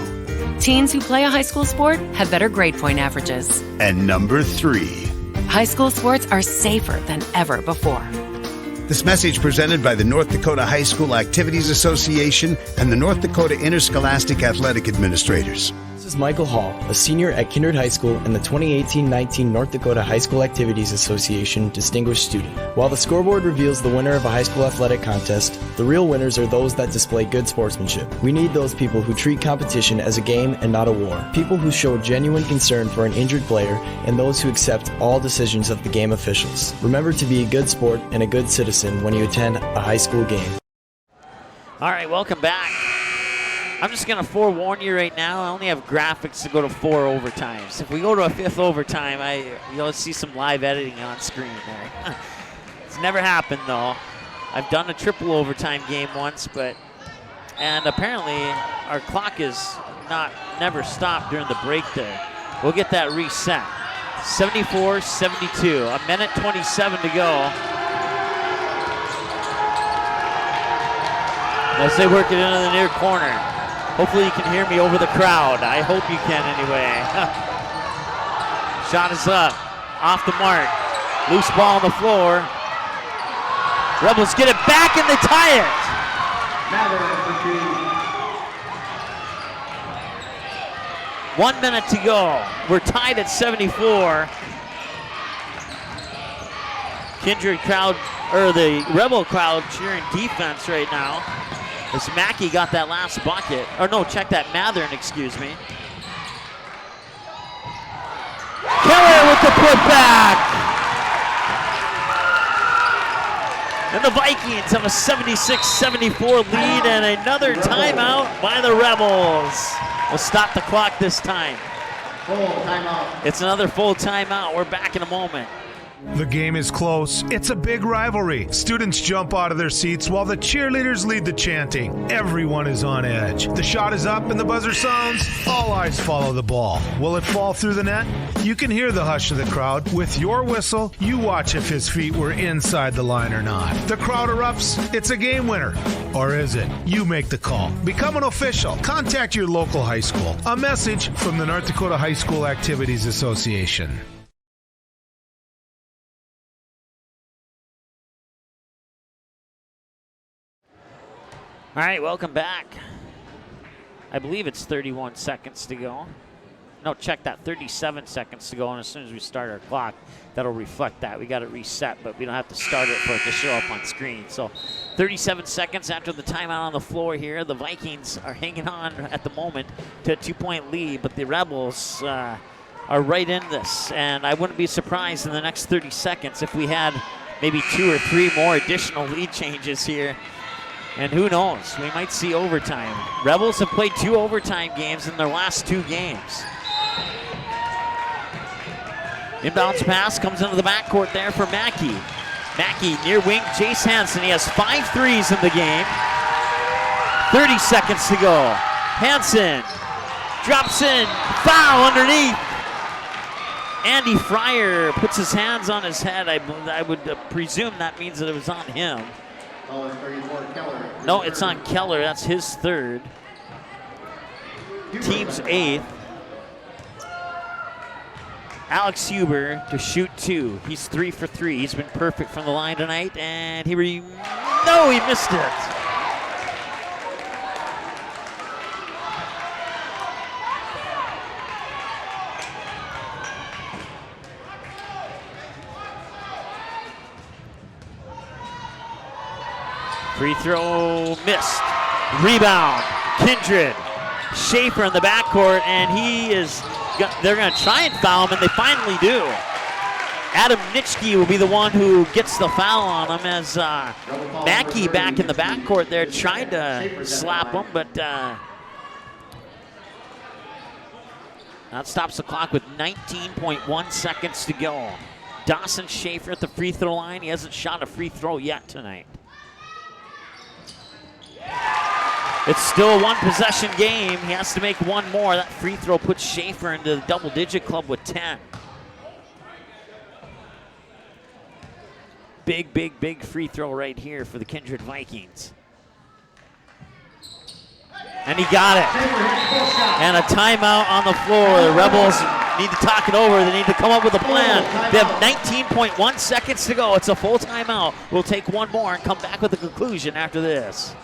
Teens who play a high school sport have better grade point averages. And number 3. High school sports are safer than ever before. This message presented by the North Dakota High School Activities Association and the North Dakota Interscholastic Athletic Administrators. This is Michael Hall, a senior at Kindred High School and the 2018-19 North Dakota High School Activities Association Distinguished Student. While the scoreboard reveals the winner of a high school athletic contest, the real winners are those that display good sportsmanship. We need those people who treat competition as a game and not a war. People who show genuine concern for an injured player and those who accept all decisions of the game officials. Remember to be a good sport and a good citizen when you attend a high school game. All right, welcome back. I'm just going to forewarn you right now, I only have graphics to go to 4 overtimes. If we go to a 5th overtime, you'll see some live editing on screen there. It's never happened, though. I've done a triple overtime game once, and apparently our clock is never stopped during the break there. We'll get that reset. 74-72, a minute 27 to go. As they work it into the near corner. Hopefully you can hear me over the crowd. I hope you can anyway. Shot is up, off the mark. Loose ball on the floor. Rebels get it back and they tie it. 1 minute to go. We're tied at 74. Kindred crowd, or the Rebel crowd cheering defense right now. As Mackey got that last bucket. Or no, check that, Mathern, excuse me. Keller with the putback. And the Vikings have a 76-74 lead and another timeout by the Rebels. We'll stop the clock this time. Full timeout. It's another full timeout. We're back in a moment. The game is close. It's a big rivalry. Students jump out of their seats while the cheerleaders lead the chanting. Everyone is on edge. The shot is up and the buzzer sounds. All eyes follow the ball. Will it fall through the net? You can hear the hush of the crowd. With your whistle, you watch if his feet were inside the line or not. The crowd erupts. It's a game winner. Or is it? You make the call. Become an official. Contact your local high school. A message from the North Dakota High School Activities Association. All right, welcome back. I believe it's 31 seconds to go. No, check that, 37 seconds to go, and as soon as we start our clock, that'll reflect that. We got it reset, but we don't have to start it for it to show up on screen. So 37 seconds after the timeout on the floor here. The Vikings are hanging on at the moment to a 2-point lead, but the Rebels are right in this, and I wouldn't be surprised in the next 30 seconds if we had maybe 2 or 3 more additional lead changes here. And who knows, we might see overtime. Rebels have played 2 overtime games in their last 2 games. Inbounds pass comes into the backcourt there for Mackey. Mackey near wing, Jace Hansen. He has 5 threes in the game. 30 seconds to go. Hansen drops in, foul underneath. Andy Fryer puts his hands on his head. I would presume that means that it was on him. Oh, it's 34, Keller. No, it's on Keller. That's his third. Team's eighth. Alex Huber to shoot 2. He's 3 for 3. He's been perfect from the line tonight, and he missed it. Free throw missed. Rebound. Kindred. Schaefer in the backcourt, and they're going to try and foul him, and they finally do. Adam Nitschke will be the one who gets the foul on him as Mackey back in the backcourt there tried to slap him, but that stops the clock with 19.1 seconds to go. Dawson Schaefer at the free throw line. He hasn't shot a free throw yet tonight. It's still a one-possession game. He has to make one more. That free throw puts Schaefer into the double-digit club with 10. Big free throw right here for the Kindred Vikings. And he got it. And a timeout on the floor. The Rebels need to talk it over. They need to come up with a plan. They have 19.1 seconds to go. It's a full timeout. We'll take one more and come back with a conclusion after this.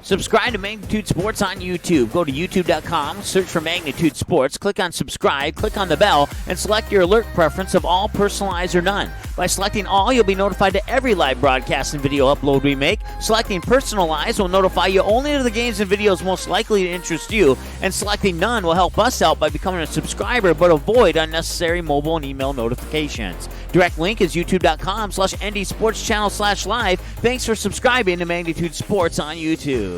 Subscribe to Magnitude Sports on YouTube. Go to youtube.com, search for Magnitude Sports, click on subscribe, click on the bell, and select your alert preference of all, personalized, or none. By selecting all, you'll be notified to every live broadcast and video upload we make. Selecting personalized will notify you only to the games and videos most likely to interest you, and selecting none will help us out by becoming a subscriber but avoid unnecessary mobile and email notifications. Direct link is youtube.com/ndsportschannel/live. Thanks for subscribing to Magnitude Sports on YouTube.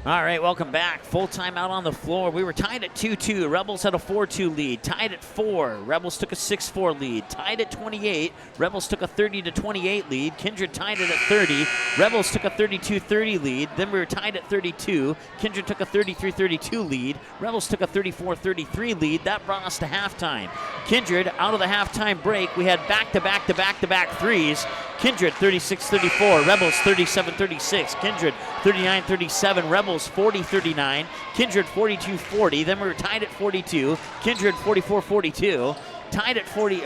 All right, welcome back. Full timeout on the floor. We were tied at 2-2. Rebels had a 4-2 lead. Tied at 4. Rebels took a 6-4 lead. Tied at 28. Rebels took a 30-28 lead. Kindred tied it at 30. Rebels took a 32-30 lead. Then we were tied at 32. Kindred took a 33-32 lead. Rebels took a 34-33 lead. That brought us to halftime. Kindred, out of the halftime break, we had back-to-back threes. Kindred 36-34. Rebels 37-36. Kindred 39-37. Rebels 40-39, Kindred 42-40. Then we were tied at 42. Kindred 44-42. Tied at 40.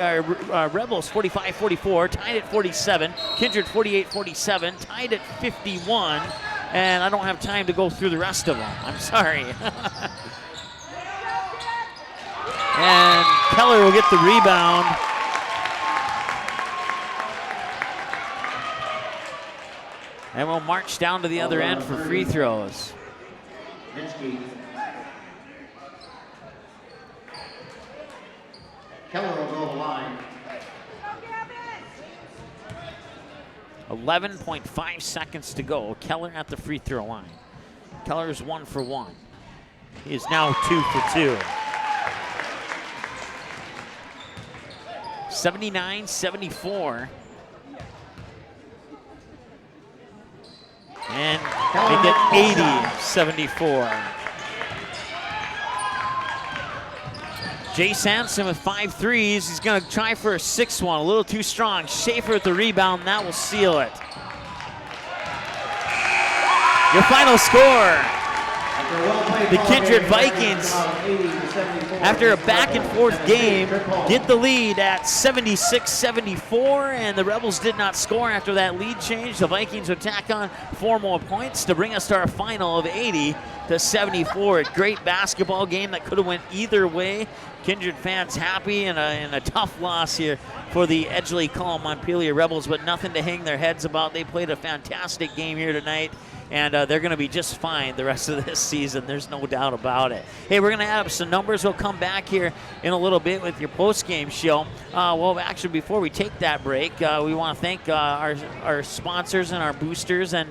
Rebels 45-44. Tied at 47. Kindred 48-47. Tied at 51. And I don't have time to go through the rest of them. I'm sorry. And Keller will get the rebound. And we'll march down to the other end for free throws. Keller will go the line. 11.5 seconds to go. Keller at the free throw line. Keller's 1 for 1. He is now 2 for 2. 79-74. And they get 80-74. Jay Sampson with 5 threes. He's going to try for a 6th one. A little too strong. Schaefer at the rebound. That will seal it. Your final score. The Kindred Vikings, after a back-and-forth game, get the lead at 76-74, and the Rebels did not score after that lead change. The Vikings would tack on 4 more points to bring us to our final of 80-74. A great basketball game that could have went either way. Kindred fans happy in a tough loss here for the Edgeley-Kulm-Montpelier Rebels, but nothing to hang their heads about. They played a fantastic game here tonight, and they're going to be just fine the rest of this season. There's no doubt about it. Hey, we're going to add up some numbers. We'll come back here in a little bit with your post-game show. Well, actually, before we take that break, we want to thank our sponsors and our boosters and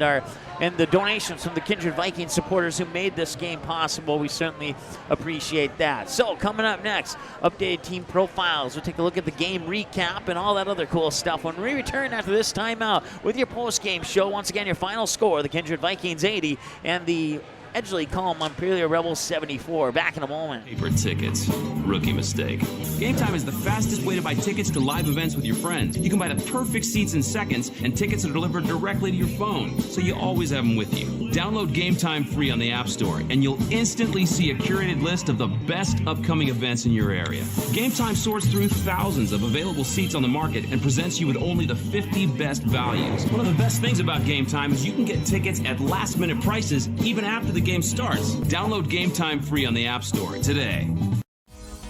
the donations from the Kindred Vikings supporters who made this game possible. We certainly appreciate that. So, coming up next, updated team profiles. We'll take a look at the game recap and all that other cool stuff when we return after this timeout with your post-game show. Once again, your final score, the Kindred Vikings 80 and the Edgeley-Kulm-Montpelier Rebels 74. Back in a moment. Paper tickets. Rookie mistake. Game Time is the fastest way to buy tickets to live events with your friends. You can buy the perfect seats in seconds, and tickets are delivered directly to your phone, so you always have them with you. Download Game Time free on the App Store, and you'll instantly see a curated list of the best upcoming events in your area. Game Time sorts through thousands of available seats on the market and presents you with only the 50 best values. One of the best things about Game Time is you can get tickets at last-minute prices even after the game starts. Download Game Time free on the App Store today.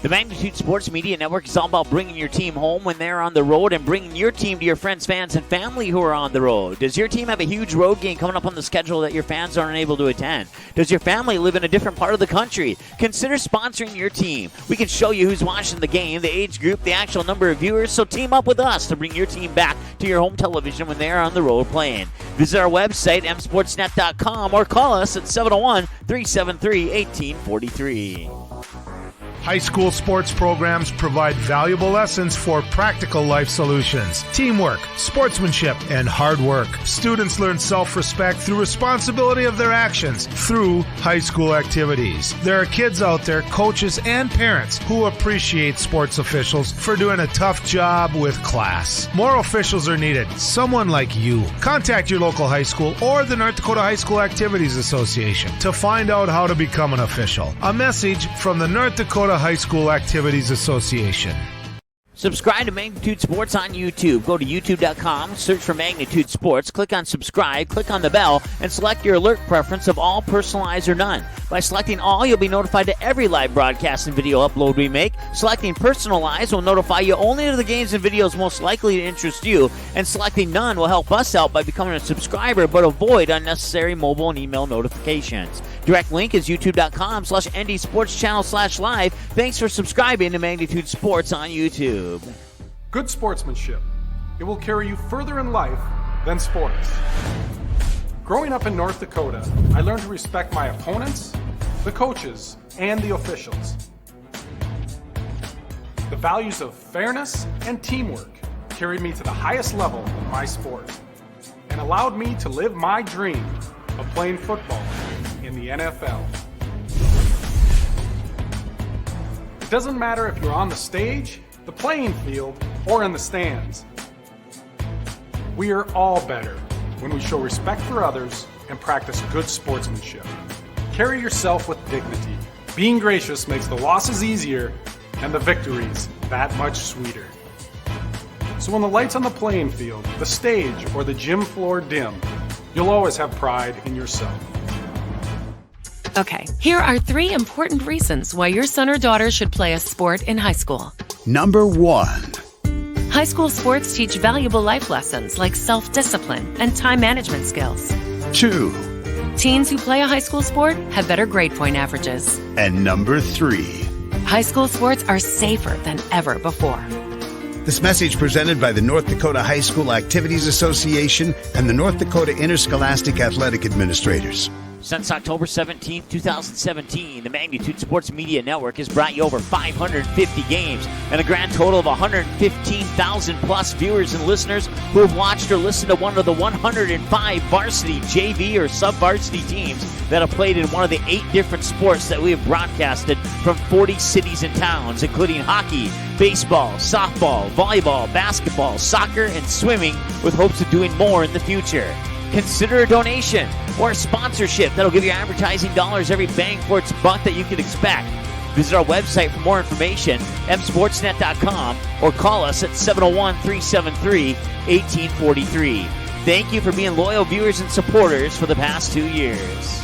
The Magnitude Sports Media Network is all about bringing your team home when they're on the road and bringing your team to your friends, fans, and family who are on the road. Does your team have a huge road game coming up on the schedule that your fans aren't able to attend? Does your family live in a different part of the country? Consider sponsoring your team. We can show you who's watching the game, the age group, the actual number of viewers, so team up with us to bring your team back to your home television when they're on the road playing. Visit our website, msportsnet.com, or call us at 701-373-1843. High school sports programs provide valuable lessons for practical life solutions, teamwork, sportsmanship, and hard work. Students learn self-respect through responsibility of their actions through high school activities. There are kids out there, coaches and parents, who appreciate sports officials for doing a tough job with class. More officials are needed, someone like you. Contact your local high school or the North Dakota High School Activities Association to find out how to become an official. A message from the North Dakota High School Activities Association. Subscribe to Magnitude Sports on YouTube. Go to youtube.com, search for Magnitude Sports, click on subscribe, click on the bell, and select your alert preference of all, personalized, or none. By selecting all, you'll be notified to every live broadcast and video upload we make. Selecting personalized will notify you only to the games and videos most likely to interest you, and selecting none will help us out by becoming a subscriber but avoid unnecessary mobile and email notifications. Direct link is youtube.com/ndsportschannel/live. Thanks for subscribing to Magnitude Sports on YouTube. Good sportsmanship. It will carry you further in life than sports. Growing up in North Dakota, I learned to respect my opponents, the coaches, and the officials. The values of fairness and teamwork carried me to the highest level in my sport and allowed me to live my dream of playing football in the NFL. It doesn't matter if you're on the stage, the playing field, or in the stands. We are all better when we show respect for others and practice good sportsmanship. Carry yourself with dignity. Being gracious makes the losses easier and the victories that much sweeter. So when the lights on the playing field, the stage, or the gym floor dim, you'll always have pride in yourself. Okay, here are 3 important reasons why your son or daughter should play a sport in high school. Number 1. High school sports teach valuable life lessons like self-discipline and time management skills. 2. Teens who play a high school sport have better grade point averages. And number 3. High school sports are safer than ever before. This message presented by the North Dakota High School Activities Association and the North Dakota Interscholastic Athletic Administrators. Since October 17, 2017, the Magnitude Sports Media Network has brought you over 550 games and a grand total of 115,000 plus viewers and listeners who have watched or listened to one of the 105 varsity, JV, or sub-varsity teams that have played in one of the 8 different sports that we have broadcasted from 40 cities and towns, including hockey, baseball, softball, volleyball, basketball, soccer, and swimming, with hopes of doing more in the future. Consider a donation or a sponsorship that'll give you advertising dollars every bang for its buck that you can expect. Visit our website for more information, msportsnet.com, or call us at 701-373-1843. Thank you for being loyal viewers and supporters for the past 2 years.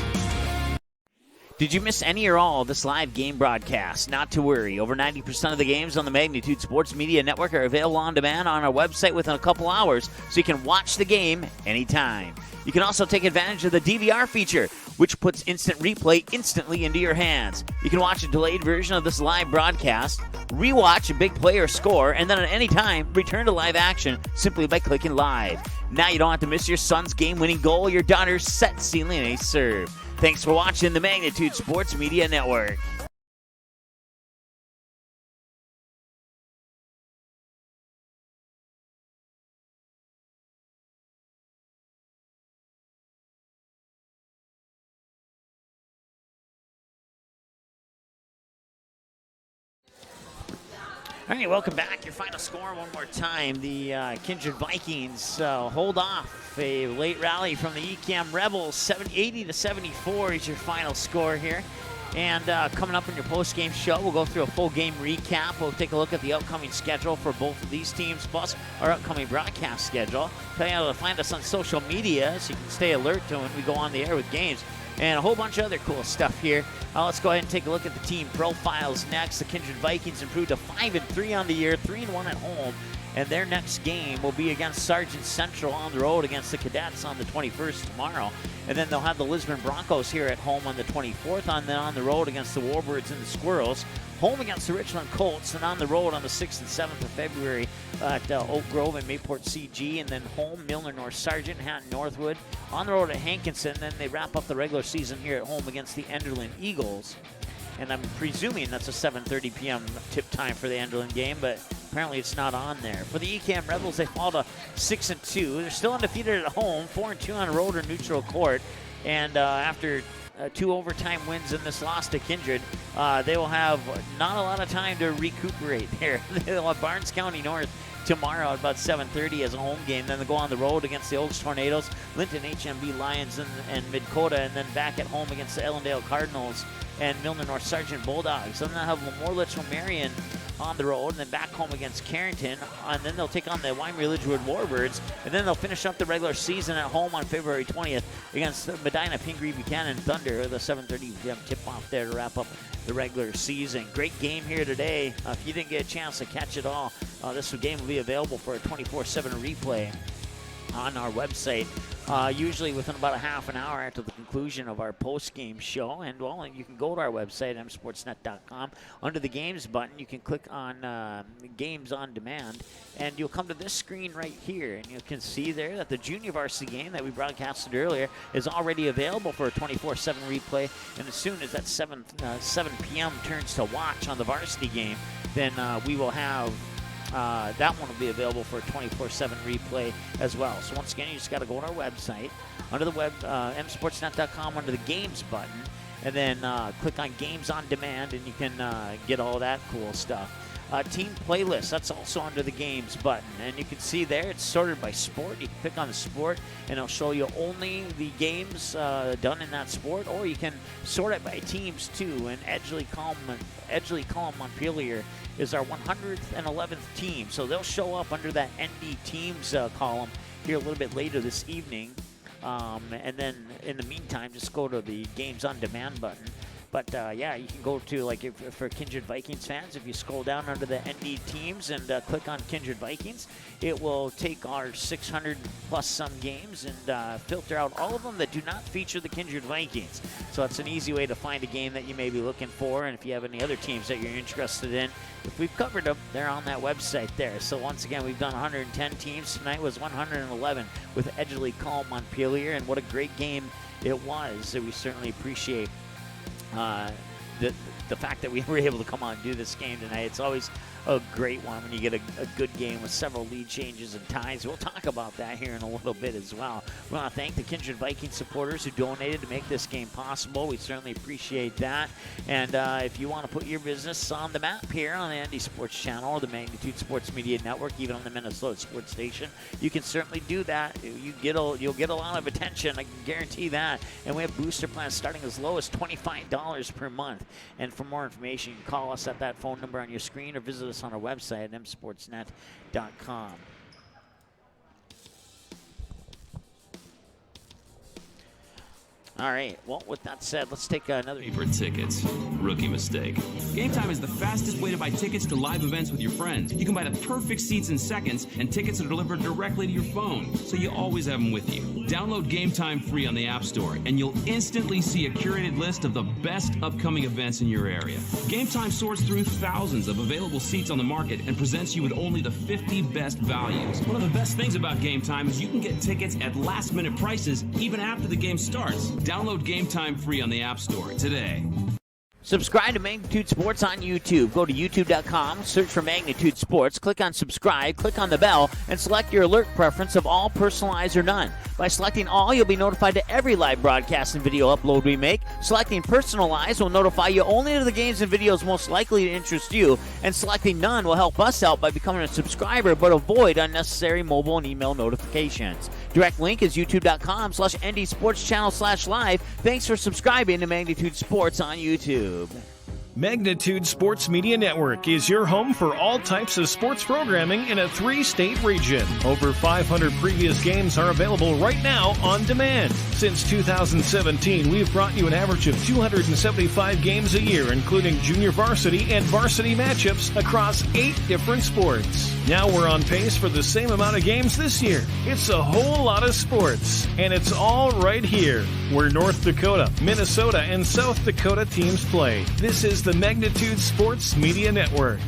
Did you miss any or all of this live game broadcast? Not to worry. Over 90% of the games on the Magnitude Sports Media Network are available on demand on our website within a couple hours, so you can watch the game anytime. You can also take advantage of the DVR feature, which puts instant replay instantly into your hands. You can watch a delayed version of this live broadcast, rewatch a big play or score, and then at any time, return to live action simply by clicking live. Now you don't have to miss your son's game-winning goal or your daughter's set-sealing ace serve. Thanks for watching the Magnitude Sports Media Network. All right, welcome back. Your final score one more time. The Kindred Vikings hold off a late rally from the ECAM Rebels. 80-74 is your final score here. And coming up in your post-game show, we'll go through a full game recap. We'll take a look at the upcoming schedule for both of these teams, plus our upcoming broadcast schedule. Tell you how to find us on social media so you can stay alert to when we go on the air with games. And a whole bunch of other cool stuff here. Let's go ahead and take a look at the team profiles next. The Kindred Vikings improved to 5-3 on the year, 3-1 at home. And their next game will be against Sargent Central on the road against the Cadets on the 21st tomorrow. And then they'll have the Lisbon Broncos here at home on the 24th, and then on the road against the Warbirds and the Squirrels. Home against the Richland Colts, and on the road on the 6th and 7th of February at Oak Grove and Mayport CG, and then home, Milner North Sargent, Hatton Northwood. On the road at Hankinson, then they wrap up the regular season here at home against the Enderlin Eagles. And I'm presuming that's a 7:30 p.m. tip time for the Enderlin game, but apparently it's not on there. For the ECAM Rebels, they fall to 6-2. They're still undefeated at home, 4-2 on road or neutral court. And after 2 overtime wins in this loss to Kindred, they will have not a lot of time to recuperate there. They'll have Barnes County North tomorrow at about 7:30 as a home game. Then they go on the road against the Oaks Tornadoes, Linton HMB Lions, and Midkota, and then back at home against the Ellendale Cardinals and Milner North Sargent Bulldogs. Then they'll have Lamorlich Marion on the road, and then back home against Carrington, and then they'll take on the Winery Lidgewood Warbirds, and then they'll finish up the regular season at home on February 20th against Medina Pingree Buchanan Thunder, the 7:30 p.m. tip-off there to wrap up the regular season. Great game here today. If you didn't get a chance to catch it all, this game will be available for a 24/7 replay on our website, usually within about a half an hour after the conclusion of our post-game show. And, well, you can go to our website, msportsnet.com. Under the Games button, you can click on Games on Demand, and you'll come to this screen right here. And you can see there that the junior varsity game that we broadcasted earlier is already available for a 24/7 replay. And as soon as that 7 p.m. turns to watch on the varsity game, then we will have that one will be available for a 24/7 replay as well. So once again, you just got to go on our website, under the web, msportsnet.com, under the Games button, and then click on Games on Demand, and you can get all that cool stuff. Team playlist, that's also under the Games button, and you can see there it's sorted by sport. You can click on the sport, and it'll show you only the games done in that sport, or you can sort it by teams too. And Edgeley-Kulm-Montpelier is our 111th team, so they'll show up under that ND Teams column here a little bit later this evening. And then in the meantime, just go to the Games on Demand button. But yeah, you can go to, like, for Kindred Vikings fans, if you scroll down under the ND Teams and click on Kindred Vikings, it will take our 600 plus some games and filter out all of them that do not feature the Kindred Vikings. So that's an easy way to find a game that you may be looking for. And if you have any other teams that you're interested in, if we've covered them, they're on that website there. So once again, we've done 110 teams. Tonight was 111 with Edgeley-Kulm-Montpelier, and what a great game it was. So we certainly appreciate the fact that we were able to come on and do this game tonight. It's always a great one when you get a good game with several lead changes and ties. We'll talk about that here in a little bit as well. We want to thank the Kindred Viking supporters who donated to make this game possible. We certainly appreciate that. And if you want to put your business on the map here on the Andy Sports Channel or the Magnitude Sports Media Network, even on the Minnesota Sports Station, you can certainly do that. You'll get a lot of attention, I can guarantee that. And we have booster plans starting as low as $25 per month. And for more information, you can call us at that phone number on your screen or visit us on our website at msportsnet.com. All right, well, with that said, let's take another... Paper tickets. Rookie mistake. Game Time is the fastest way to buy tickets to live events with your friends. You can buy the perfect seats in seconds, and tickets are delivered directly to your phone, so you always have them with you. Download Game Time free on the App Store, and you'll instantly see a curated list of the best upcoming events in your area. Game Time sorts through thousands of available seats on the market and presents you with only the 50 best values. One of the best things about Game Time is you can get tickets at last-minute prices even after the game starts. Download Game Time free on the App Store today. Subscribe to Magnitude Sports on YouTube. Go to youtube.com, search for Magnitude Sports, click on subscribe, click on the bell, and select your alert preference of all, personalized, or none. By selecting all, you'll be notified to every live broadcast and video upload we make. Selecting personalized will notify you only to the games and videos most likely to interest you, and selecting none will help us out by becoming a subscriber but avoid unnecessary mobile and email notifications. Direct link is youtube.com/ndsportschannel/live. Thanks for subscribing to Magnitude Sports on YouTube. Magnitude Sports Media Network is your home for all types of sports programming in a 3-state region. Over 500 previous games are available right now on demand. Since 2017, we've brought you an average of 275 games a year, including junior varsity and varsity matchups across 8 different sports. Now we're on pace for the same amount of games this year. It's a whole lot of sports, and it's all right here, where North Dakota, Minnesota, and South Dakota teams play. This is the Magnitude Sports Media Network.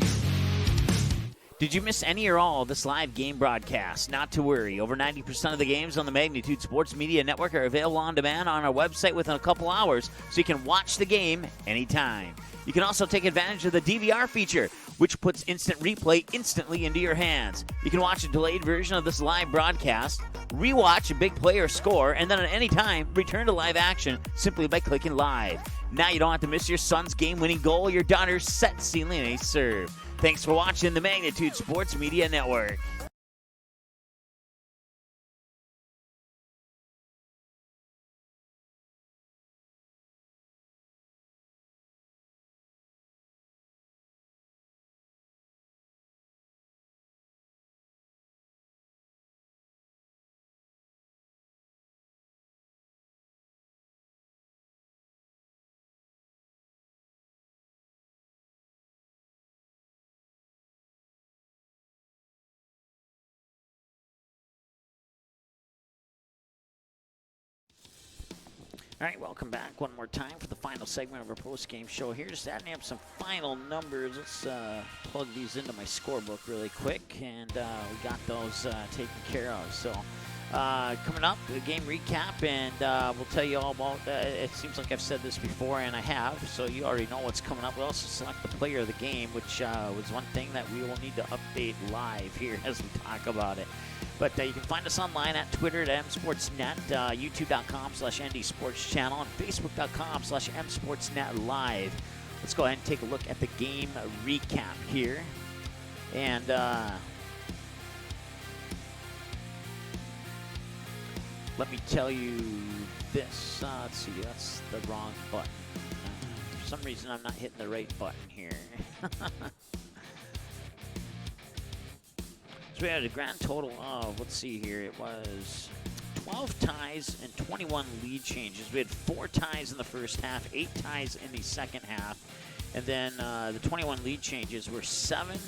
Did you miss any or all of this live game broadcast? Not to worry. Over 90% of the games on the Magnitude Sports Media Network are available on demand on our website within a couple hours, so you can watch the game anytime. You can also take advantage of the DVR feature, which puts instant replay instantly into your hands. You can watch a delayed version of this live broadcast, rewatch a big play or score, and then at any time, return to live action simply by clicking live. Now you don't have to miss your son's game-winning goal, your daughter's set sealing ace serve. Thanks for watching the Magnitude Sports Media Network. All right, welcome back one more time for the final segment of our post-game show here. Just adding up some final numbers. Let's plug these into my scorebook really quick, and we got those taken care of. So coming up, the game recap, and we'll tell you all about, it seems like I've said this before, and I have, so you already know what's coming up. We'll also select the player of the game, which was one thing that we will need to update live here as we talk about it. But you can find us online at Twitter at msportsnet, youtube.com/ndsportschannel, and facebook.com/msportsnetlive. Let's go ahead and take a look at the game recap here. And let me tell you this. Let's see, that's the wrong button. For some reason, I'm not hitting the right button here. So we had a grand total of, let's see here, it was 12 ties and 21 lead changes. We had 4 ties in the first half, 8 ties in the second half, and then the 21 lead changes were 7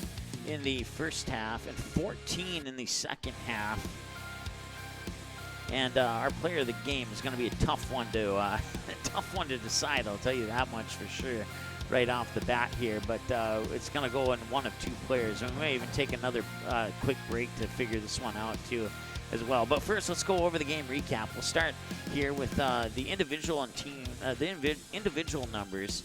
in the first half and 14 in the second half. And our player of the game is going to be a tough one to decide. I'll tell you that much for sure, right off the bat here. But it's going to go in one of 2 players, and we may even take another quick break to figure this one out too, as well. But first, let's go over the game recap. We'll start here with the individual and team, individual numbers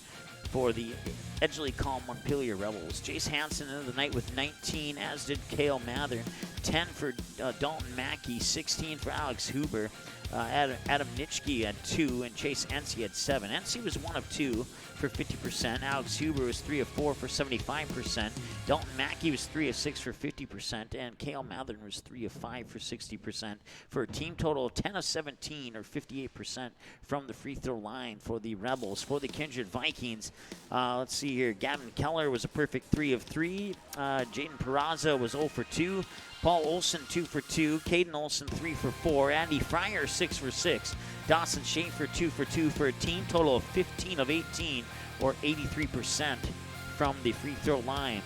for the Edgeley-Kulm-Montpelier Rebels. Jace Hansen into the night with 19, as did Cale Mather. 10 for Dalton Mackey, 16 for Alex Huber. Adam Nitschke had 2, and Chase Ency had 7. Ency was 1 of 2 for 50%. Alex Huber was 3 of 4 for 75%. Dalton Mackey was 3 of 6 for 50%, and Cale Mather was 3 of 5 for 60%, for a team total of 10 of 17, or 58% from the free throw line for the Rebels. For the Kindred Vikings, let's see here. Gavin Keller was a perfect 3 of 3. Jaden Peraza was 0 for 2. Paul Olson 2 for 2. Caden Olson 3 for 4. Andy Fryer 6 for 6. Dawson Schaefer 2 for 2 for a team total of 15 of 18, or 83% from the free throw line.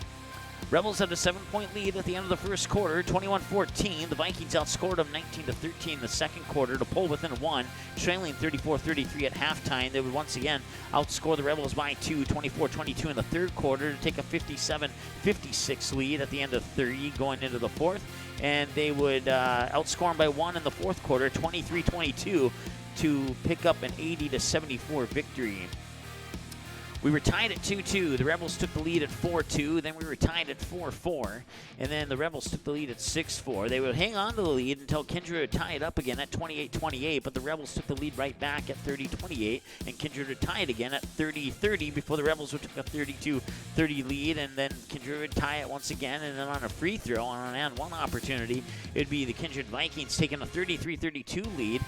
Rebels had a 7-point lead at the end of the first quarter, 21-14. The Vikings outscored them 19-13 in the second quarter to pull within 1, trailing 34-33 at halftime. They would once again outscore the Rebels by 2, 24-22 in the third quarter to take a 57-56 lead at the end of 3 going into the fourth. And they would outscore them by 1 in the fourth quarter, 23-22, to pick up an 80-74 victory. We were tied at 2-2. The Rebels took the lead at 4-2. Then we were tied at 4-4. And then the Rebels took the lead at 6-4. They would hang on to the lead until Kindred would tie it up again at 28-28. But the Rebels took the lead right back at 30-28. And Kindred would tie it again at 30-30 before the Rebels would take a 32-30 lead. And then Kindred would tie it once again. And then on a free throw, on an and one opportunity, it would be the Kindred Vikings taking a 33-32 lead.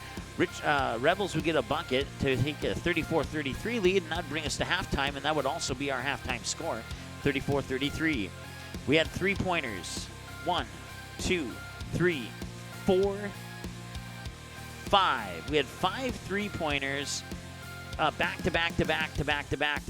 Rebels would get a bucket to take a 34-33 lead, and that would bring us to halftime, and that would also be our halftime score, 34-33. We had 3-pointers. 1, 2, 3, 4, 5. We had 5 3-pointers back to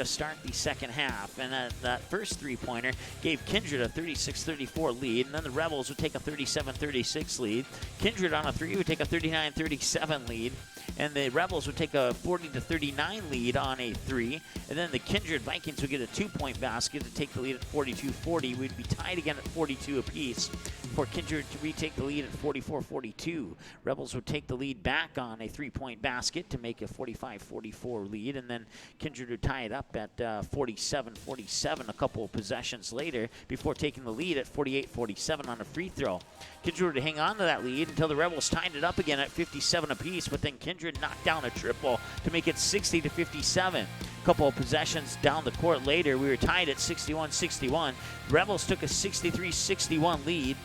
start the second half. And that first 3-pointer gave Kindred a 36-34 lead, and then the Rebels would take a 37-36 lead. Kindred on a 3 would take a 39-37 lead, and the Rebels would take a 40-39 lead on a 3, and then the Kindred Vikings would get a 2-point basket to take the lead at 42-40. We'd be tied again at 42 apiece for Kindred to retake the lead at 44-42. Rebels would take the lead back on a 3-point basket to make a 45-44 lead, and then Kindred would tie it up at 47-47 a couple of possessions later before taking the lead at 48-47 on a free throw. Kindred would hang on to that lead until the Rebels tied it up again at 57 apiece, but then Kindred knocked down a triple to make it 60-57. A couple of possessions down the court later, we were tied at 61-61. Rebels took a 63-61 lead.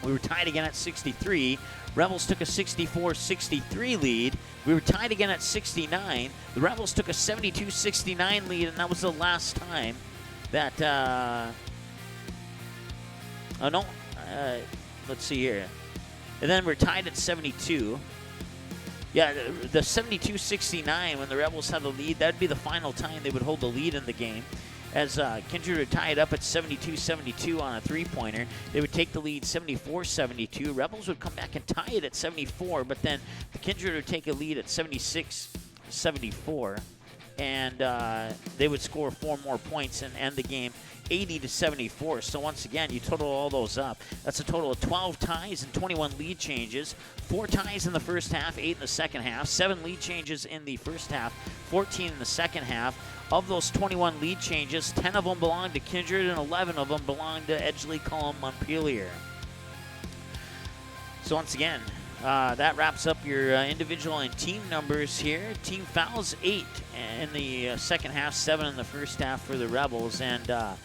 We were tied again at 63. Rebels took a 64-63 lead. We were tied again at 69. The Rebels took a 72-69 lead, and that was the last time that, let's see here. And then we're tied at 72. Yeah, the 72-69, when the Rebels had the lead, that'd be the final time they would hold the lead in the game. As Kindred would tie it up at 72-72 on a 3-pointer. They would take the lead 74-72. Rebels would come back and tie it at 74, but then the Kindred would take a lead at 76-74, and they would score 4 more points and end the game 80-74. So once again, you total all those up. That's a total of 12 ties and 21 lead changes. 4 ties in the first half, 8 in the second half. 7 lead changes in the first half, 14 in the second half. Of those 21 lead changes, 10 of them belong to Kindred and 11 of them belong to Edgeley-Kulm-Montpelier. So once again, that wraps up your individual and team numbers here. Team fouls 8 in the second half, 7 in the first half for the Rebels, and the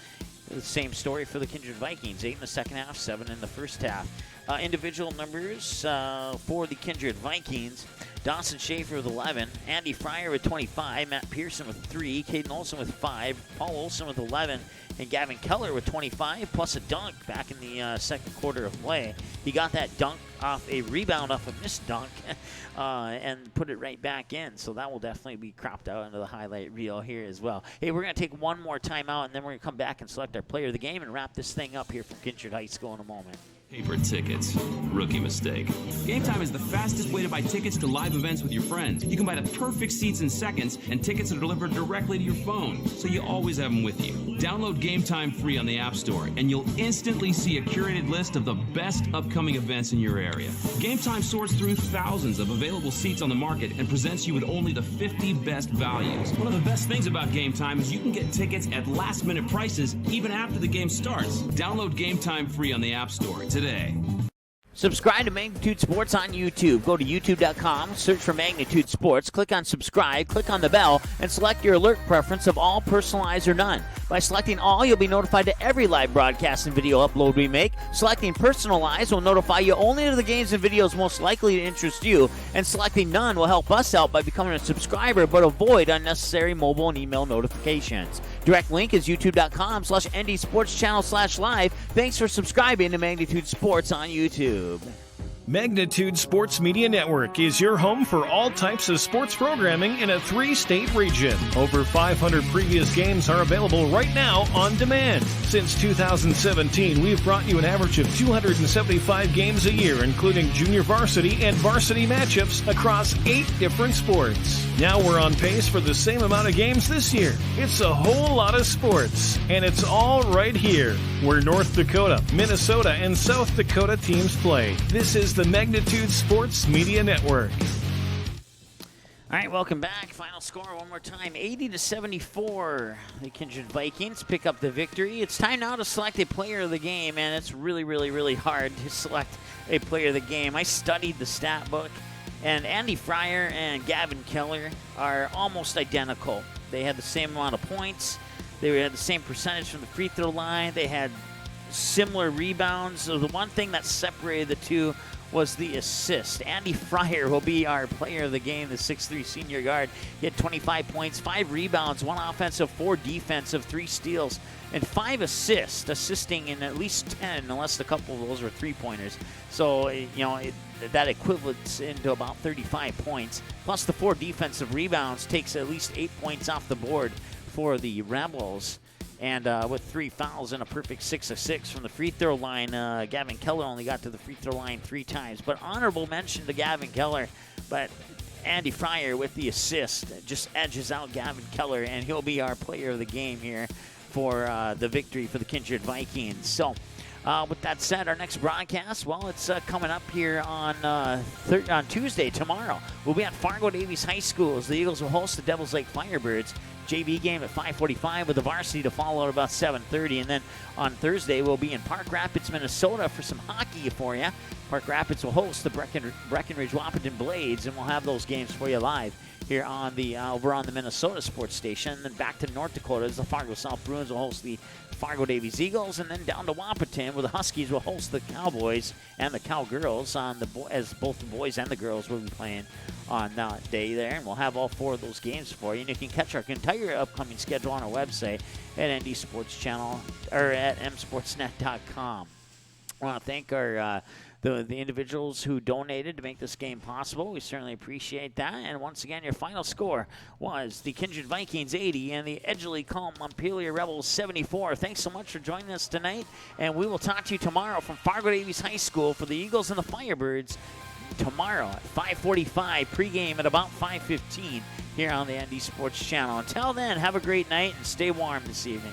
same story for the Kindred Vikings, 8 in the second half, 7 in the first half. Individual numbers for the Kindred Vikings: Dawson Schaefer with 11, Andy Fryer with 25, Matt Pearson with 3, Caden Olson with 5, Paul Olson with 11, and Gavin Keller with 25, plus a dunk back in the second quarter of play. He got that dunk off a rebound off a missed dunk and put it right back in, so that will definitely be cropped out into the highlight reel here as well. Hey, we're going to take one more timeout, and then we're going to come back and select our player of the game and wrap this thing up here from Kindred High School in a moment. Paper tickets. Rookie mistake. Game Time is the fastest way to buy tickets to live events with your friends. You can buy the perfect seats in seconds, and tickets are delivered directly to your phone, so you always have them with you. Download Game Time free on the App Store, and you'll instantly see a curated list of the best upcoming events in your area. Game Time sorts through thousands of available seats on the market and presents you with only the 50 best values. One of the best things about Game Time is you can get tickets at last-minute prices even after the game starts. Download Game Time free on the App Store today. Subscribe to Magnitude Sports on YouTube. Go to youtube.com, search for Magnitude Sports, click on subscribe, click on the bell, and select your alert preference of all, personalized, or none. By selecting all, you'll be notified to every live broadcast and video upload we make. Selecting personalized will notify you only to the games and videos most likely to interest you, and selecting none will help us out by becoming a subscriber but avoid unnecessary mobile and email notifications. Direct link is youtube.com/ndsportschannel/live. Thanks for subscribing to Magnitude Sports on YouTube. Magnitude Sports Media Network is your home for all types of sports programming in a 3-state region. Over 500 previous games are available right now on demand. Since 2017, we've brought you an average of 275 games a year, including junior varsity and varsity matchups across 8 different sports. Now we're on pace for the same amount of games this year. It's a whole lot of sports, and it's all right here, where North Dakota, Minnesota, and South Dakota teams play. This is the Magnitude Sports Media Network. All All right, welcome back. Final score one more time, 80-74. The Kindred Vikings pick up the victory. It's time now to select a player of the game, and it's really, really, really hard to select a player of the game. I studied the stat book, and Andy Fryer and Gavin Keller are almost identical. They had the same amount of points. They had the same percentage from the free throw line. They had similar rebounds. So the one thing that separated the two was the assist. Andy Fryer will be our player of the game, the 6'3 senior guard. He had 25 points, 5 rebounds, 1 offensive, 4 defensive, 3 steals, and 5 assists, assisting in at least 10, unless a couple of those were three-pointers. So, that equivalents into about 35 points. Plus the 4 defensive rebounds takes at least 8 points off the board for the Rebels. And with 3 fouls and a perfect 6 of 6 from the free throw line, Gavin Keller only got to the free throw line 3 times. But honorable mention to Gavin Keller. But Andy Fryer with the assist just edges out Gavin Keller, and he'll be our player of the game here for the victory for the Kindred Vikings. So with that said, our next broadcast, well, it's coming up here on Tuesday, tomorrow. We'll be at Fargo Davies High School as the Eagles will host the Devils Lake Firebirds. JV game at 5:45 with the varsity to follow at about 7:30. And then on Thursday, we'll be in Park Rapids, Minnesota for some hockey for you. Park Rapids will host the Breckenridge Wahpeton Blades, and we'll have those games for you live here on the over on the Minnesota Sports Station. And then back to North Dakota as the Fargo South Bruins will host the Fargo Davies Eagles, and then down to Wahpeton where the Huskies will host the Cowboys and the Cowgirls as both the boys and the girls will be playing on that day there. And we'll have all 4 of those games for you. And you can catch our entire upcoming schedule on our website at ND Sports Channel or at msportsnet.com. I want to thank our the individuals who donated to make this game possible. We certainly appreciate that. And once again, your final score was the Kindred Vikings 80 and the Edgeley-Kulm-Montpelier Rebels 74. Thanks so much for joining us tonight, and we will talk to you tomorrow from Fargo Davies High School for the Eagles and the Firebirds tomorrow at 5:45, pregame at about 5:15 here on the ND Sports Channel. Until then, have a great night and stay warm this evening.